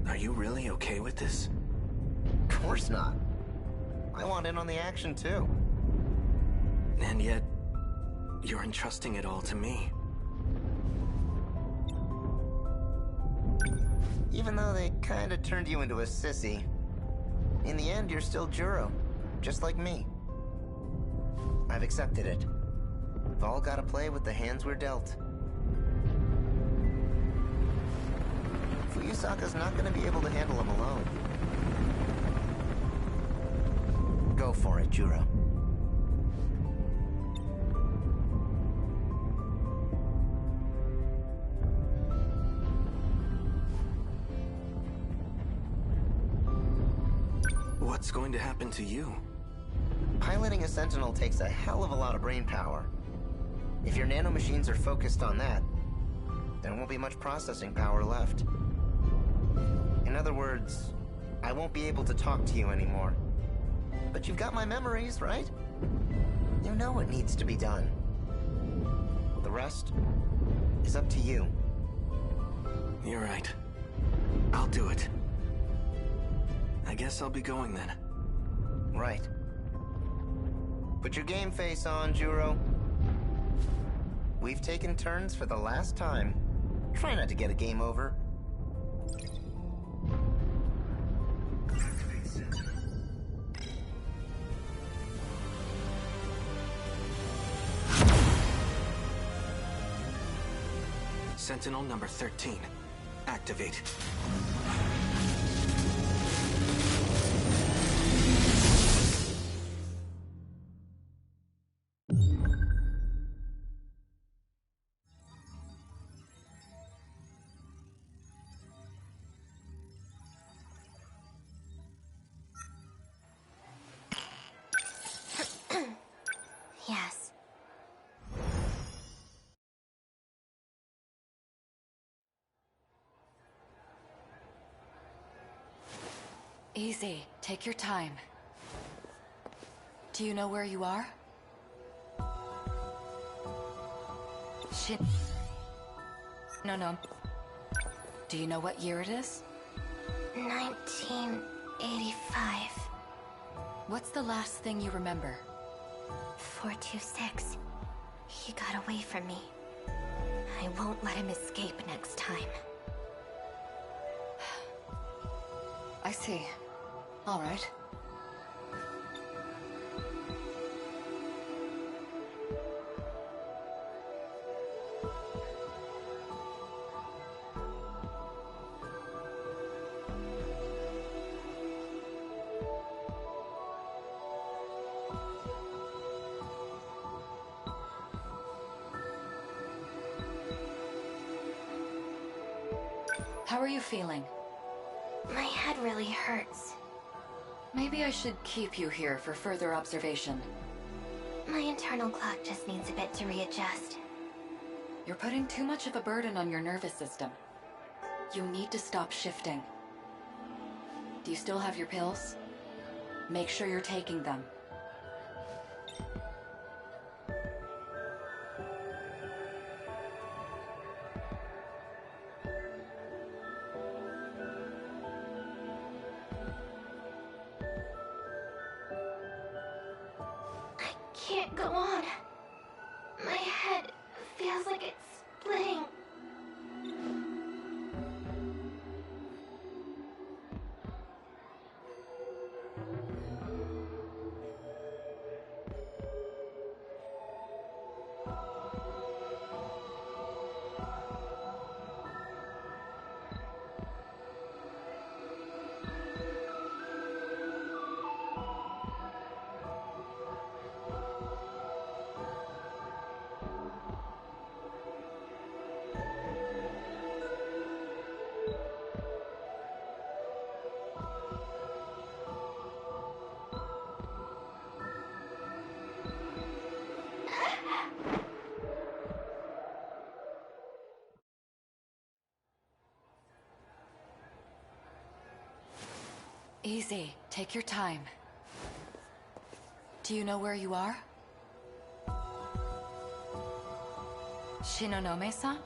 Are you really okay with this? Of course not. I want in on the action too. And yet, you're entrusting it all to me. Even though they kinda turned you into a sissy, in the end, you're still Juro, just like me. I've accepted it. We've all got to play with the hands we're dealt. Fuyusaka's not going to be able to handle him alone. Go for it, Juro. What's going to happen to you? Piloting a Sentinel takes a hell of a lot of brain power. If your nanomachines are focused on that, there won't be much processing power left. In other words, I won't be able to talk to you anymore. But you've got my memories, right? You know what needs to be done. The rest is up to you. You're right. I'll do it. I guess I'll be going then. Right. Put your game face on, Juro. We've taken turns for the last time. Try not to get a game over. Sentinel number 13. Activate. Yes. Easy. Take your time. Do you know where you are? Shit. No. Do you know what year it is? 1985. What's the last thing you remember? 426. He got away from me. I won't let him escape next time. I see. All right. How are you feeling? My head really hurts. Maybe I should keep you here for further observation. My internal clock just needs a bit to readjust. You're putting too much of a burden on your nervous system. You need to stop shifting. Do you still have your pills? Make sure you're taking them. Can't go on. My head feels like it's splitting. Easy. Take your time. Do you know where you are? Shinonome-san?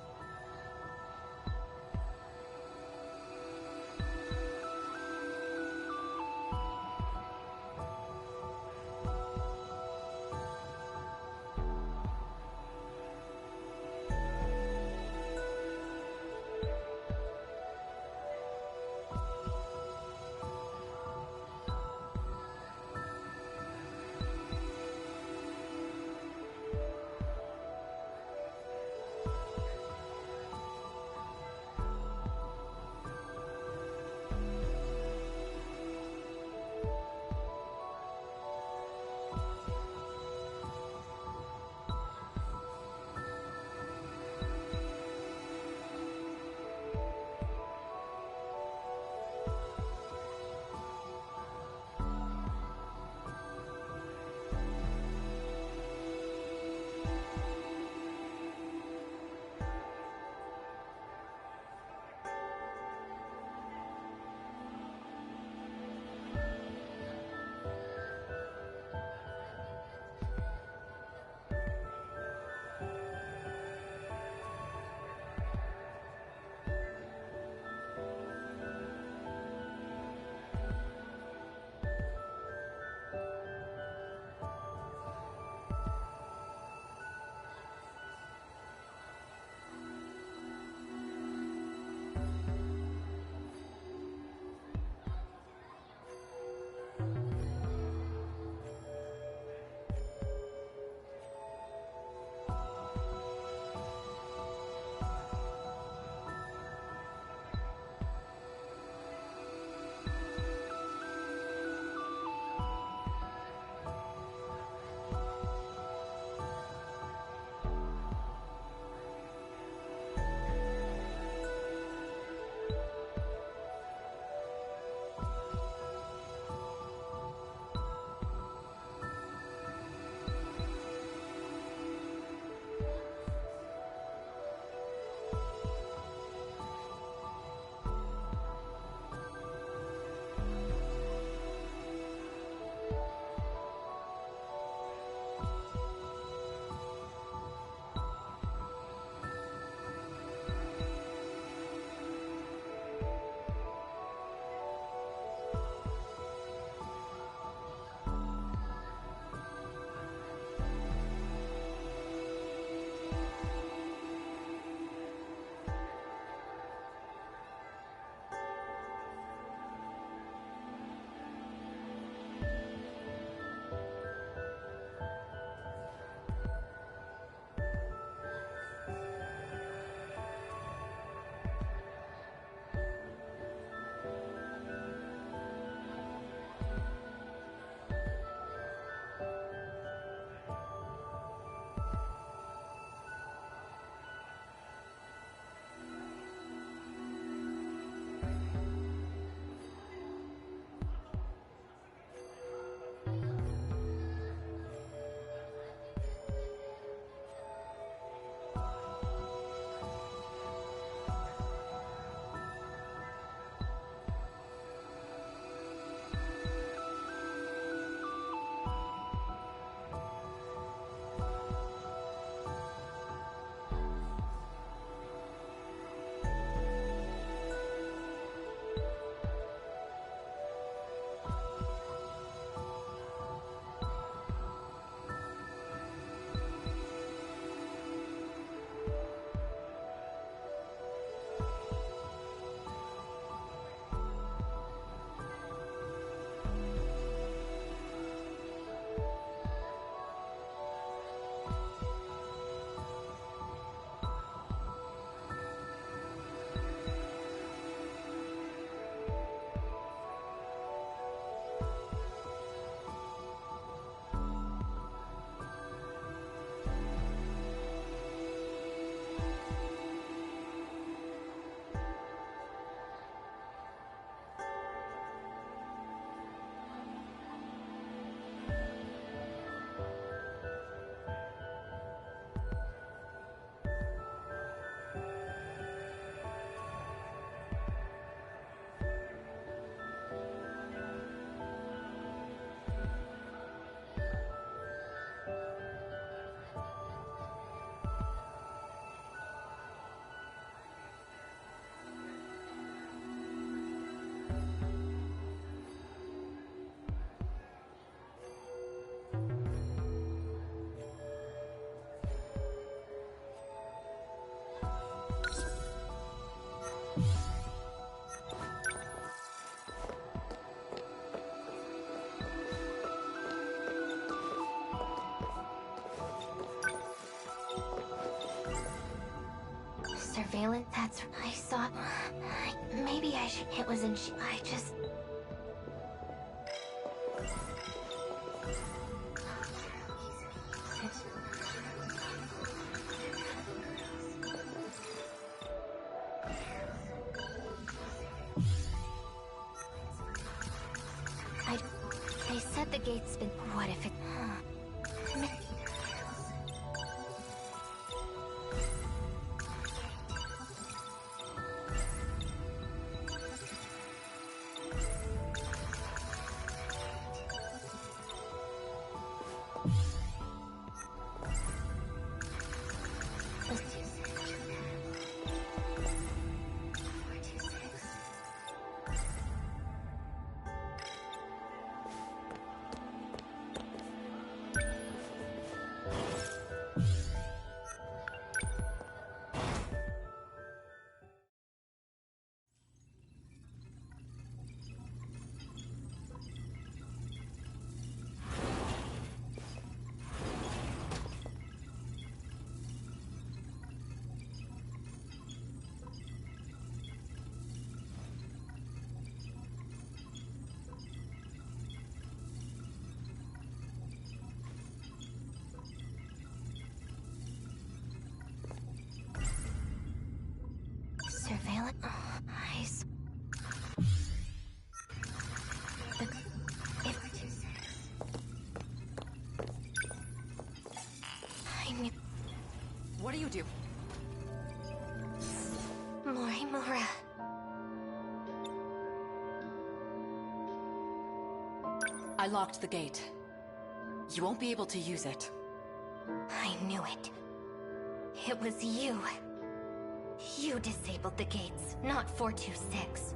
Surveillance, that's... I saw... Maybe I should... It was in... I just... They said the gate's been... What if it... Surveillance... I knew... What do you do? Morimura. I locked the gate. You won't be able to use it. I knew it. It was you. You disabled the gates, not 426.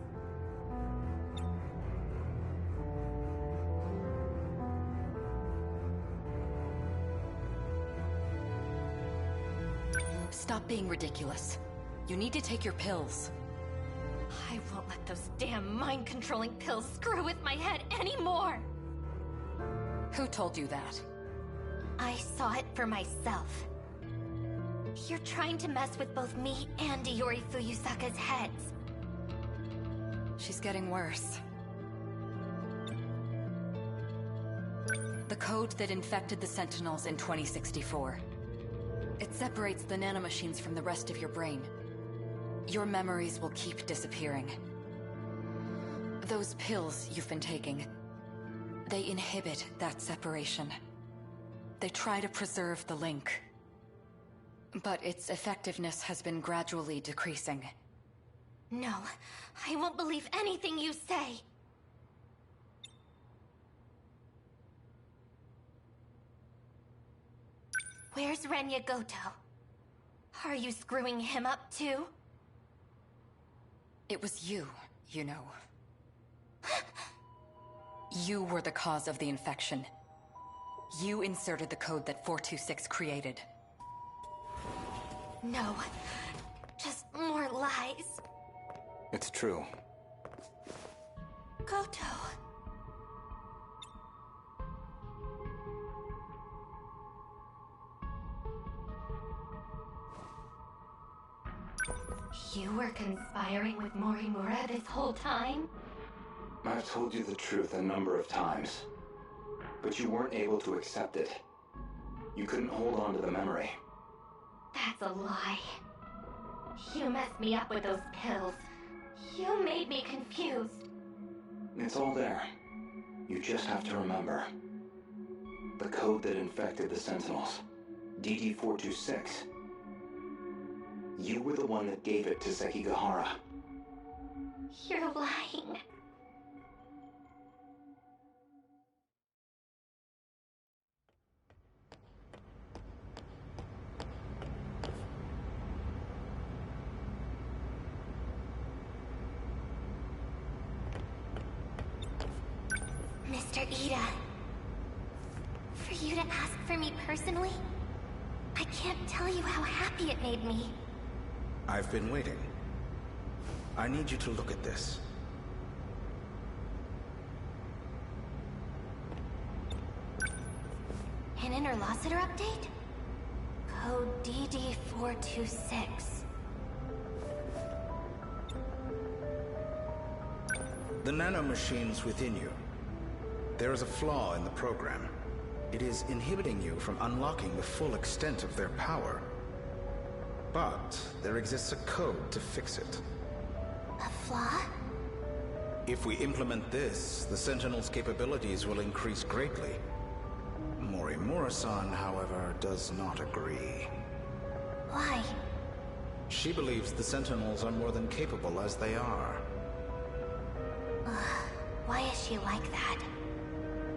Stop being ridiculous. You need to take your pills. I won't let those damn mind-controlling pills screw with my head anymore! Who told you that? I saw it for myself. You're trying to mess with both me and Iori Fuyusaka's heads. She's getting worse. The code that infected the Sentinels in 2064. It separates the nanomachines from the rest of your brain. Your memories will keep disappearing. Those pills you've been taking, they inhibit that separation. They try to preserve the link. But its effectiveness has been gradually decreasing. No, I won't believe anything you say! Where's Renya Goto? Are you screwing him up too? It was you, you know. You were the cause of the infection. You inserted the code that 426 created. No. Just more lies. lies! It's true. Koto. You were conspiring with Morimura this whole time? I've told you the truth a number of times, but you weren't able to accept it. You couldn't hold on to the memory. That's a lie. You messed me up with those pills. You made me confused. It's all there. You just have to remember. The code that infected the Sentinels. DD-426. You were the one that gave it to Sekigahara. You're lying. Mr. Ida, for you to ask for me personally, I can't tell you how happy it made me. I've been waiting. I need you to look at this. An interlocutor update? Code DD-426. The nanomachines within you. There is a flaw in the program. It is inhibiting you from unlocking the full extent of their power. But there exists a code to fix it. A flaw? If we implement this, the Sentinel's capabilities will increase greatly. Morimura-san, however, does not agree. Why? She believes the Sentinels are more than capable as they are. Why is she like that?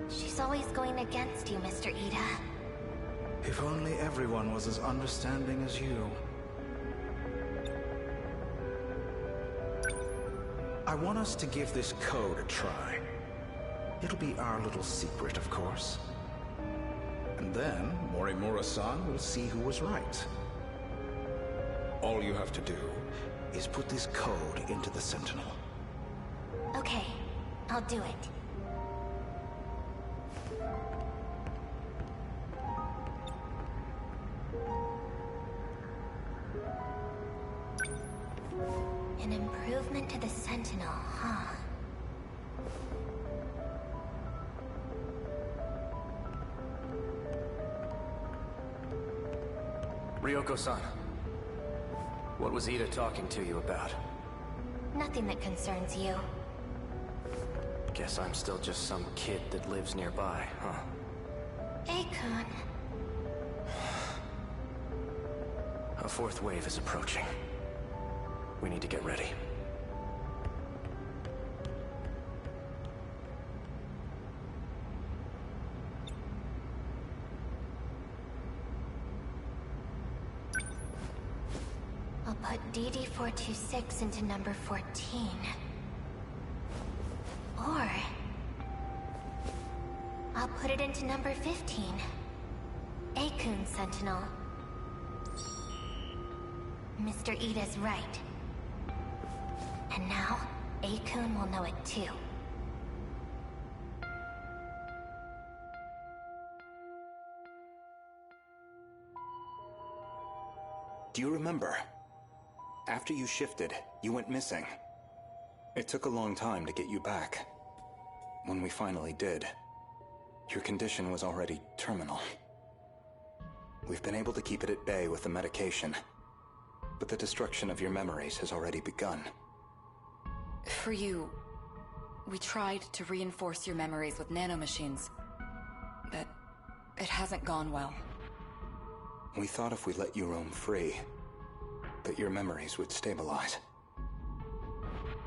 She's always going against you, Mr. Ida. If only everyone was as understanding as you. I want us to give this code a try. It'll be our little secret, of course. And then, Morimura-san will see who was right. All you have to do is put this code into the Sentinel. Okay, I'll do it. An improvement to the Sentinel, huh? Ryoko-san, what was Ida talking to you about? Nothing that concerns you. Guess I'm still just some kid that lives nearby, huh? Akun. A fourth wave is approaching. We need to get ready. I'll put DD-426 into number 14. Or I'll put it into number 15. Akun Sentinel. Mr. Ida's right. And now, Akun will know it too. Do you remember? After you shifted, you went missing. It took a long time to get you back. When we finally did, your condition was already terminal. We've been able to keep it at bay with the medication, but the destruction of your memories has already begun. For you, we tried to reinforce your memories with nanomachines, but it hasn't gone well. We thought if we let you roam free, that your memories would stabilize.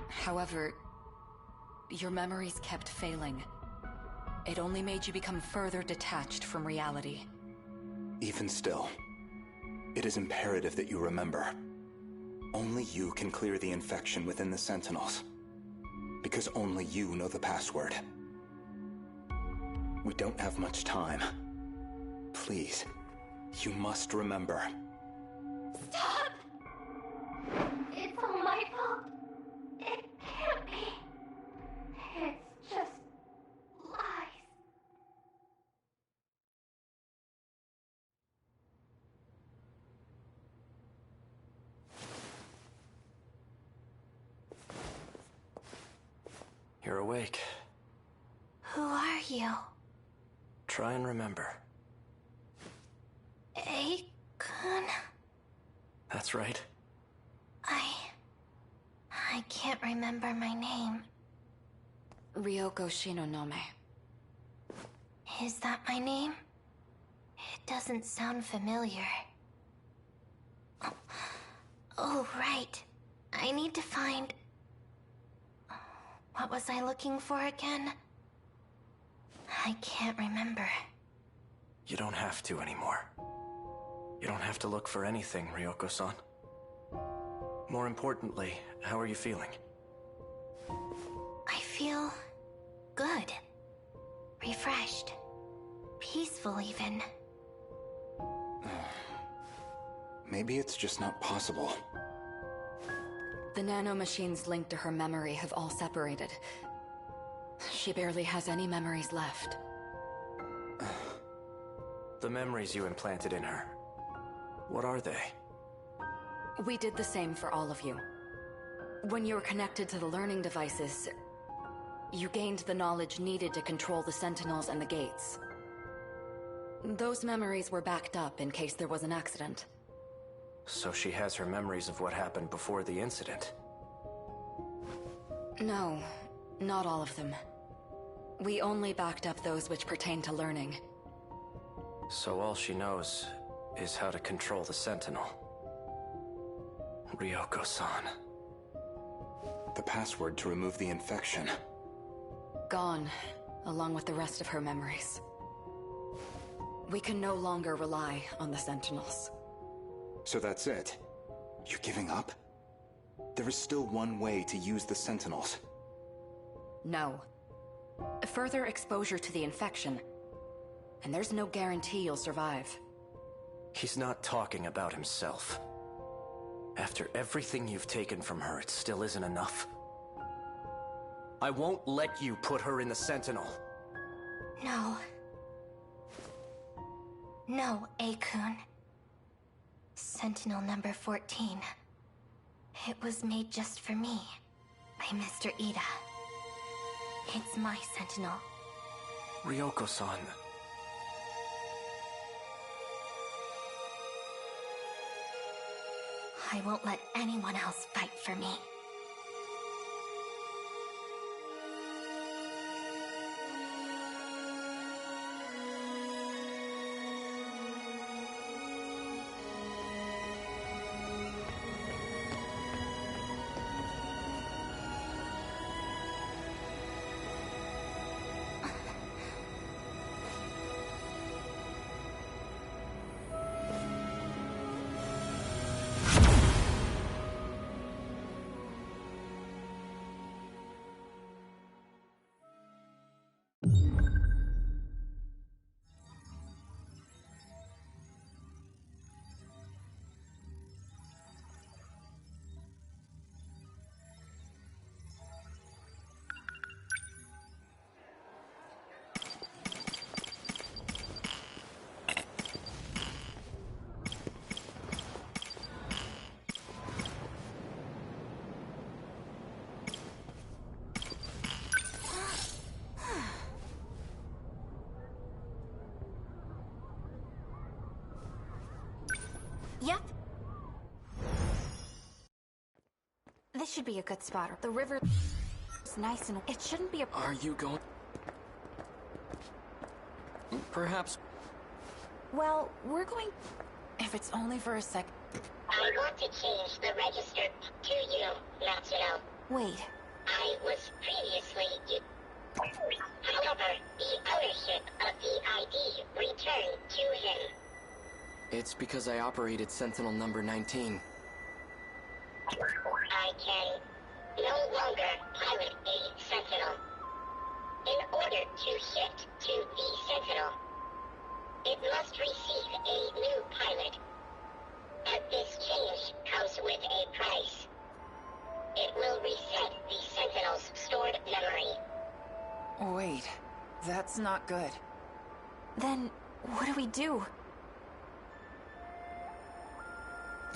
However, your memories kept failing. It only made you become further detached from reality. Even still, it is imperative that you remember. Only you can clear the infection within the Sentinels. Because only you know the password. We don't have much time. Please, you must remember. Stop! It's all my You're awake. Who are you? Try and remember. Kun? That's right. I can't remember my name. Ryoko Shinonome. Is that my name? It doesn't sound familiar. Oh, right. I need to find... What was I looking for again? I can't remember. You don't have to anymore. You don't have to look for anything, Ryoko-san. More importantly, how are you feeling? I feel... good. Refreshed. Peaceful, even. Maybe it's just not possible. The nanomachines linked to her memory have all separated. She barely has any memories left. The memories you implanted in her, what are they? We did the same for all of you. When you were connected to the learning devices, you gained the knowledge needed to control the Sentinels and the gates. Those memories were backed up in case there was an accident. So she has her memories of what happened before the incident? No, not all of them. We only backed up those which pertain to learning. So all she knows is how to control the Sentinel. Ryoko-san. The password to remove the infection. Gone, along with the rest of her memories. We can no longer rely on the Sentinels. So that's it? You're giving up? There is still one way to use the Sentinels. No. Further exposure to the infection, and there's no guarantee you'll survive. He's not talking about himself. After everything you've taken from her, it still isn't enough. I won't let you put her in the Sentinel. No. No, Kun. Sentinel number 14. It was made just for me, by Mr. Ida. It's my Sentinel. Ryoko-san. I won't let anyone else fight for me. Yep. This should be a good spot. The river is nice and it shouldn't be a... Are you going? Perhaps. Well, we're going... If it's only for a sec... I want to change the register to you, Matsuno. Wait. I was previously... However, the ownership of the ID returned to him. It's because I operated Sentinel number 19. I can no longer pilot a Sentinel. In order to shift to the Sentinel, it must receive a new pilot. But this change comes with a price. It will reset the Sentinel's stored memory. Wait, that's not good. Then, what do we do?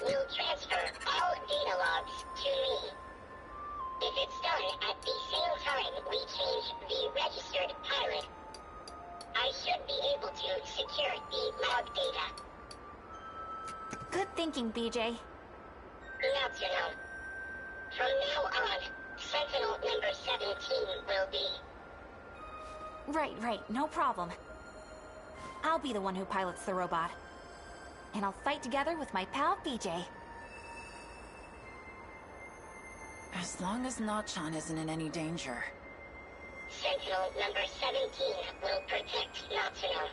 We'll transfer all data logs to me. If it's done at the same time we name, BJ? Natsuno. From now on, Sentinel number 17 will be... Right, no problem. I'll be the one who pilots the robot. And I'll fight together with my pal, BJ. As long as Nachan isn't in any danger. Sentinel number 17 will protect Natsuno.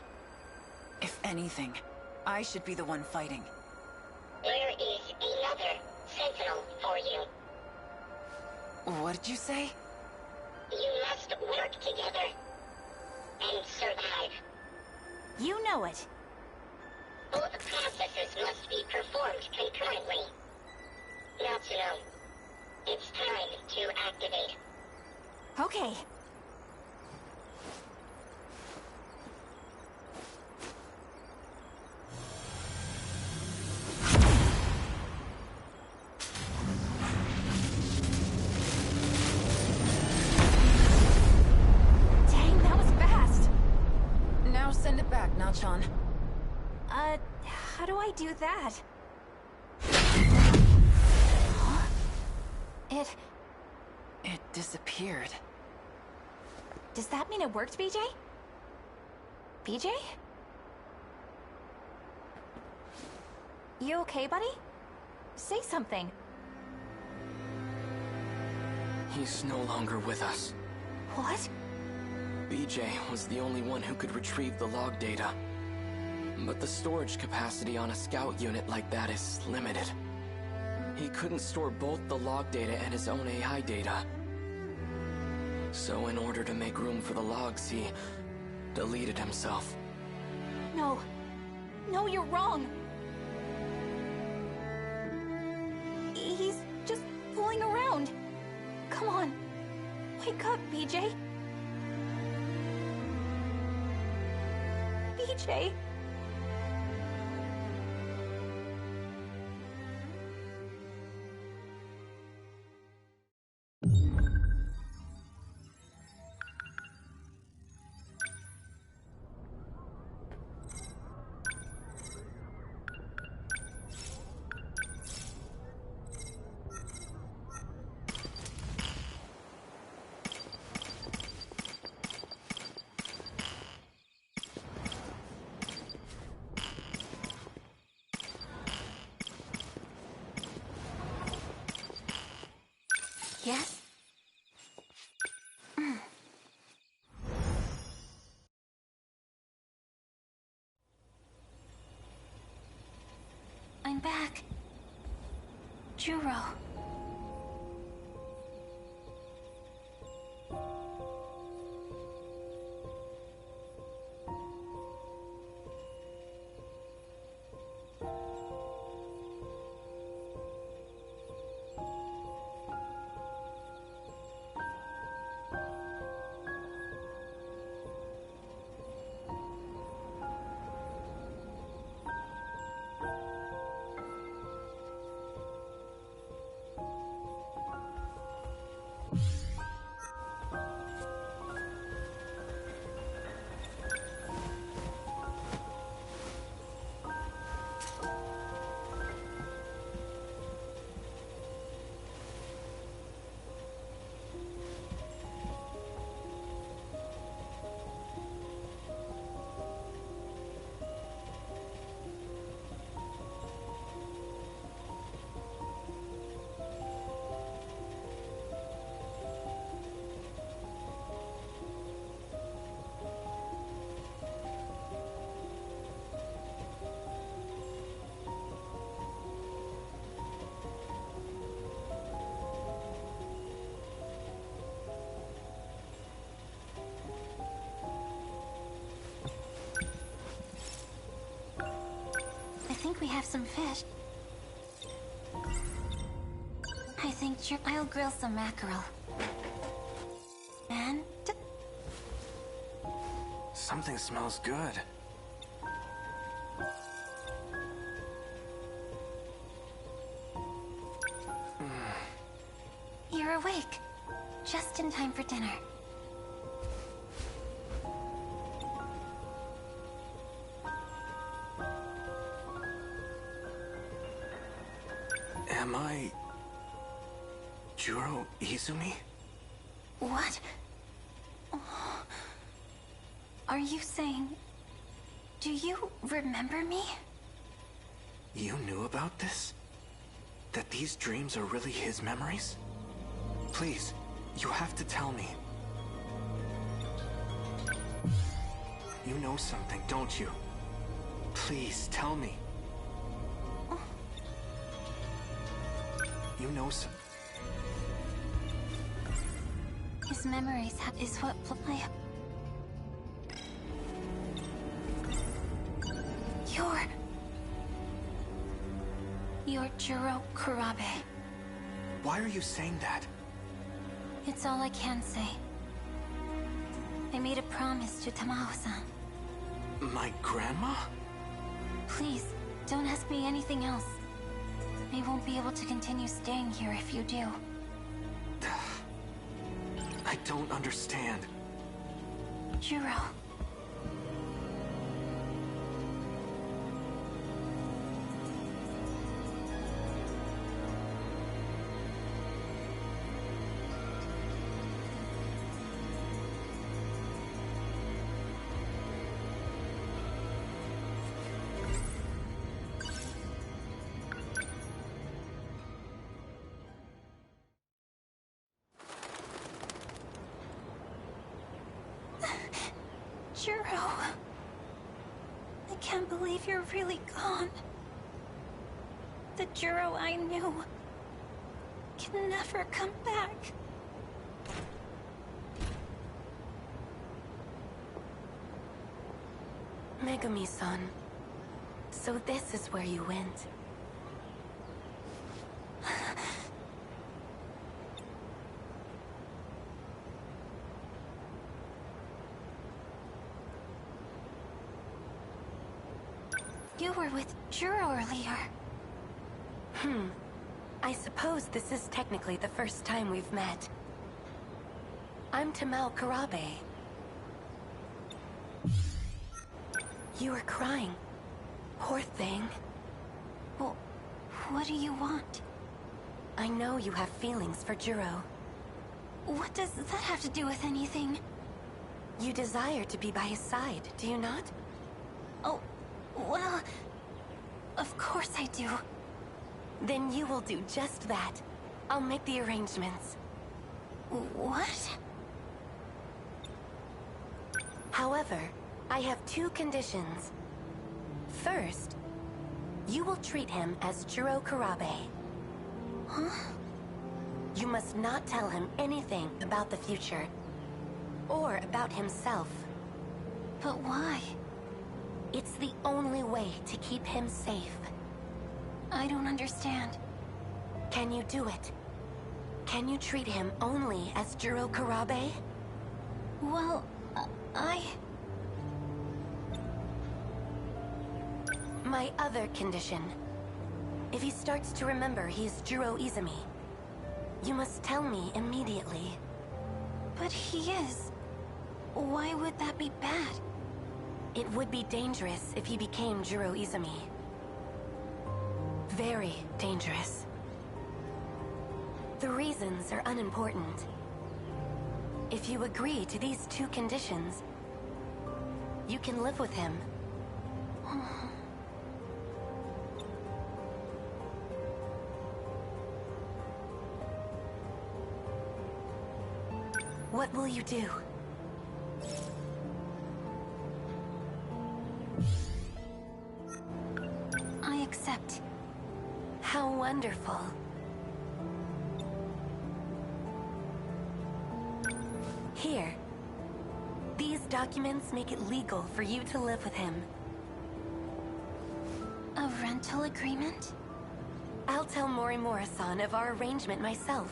If anything, I should be the one fighting. There is another Sentinel for you. What did you say? You must work together and survive. You know it. Both processes must be performed concurrently. Natsuno, it's time to activate. Okay. Dang, that was fast. Now send it back, Nachan. How do I do that? Huh? It disappeared. Does that mean it worked, BJ? BJ? You okay, buddy? Say something. He's no longer with us. What? BJ was the only one who could retrieve the log data. But the storage capacity on a scout unit like that is limited. He couldn't store both the log data and his own AI data. So in order to make room for the logs, he deleted himself. No. No, you're wrong. He's just fooling around. Come on. Wake up, BJ. BJ. Yes? I'm back. Juro. I think we have some fish. I think I'll grill some mackerel. And... Something smells good. You're awake. Just in time for dinner. Juro Izumi? What? Are you saying... Do you remember me? You knew about this? That these dreams are really his memories? Please, you have to tell me. You know something, don't you? Please, tell me. You know some... His memories is what I... You're Juro Kurabe. Why are you saying that? It's all I can say. I made a promise to Tamao-san. My grandma? Please, don't ask me anything else. I won't be able to continue staying here if you do. I don't understand. Juro. Juro. I can't believe you're really gone. The Juro I knew can never come back. Megumi-san, so this is where you went. You were with Juro earlier. I suppose this is technically the first time we've met. I'm Tamao Kurabe. You were crying. Poor thing. Well, what do you want? I know you have feelings for Juro. What does that have to do with anything? You desire to be by his side, do you not? Oh, well... Of course I do. Then you will do just that. I'll make the arrangements. What? However, I have two conditions. First, you will treat him as Juro Kurabe. Huh? You must not tell him anything about the future. Or about himself. But why? It's the only way to keep him safe. I don't understand. Can you do it? Can you treat him only as Juro Kurabe? Well, My other condition. If he starts to remember he's Juro Izumi, you must tell me immediately. But he is. Why would that be bad? It would be dangerous if he became Juro Izumi. Very dangerous. The reasons are unimportant. If you agree to these two conditions, you can live with him. What will you do? I accept. How wonderful. Here. These documents make it legal for you to live with him. A rental agreement? I'll tell Morimura-san of our arrangement myself.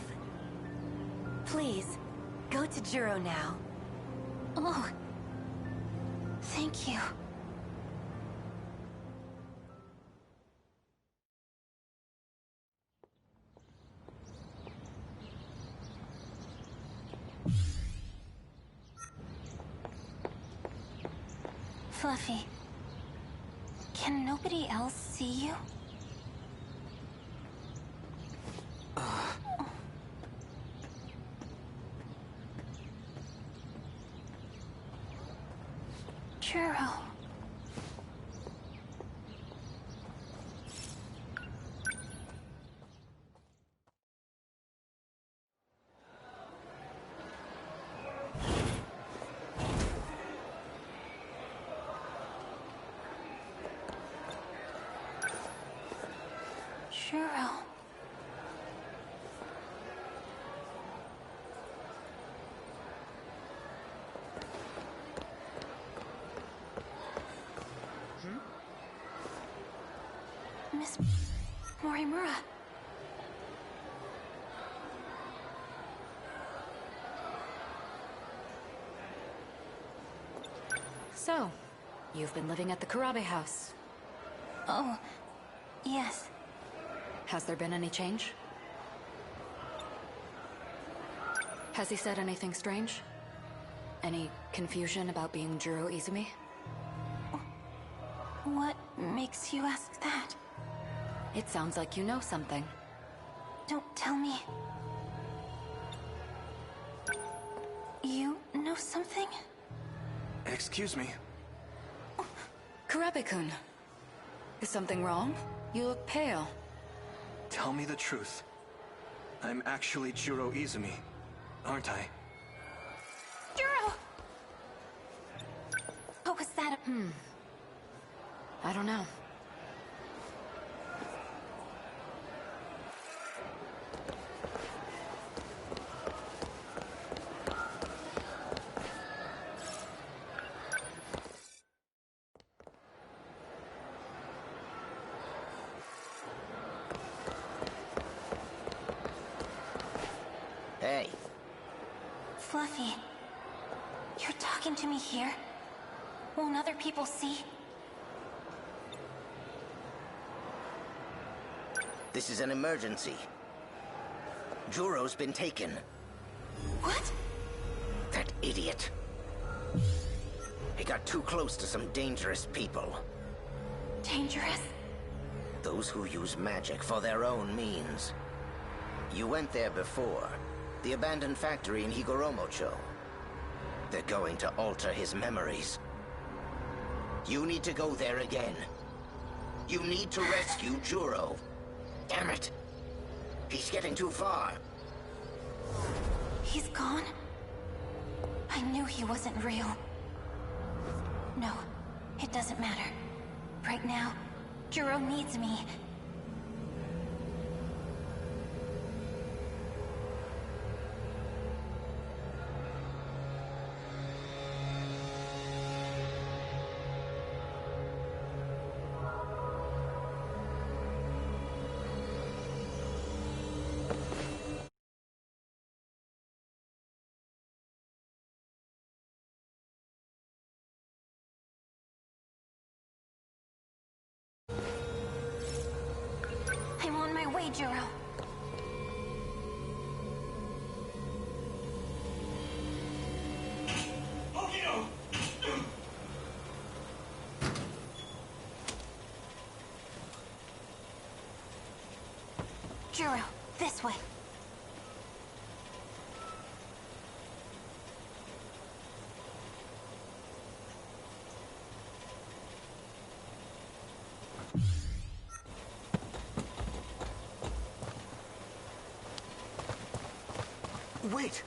Please, go to Juro now. Oh. Thank you. Fluffy, can nobody else see you? Churro. Churro. Miss Morimura. So, you've been living at the Karabe house. Oh, yes. Has there been any change? Has he said anything strange? Any confusion about being Juro Izumi? What makes you ask that? It sounds like you know something. Don't tell me. You know something? Excuse me. Karabe-kun. Is something wrong? You look pale. Tell me the truth. I'm actually Juro Izumi, aren't I? Juro! What was that? I don't know. Hey. Fluffy, you're talking to me here? Won't other people see? This is an emergency. Juro's been taken. What? That idiot. He got too close to some dangerous people. Dangerous? Those who use magic for their own means. You went there before. The abandoned factory in Higoromocho. They're going to alter his memories. You need to go there again. You need to rescue Juro. Damn it! He's getting too far. He's gone? I knew he wasn't real. No, it doesn't matter. Right now, Juro needs me. I'm on my way, Juro. Juro, this way. Wait!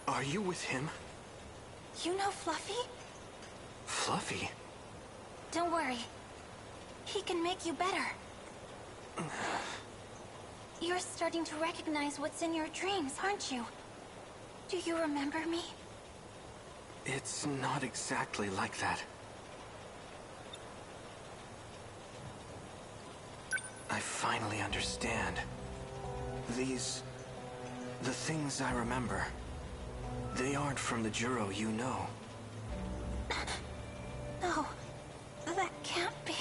Are you with him? You know Fluffy? Fluffy? Don't worry. He can make you better. You're starting to recognize what's in your dreams, aren't you? Do you remember me? It's not exactly like that. I finally understand. The things I remember, they aren't from the Juro you know. No, that can't be.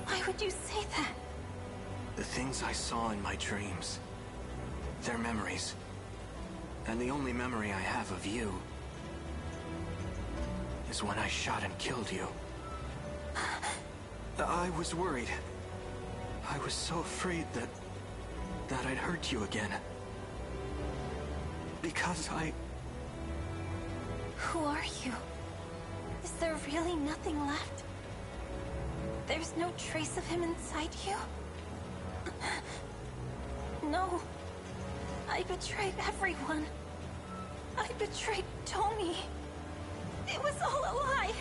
Why would you say that? The things I saw in my dreams, they're memories. And the only memory I have of you is when I shot and killed you. I was worried. I was so afraid that that I'd hurt you again. Because Who are you? Is there really nothing left? There's no trace of him inside you? No. I betrayed everyone. I betrayed Tommy. It was all a lie.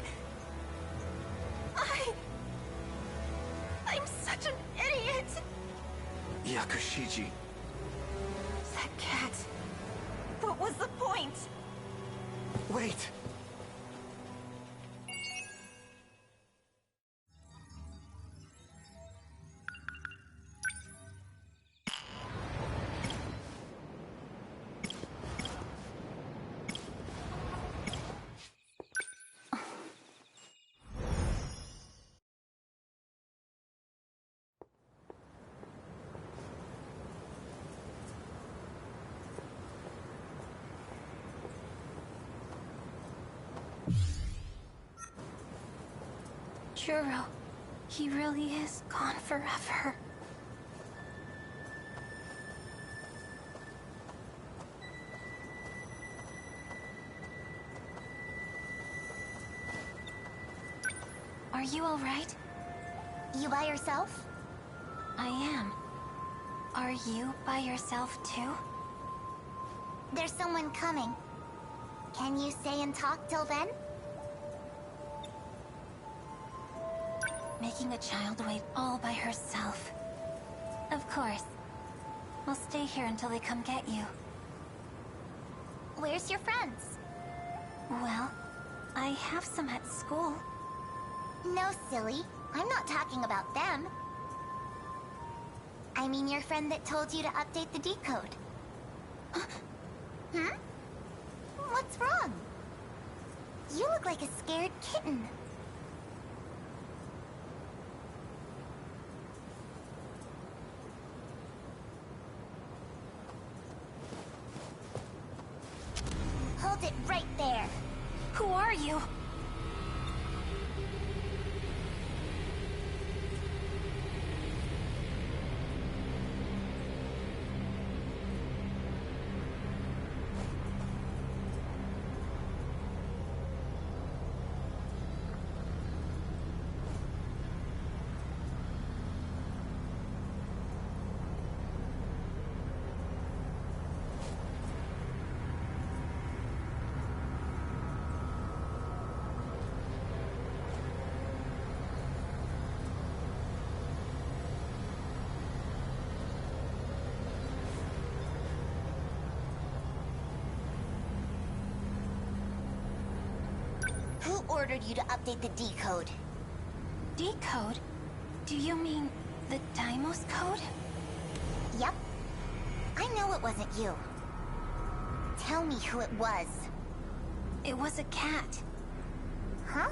I'm such an idiot. Yakushiji. That cat. What was the point? Wait! Juro, he really is gone forever. Are you all right? You by yourself? I am. Are you by yourself too? There's someone coming. Can you stay and talk till then? Making a child wait all by herself. Of course. I'll stay here until they come get you. Where's your friends? Well, I have some at school. No, silly. I'm not talking about them. I mean your friend that told you to update the decode. Hmm? What's wrong? You look like a scared kitten. Hold it right there. Who are you? Who ordered you to update the decode? Decode? Do you mean the Deimos code? Yep. I know it wasn't you. Tell me who it was. It was a cat. Huh?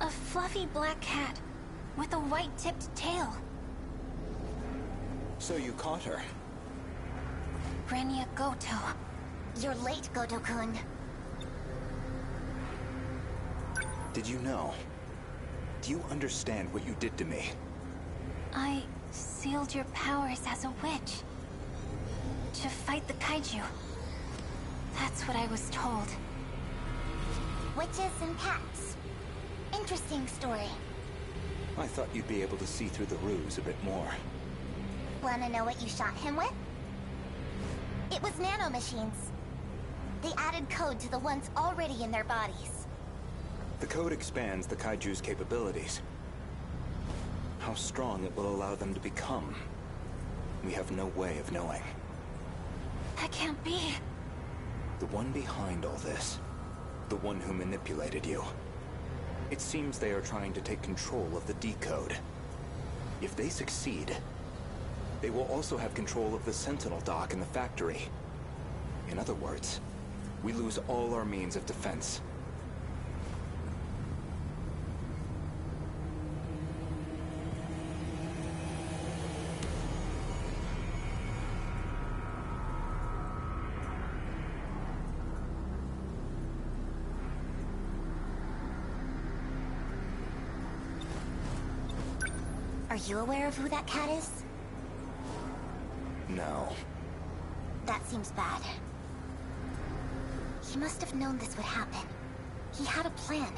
A fluffy black cat with a white-tipped tail. So you caught her? Renia Goto. You're late, Goto-kun. Did you know? Do you understand what you did to me? I sealed your powers as a witch. To fight the kaiju. That's what I was told. Witches and cats. Interesting story. I thought you'd be able to see through the ruse a bit more. Wanna know what you shot him with? It was nanomachines. They added code to the ones already in their bodies. The code expands the kaiju's capabilities. How strong it will allow them to become, we have no way of knowing. That can't be. The one behind all this, the one who manipulated you. It seems they are trying to take control of the decode. If they succeed, they will also have control of the Sentinel dock in the factory. In other words, we lose all our means of defense. Are you aware of who that cat is? No. That seems bad. He must have known this would happen. He had a plan.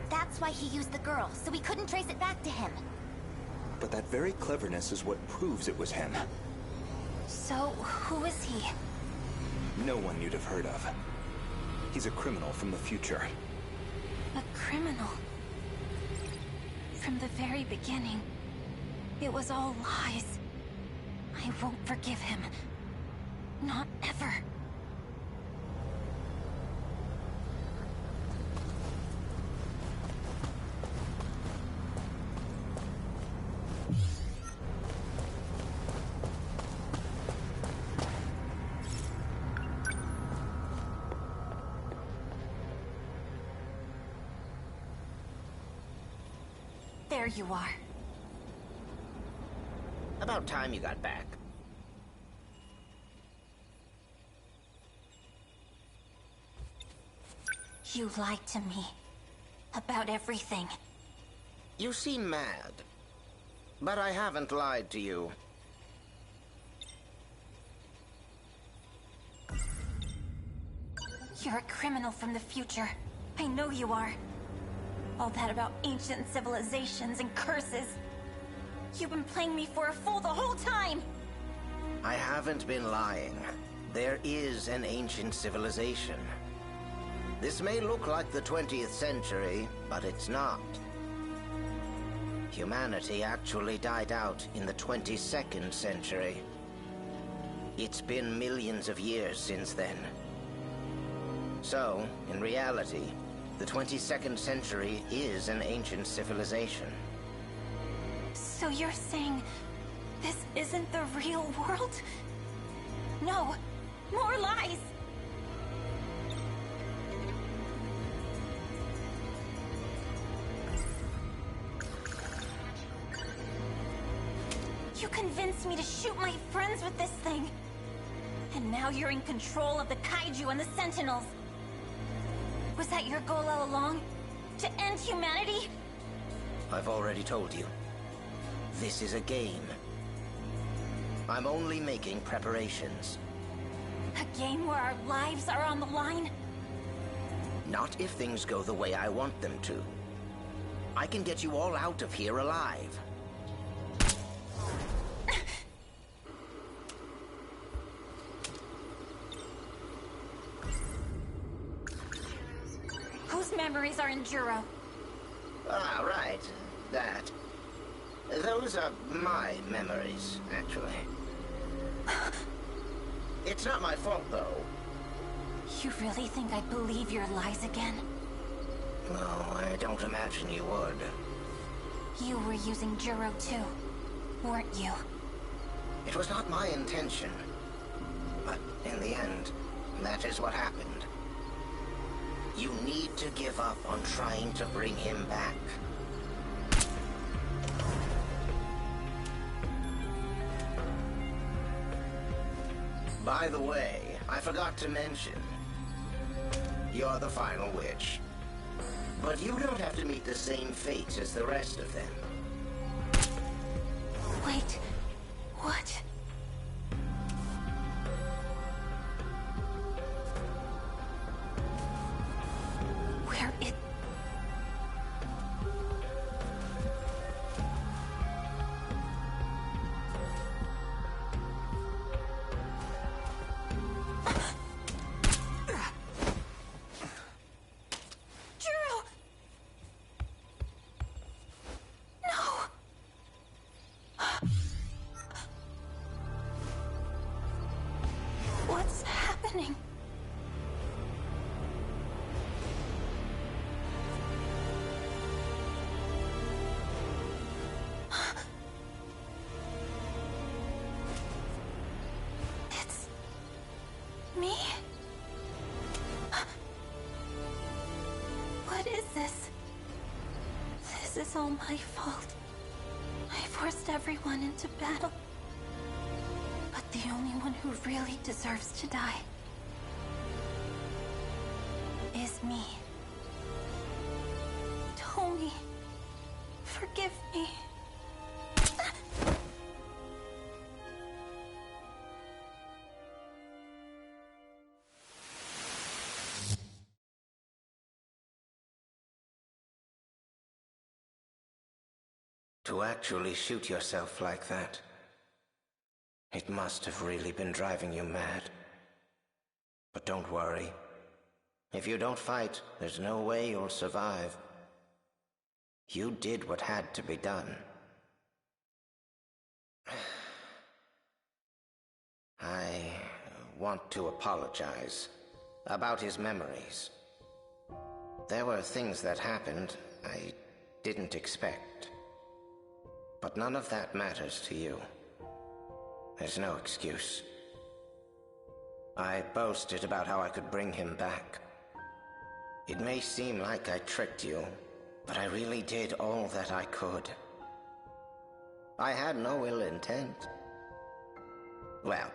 That's why he used the girl, so we couldn't trace it back to him. But that very cleverness is what proves it was him. So, who is he? No one you'd have heard of. He's a criminal from the future. A criminal? From the very beginning, it was all lies. I won't forgive him. Not ever. There you are. About time you got back. You lied to me. About everything. You seem mad. But I haven't lied to you. You're a criminal from the future. I know you are. All that about ancient civilizations and curses. You've been playing me for a fool the whole time! I haven't been lying. There is an ancient civilization. This may look like the 20th century, but it's not. Humanity actually died out in the 22nd century. It's been millions of years since then. So, in reality, the 22nd century is an ancient civilization. So you're saying this isn't the real world? No, more lies! You convinced me to shoot my friends with this thing. And now you're in control of the kaiju and the Sentinels. Was that your goal all along? To end humanity? I've already told you. This is a game. I'm only making preparations. A game where our lives are on the line? Not if things go the way I want them to. I can get you all out of here alive. Whose memories are in Juro? Ah, right. That. Those are my memories, actually. It's not my fault, though. You really think I'd believe your lies again? No, I don't imagine you would. You were using Juro too, weren't you? It was not my intention. But in the end, that is what happened. You need to give up on trying to bring him back. By the way, I forgot to mention, you're the final witch. But you don't have to meet the same fate as the rest of them. Wait, what? Where is... What's happening? It's me? What is this? This is all my fault. I forced everyone into battle. But the only one who really deserves to die is me. Tommy, forgive me. To actually shoot yourself like that, it must have really been driving you mad. But don't worry. If you don't fight, there's no way you'll survive. You did what had to be done. I want to apologize about his memories. There were things that happened I didn't expect. But none of that matters to you. There's no excuse. I boasted about how I could bring him back. It may seem like I tricked you, but I really did all that I could. I had no ill intent. Well,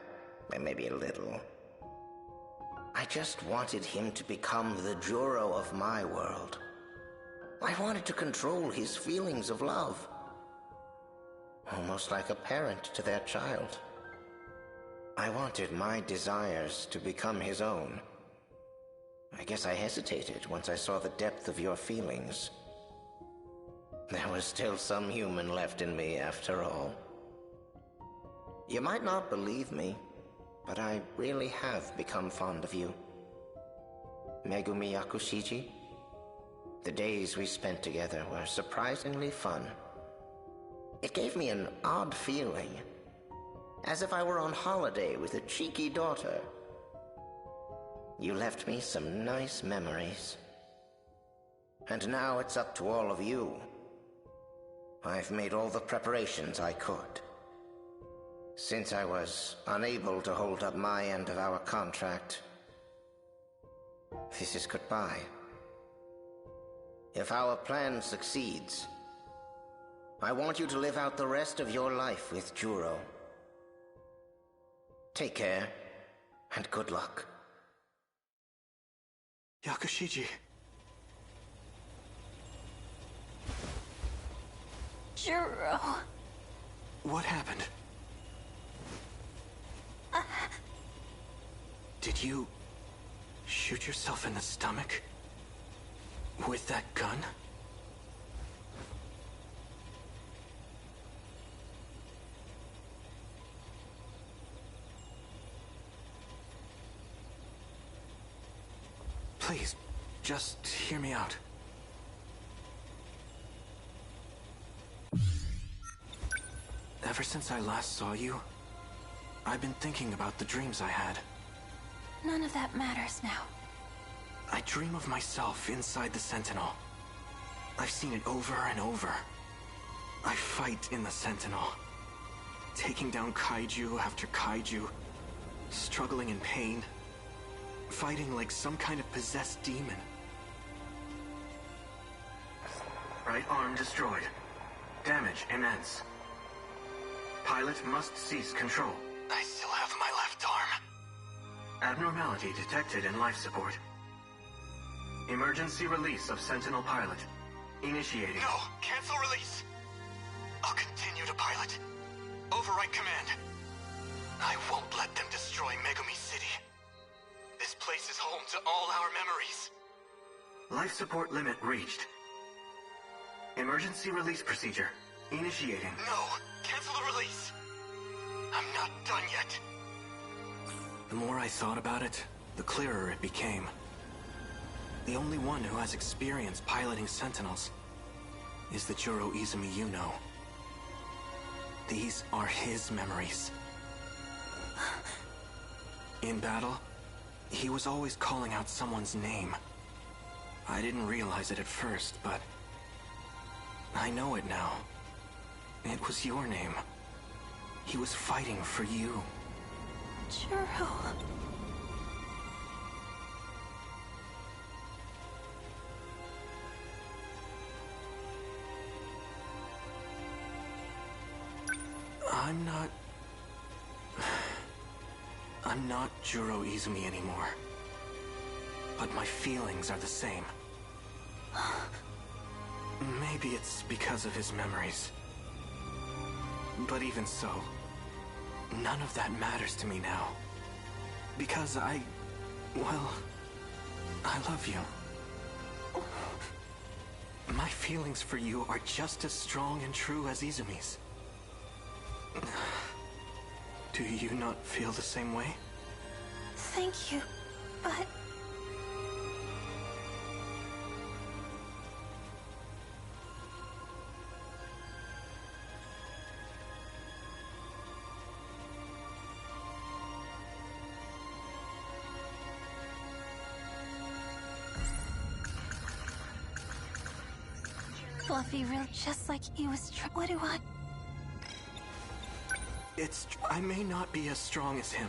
maybe a little. I just wanted him to become the Juro of my world. I wanted to control his feelings of love. Almost like a parent to their child. I wanted my desires to become his own. I guess I hesitated once I saw the depth of your feelings. There was still some human left in me after all. You might not believe me, but I really have become fond of you. Megumi Yakushiji, the days we spent together were surprisingly fun. It gave me an odd feeling, as if I were on holiday with a cheeky daughter. You left me some nice memories. And now it's up to all of you. I've made all the preparations I could. Since I was unable to hold up my end of our contract, this is goodbye. If our plan succeeds, I want you to live out the rest of your life with Juro. Take care, and good luck. Yakushiji. Juro. What happened? Did you shoot yourself in the stomach? With that gun? Please, just hear me out. Ever since I last saw you, I've been thinking about the dreams I had. None of that matters now. I dream of myself inside the Sentinel. I've seen it over and over. I fight in the Sentinel, taking down kaiju after kaiju, struggling in pain, fighting like some kind of possessed demon. Right arm destroyed. Damage immense. Pilot must cease control. I still have my left arm. Abnormality detected in life support. Emergency release of Sentinel pilot. Initiating. No! Cancel release! I'll continue to pilot. Override command. I won't let them destroy Megumi City. This place is home to all our memories. Life support limit reached. Emergency release procedure. Initiating. No! Cancel the release! I'm not done yet. The more I thought about it, the clearer it became. The only one who has experience piloting Sentinels is the Juro Izumi you know. These are his memories. In battle, he was always calling out someone's name. I didn't realize it at first, but I know it now. It was your name. He was fighting for you. Juro. I'm not Juro Izumi anymore. But my feelings are the same. Maybe it's because of his memories. But even so, none of that matters to me now. Because I love you. My feelings for you are just as strong and true as Izumi's. Do you not feel the same way? Thank you, but... Fluffy real just like he was what do I... I may not be as strong as him,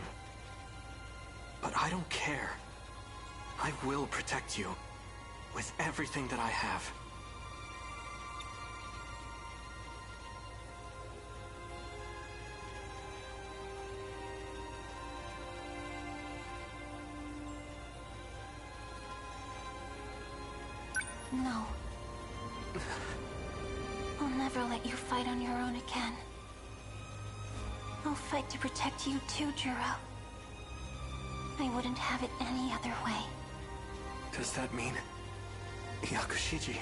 but I don't care. I will protect you with everything that I have. No. I'll never let you fight on your own again. I'll fight to protect you too, Juro. I wouldn't have it any other way. Does that mean... Yakushiji?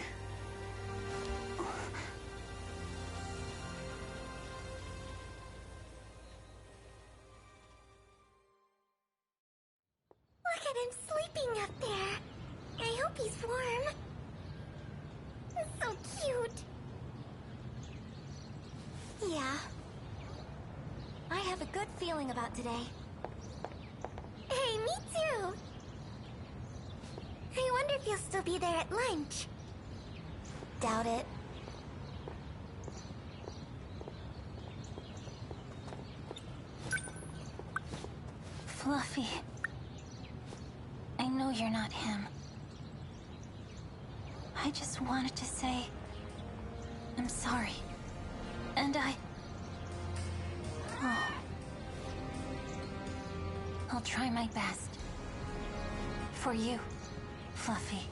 Look at him sleeping up there. I hope he's warm. So cute. Yeah. I have a good feeling about today. Hey, me too. I wonder if you'll still be there at lunch. Doubt it. Fluffy. I know you're not him. I just wanted to say... I'm sorry. And Oh. I'll try my best. For you, Fluffy.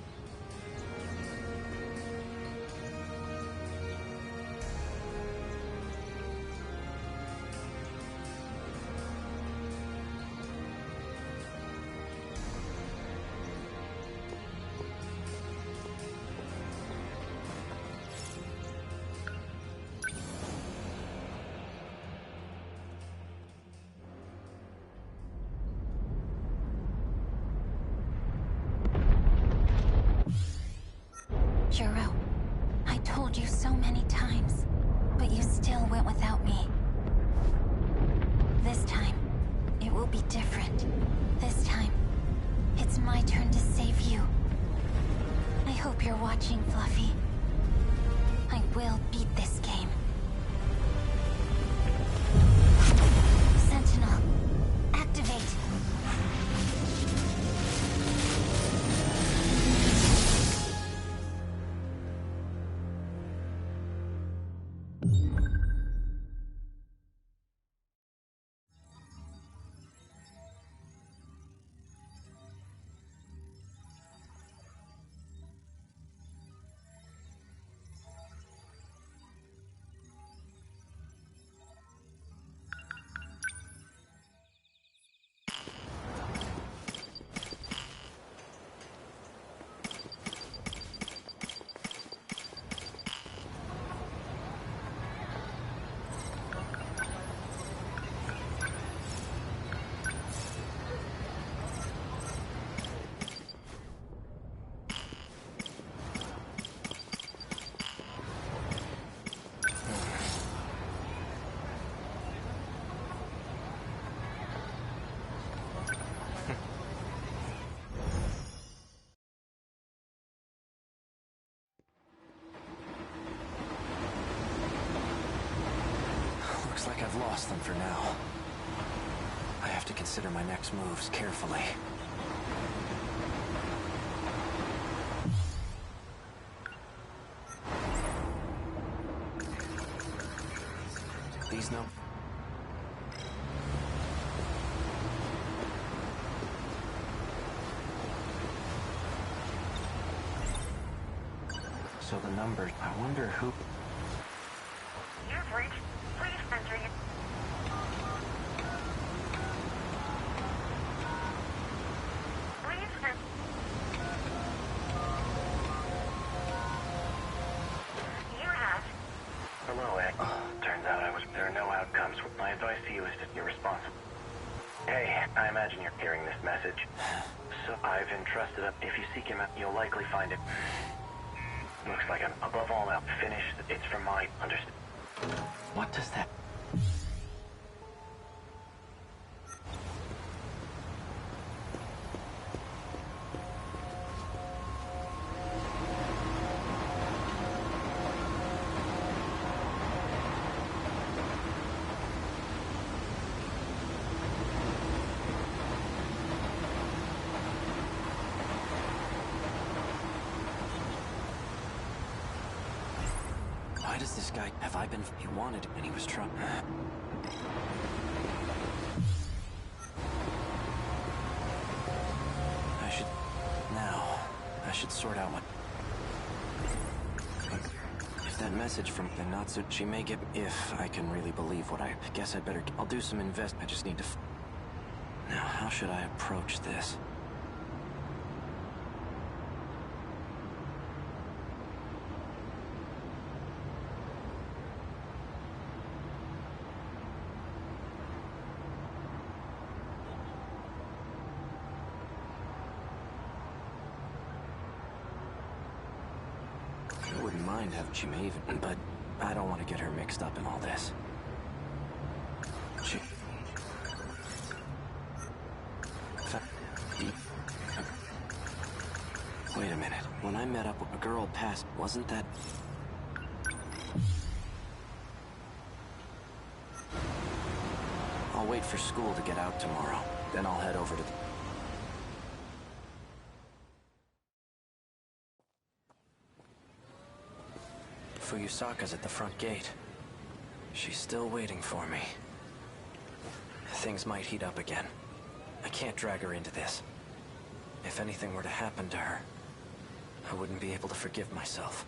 Juro, I told you so many times, but you still went without me. This time, it will be different. This time, it's my turn to save you. I hope you're watching, Fluffy. I will beat this game. Sentinel, activate. Looks like I've lost them for now. I have to consider my next moves carefully. These no... So the number, I wonder who... You've reached. Please enter your... Please enter... Hello, Egg. Turns out there are no outcomes. My advice to you is to be responsible. Hey, I imagine you're hearing this message. So I've entrusted him. If you seek him out, you'll likely find it. Looks like I'm above all else finished. It's from my understanding. What does that... Why does this guy... Have I been... He wanted it, and he was trying... I should sort out what... If that message from the Natsu... She may get... If I can really believe what I guess I'd better... I'll do some I just need to... Now, how should I approach this? I wouldn't mind having she may even, but I don't want to get her mixed up in all this. She... Wait a minute. When I met up with a girl past, wasn't that... I'll wait for school to get out tomorrow. Then I'll head over to the... Fuyusaka's at the front gate. She's still waiting for me. Things might heat up again. I can't drag her into this. If anything were to happen to her, I wouldn't be able to forgive myself.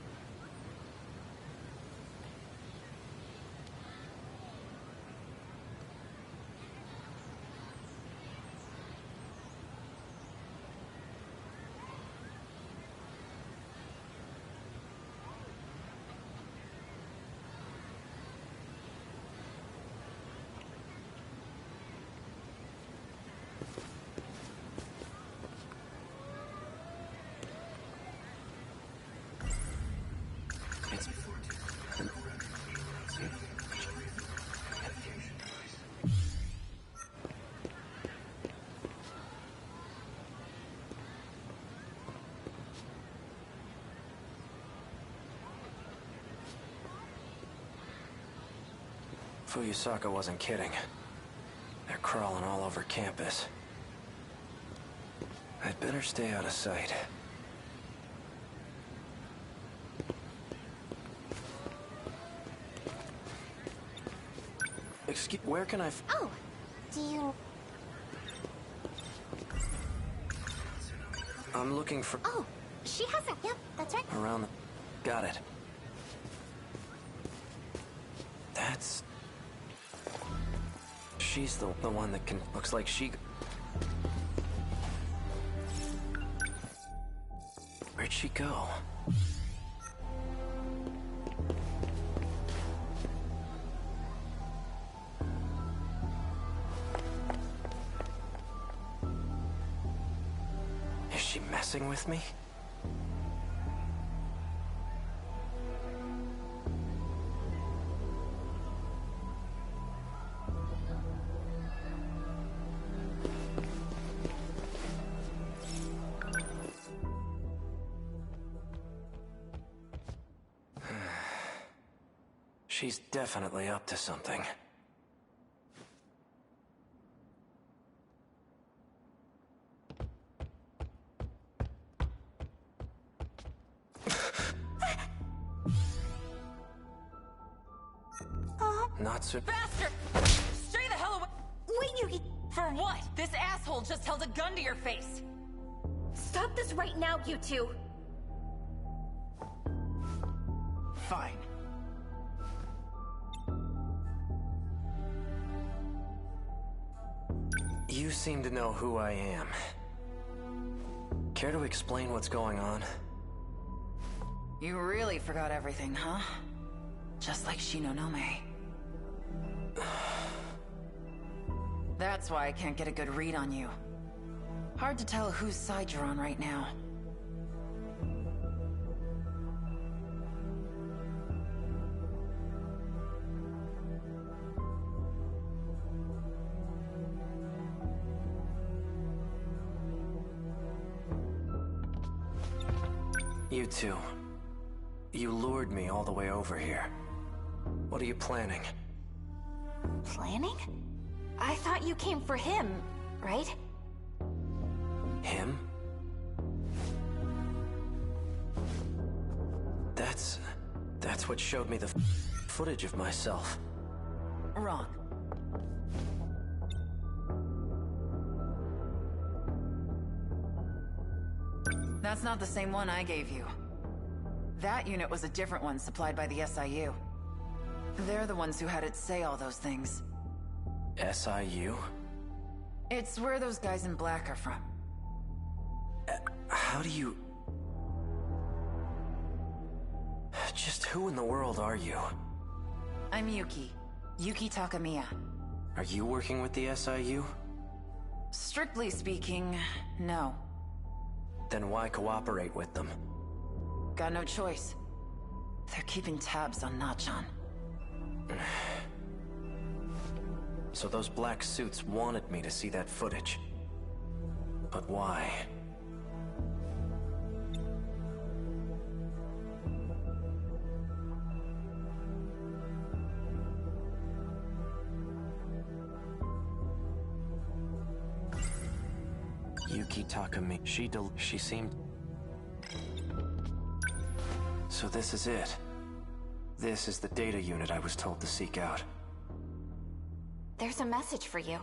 Fuyusaka wasn't kidding. They're crawling all over campus. I'd better stay out of sight. Excuse... Where can I... Oh, do you... I'm looking for... Oh, she hasn't... Yep, that's right. Around the... Got it. That's... She's the one that can... Looks like she... Where'd she go? Is she messing with me? She's definitely up to something. Natsu... Faster! Stay the hell away! Wait, Yuki! For what? This asshole just held a gun to your face! Stop this right now, you two! Fine. You seem to know who I am. Care to explain what's going on? You really forgot everything, huh? Just like Shinonome. That's why I can't get a good read on you. Hard to tell whose side you're on right now. You two. You lured me all the way over here. What are you planning? Planning? I thought you came for him, right? Him? That's what showed me the footage of myself. Wrong. That's not the same one I gave you. That unit was a different one supplied by the SIU. They're the ones who had it say all those things. SIU? It's where those guys in black are from. How do you... Just who in the world are you? I'm Yuki. Yuki Takamiya. Are you working with the SIU? Strictly speaking, no. Then why cooperate with them? Got no choice. They're keeping tabs on Nachan. So those black suits wanted me to see that footage. But why? Yuki Takami. She seemed... So this is it. This is the data unit I was told to seek out. There's a message for you.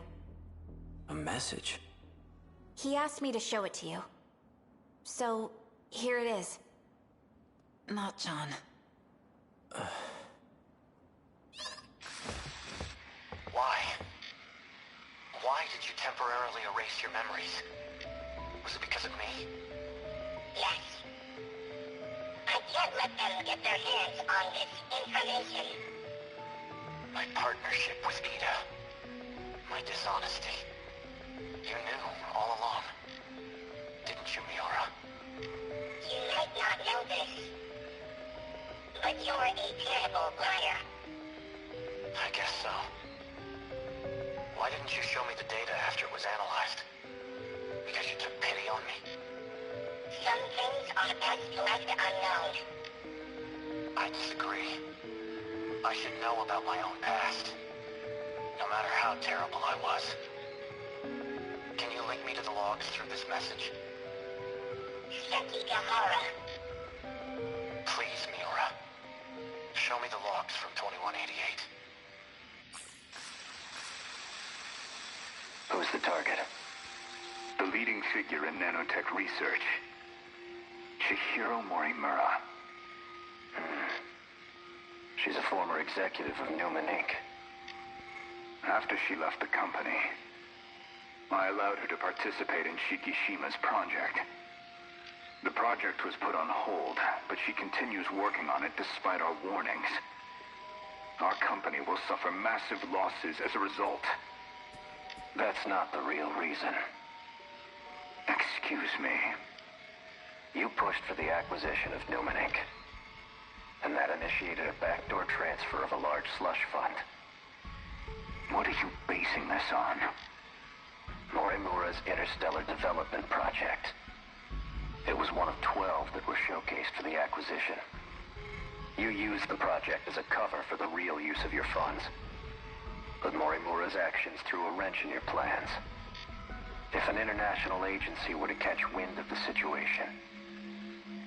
A message? He asked me to show it to you. So, here it is. Not John. Why? Why did you temporarily erase your memories? Was it because of me? Yes. I can't let them get their hands on this information. My partnership with Ida. My dishonesty. You knew all along. Didn't you, Miura? You might not know this, but you're a terrible liar. I guess so. Why didn't you show me the data after it was analyzed? Because you took pity on me? Some things are best left unknown. I disagree. I should know about my own past. No matter how terrible I was. Can you link me to the logs through this message? Sekigahara. Please, Miura. Show me the logs from 2188. Who's the target? The leading figure in nanotech research. Chihiro Morimura. She's a former executive of Newman Inc. After she left the company, I allowed her to participate in Shikishima's project. The project was put on hold, but she continues working on it despite our warnings. Our company will suffer massive losses as a result. That's not the real reason. Excuse me. You pushed for the acquisition of Newman Inc. And that initiated a backdoor transfer of a large slush fund. What are you basing this on? Morimura's Interstellar Development Project. It was one of 12 that were showcased for the acquisition. You used the project as a cover for the real use of your funds. But Morimura's actions threw a wrench in your plans. If an international agency were to catch wind of the situation,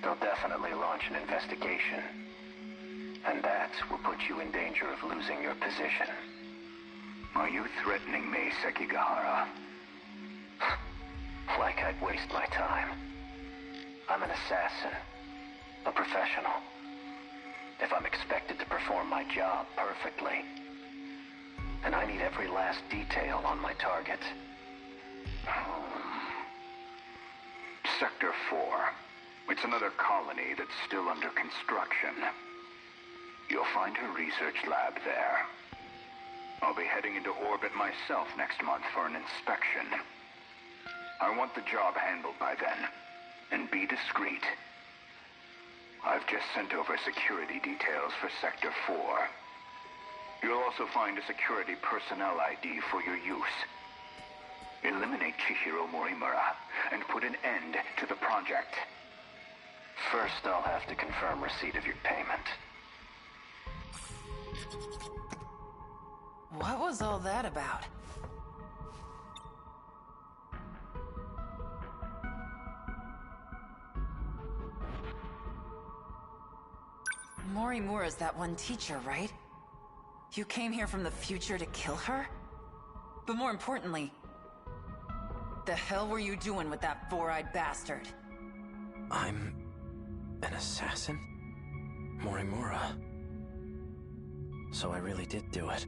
they'll definitely launch an investigation. And that will put you in danger of losing your position. Are you threatening me, Sekigahara? Like I'd waste my time. I'm an assassin. A professional. If I'm expected to perform my job perfectly, and I need every last detail on my target. Sector 4. It's another colony that's still under construction. Your find her research lab there. I'll be heading into orbit myself next month for an inspection. I want the job handled by then, and be discreet. I've just sent over security details for Sector 4. You'll also find a security personnel ID for your use. Eliminate Chihiro Morimura and put an end to the project. First, I'll have to confirm receipt of your payment. What was all that about? Morimura's that one teacher, right? You came here from the future to kill her? But more importantly, the hell were you doing with that four-eyed bastard? I'm an assassin? Morimura. So I really did do it.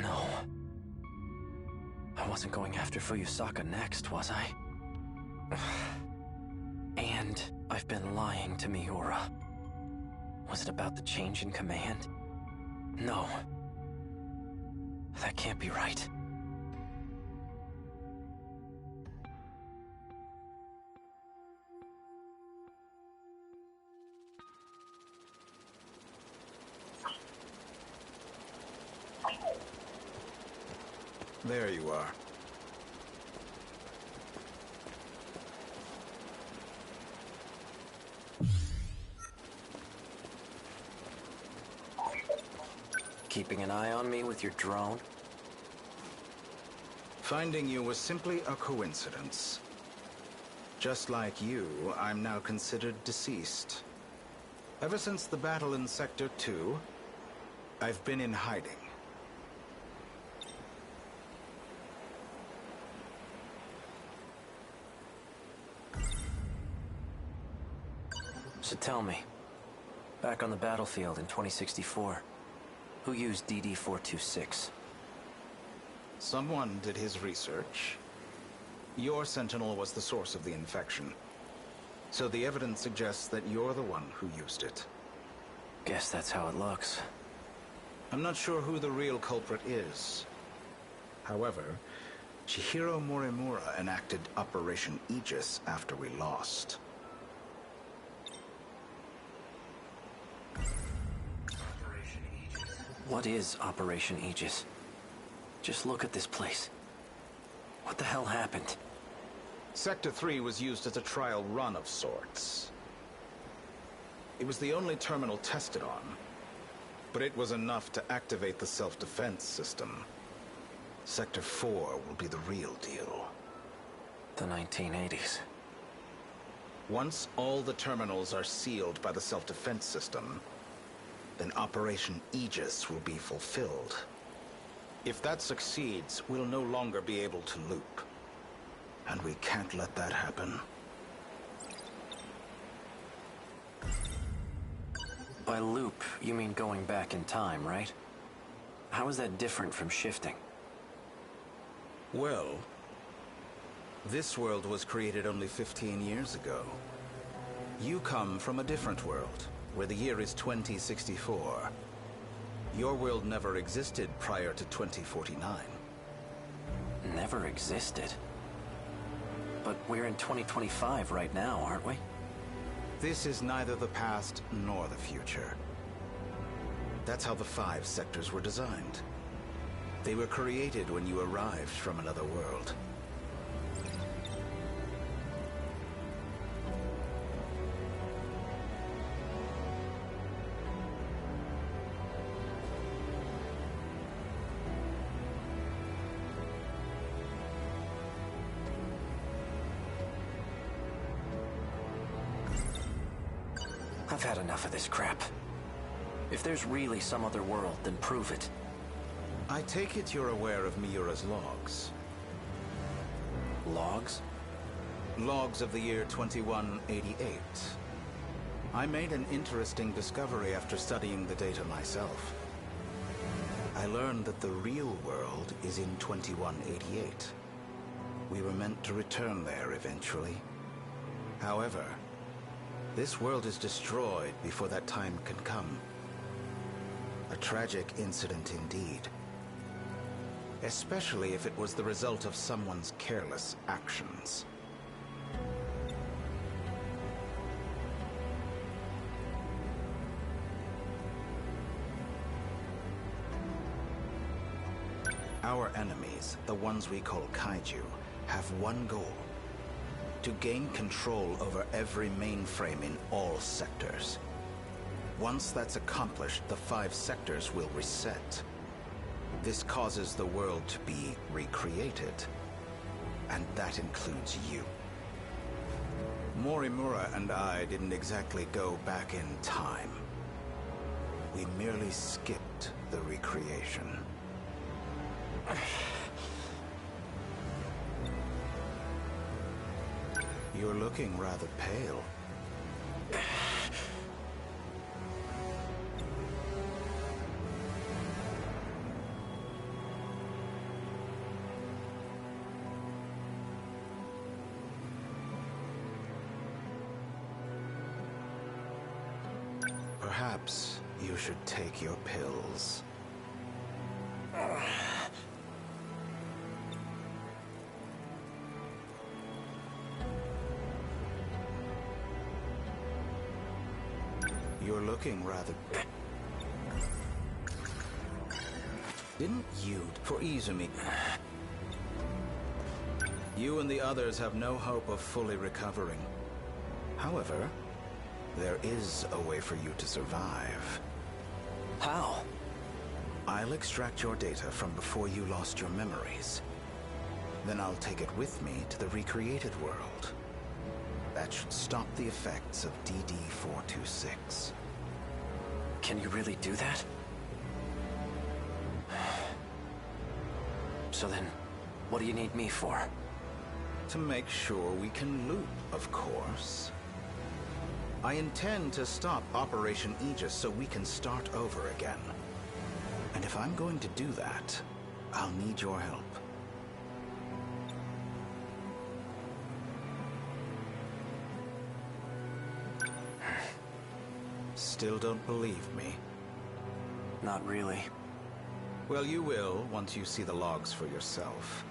No. I wasn't going after Fuyusaka next, was I? And I've been lying to Miura. Was it about the change in command? No. That can't be right. There you are. Keeping an eye on me with your drone? Finding you was simply a coincidence. Just like you, I'm now considered deceased. Ever since the battle in Sector 2, I've been in hiding. So tell me, back on the battlefield in 2064, who used DD-426? Someone did his research. Your Sentinel was the source of the infection. So the evidence suggests that you're the one who used it. Guess that's how it looks. I'm not sure who the real culprit is. However, Chihiro Morimura enacted Operation Aegis after we lost. What is Operation Aegis? Just look at this place. What the hell happened? Sector 3 was used as a trial run of sorts. It was the only terminal tested on, but it was enough to activate the self-defense system. Sector 4 will be the real deal. The 1980s. Once all the terminals are sealed by the self-defense system, then Operation Aegis will be fulfilled. If that succeeds, we'll no longer be able to loop. And we can't let that happen. By loop, you mean going back in time, right? How is that different from shifting? Well, this world was created only 15 years ago. You come from a different world, where the year is 2064. Your world never existed prior to 2049. Never existed? But we're in 2025 right now, aren't we? This is neither the past nor the future. That's how the 5 sectors were designed. They were created when you arrived from another world. I've had enough of this crap. If there's really some other world, then prove it. I take it you're aware of Miura's logs. Logs? Logs of the year 2188. I made an interesting discovery after studying the data myself. I learned that the real world is in 2188. We were meant to return there eventually. However, this world is destroyed before that time can come. tragic incident indeed. Especially if it was the result of someone's careless actions. Our enemies, the ones we call Kaiju, have one goal: to gain control over every mainframe in all sectors. Once that's accomplished, the 5 sectors will reset. This causes the world to be recreated, and that includes you. Morimura and I didn't exactly go back in time. We merely skipped the recreation. You're looking rather pale. Perhaps you should take your pills. You're looking rather... Didn't you, for Izumi... You and the others have no hope of fully recovering. However, there is a way for you to survive. How? I'll extract your data from before you lost your memories. Then I'll take it with me to the recreated world. That should stop the effects of DD-426. Can you really do that? So then, what do you need me for? To make sure we can loop, of course. I intend to stop Operation Aegis so we can start over again. And if I'm going to do that, I'll need your help. Still don't believe me? Not really. Well, you will once you see the logs for yourself.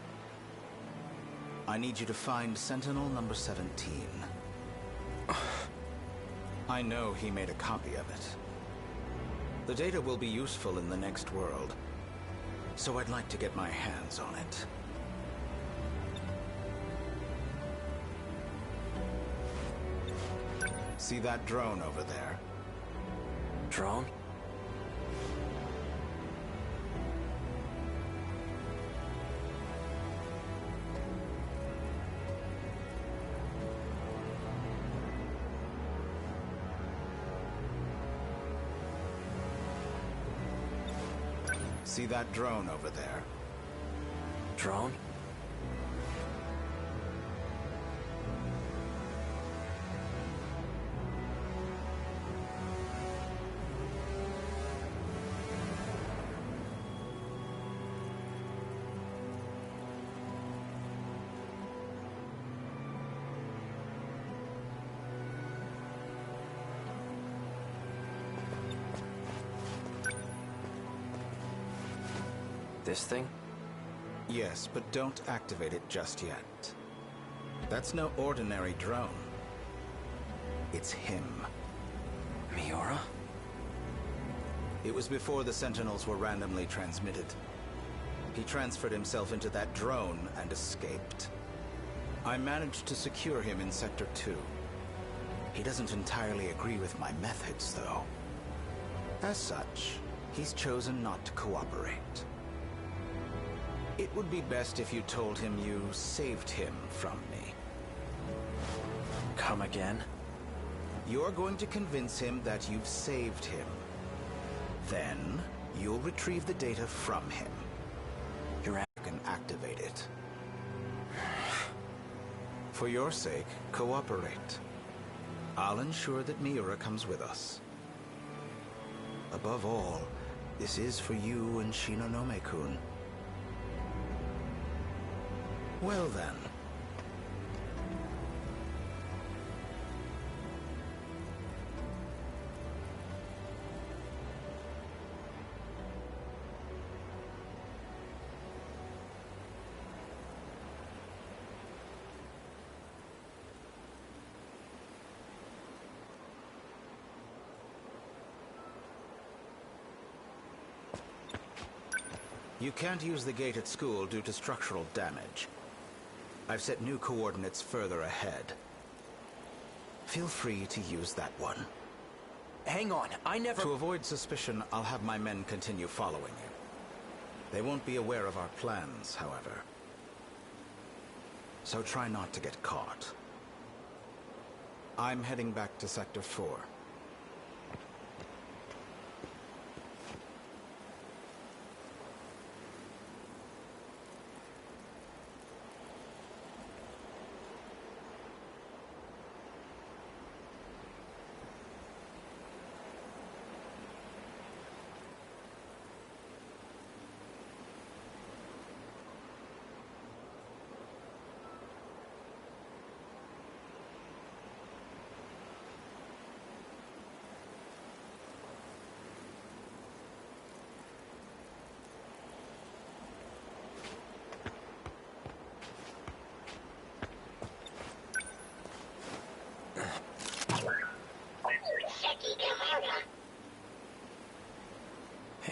I need you to find Sentinel number 17. I know he made a copy of it. The data will be useful in the next world, so I'd like to get my hands on it. See that drone over there? Drone? See that drone over there? Drone? This thing? Yes, but don't activate it just yet. That's no ordinary drone. It's him. Miura? It was before the Sentinels were randomly transmitted. He transferred himself into that drone and escaped. I managed to secure him in Sector 2. He doesn't entirely agree with my methods, though. As such, he's chosen not to cooperate. It would be best if you told him you saved him from me. Come again? You're going to convince him that you've saved him. Then, you'll retrieve the data from him. You can activate it. For your sake, cooperate. I'll ensure that Miura comes with us. Above all, this is for you and Shinonome-kun. Well then. You can't use the gate at school due to structural damage. I've set new coordinates further ahead. Feel free to use that one. Hang on, I never... To avoid suspicion, I'll have my men continue following you. They won't be aware of our plans, however. So try not to get caught. I'm heading back to Sector 4.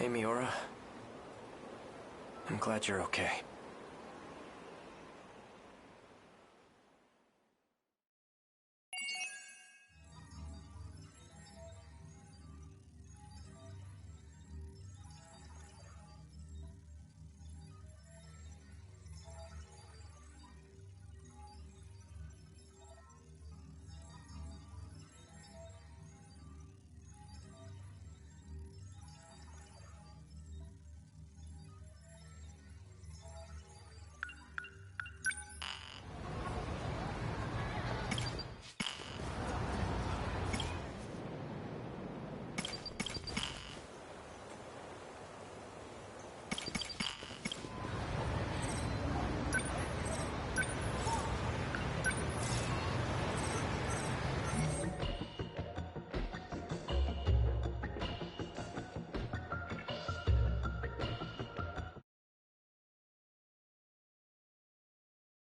Hey, Miura. I'm glad you're okay.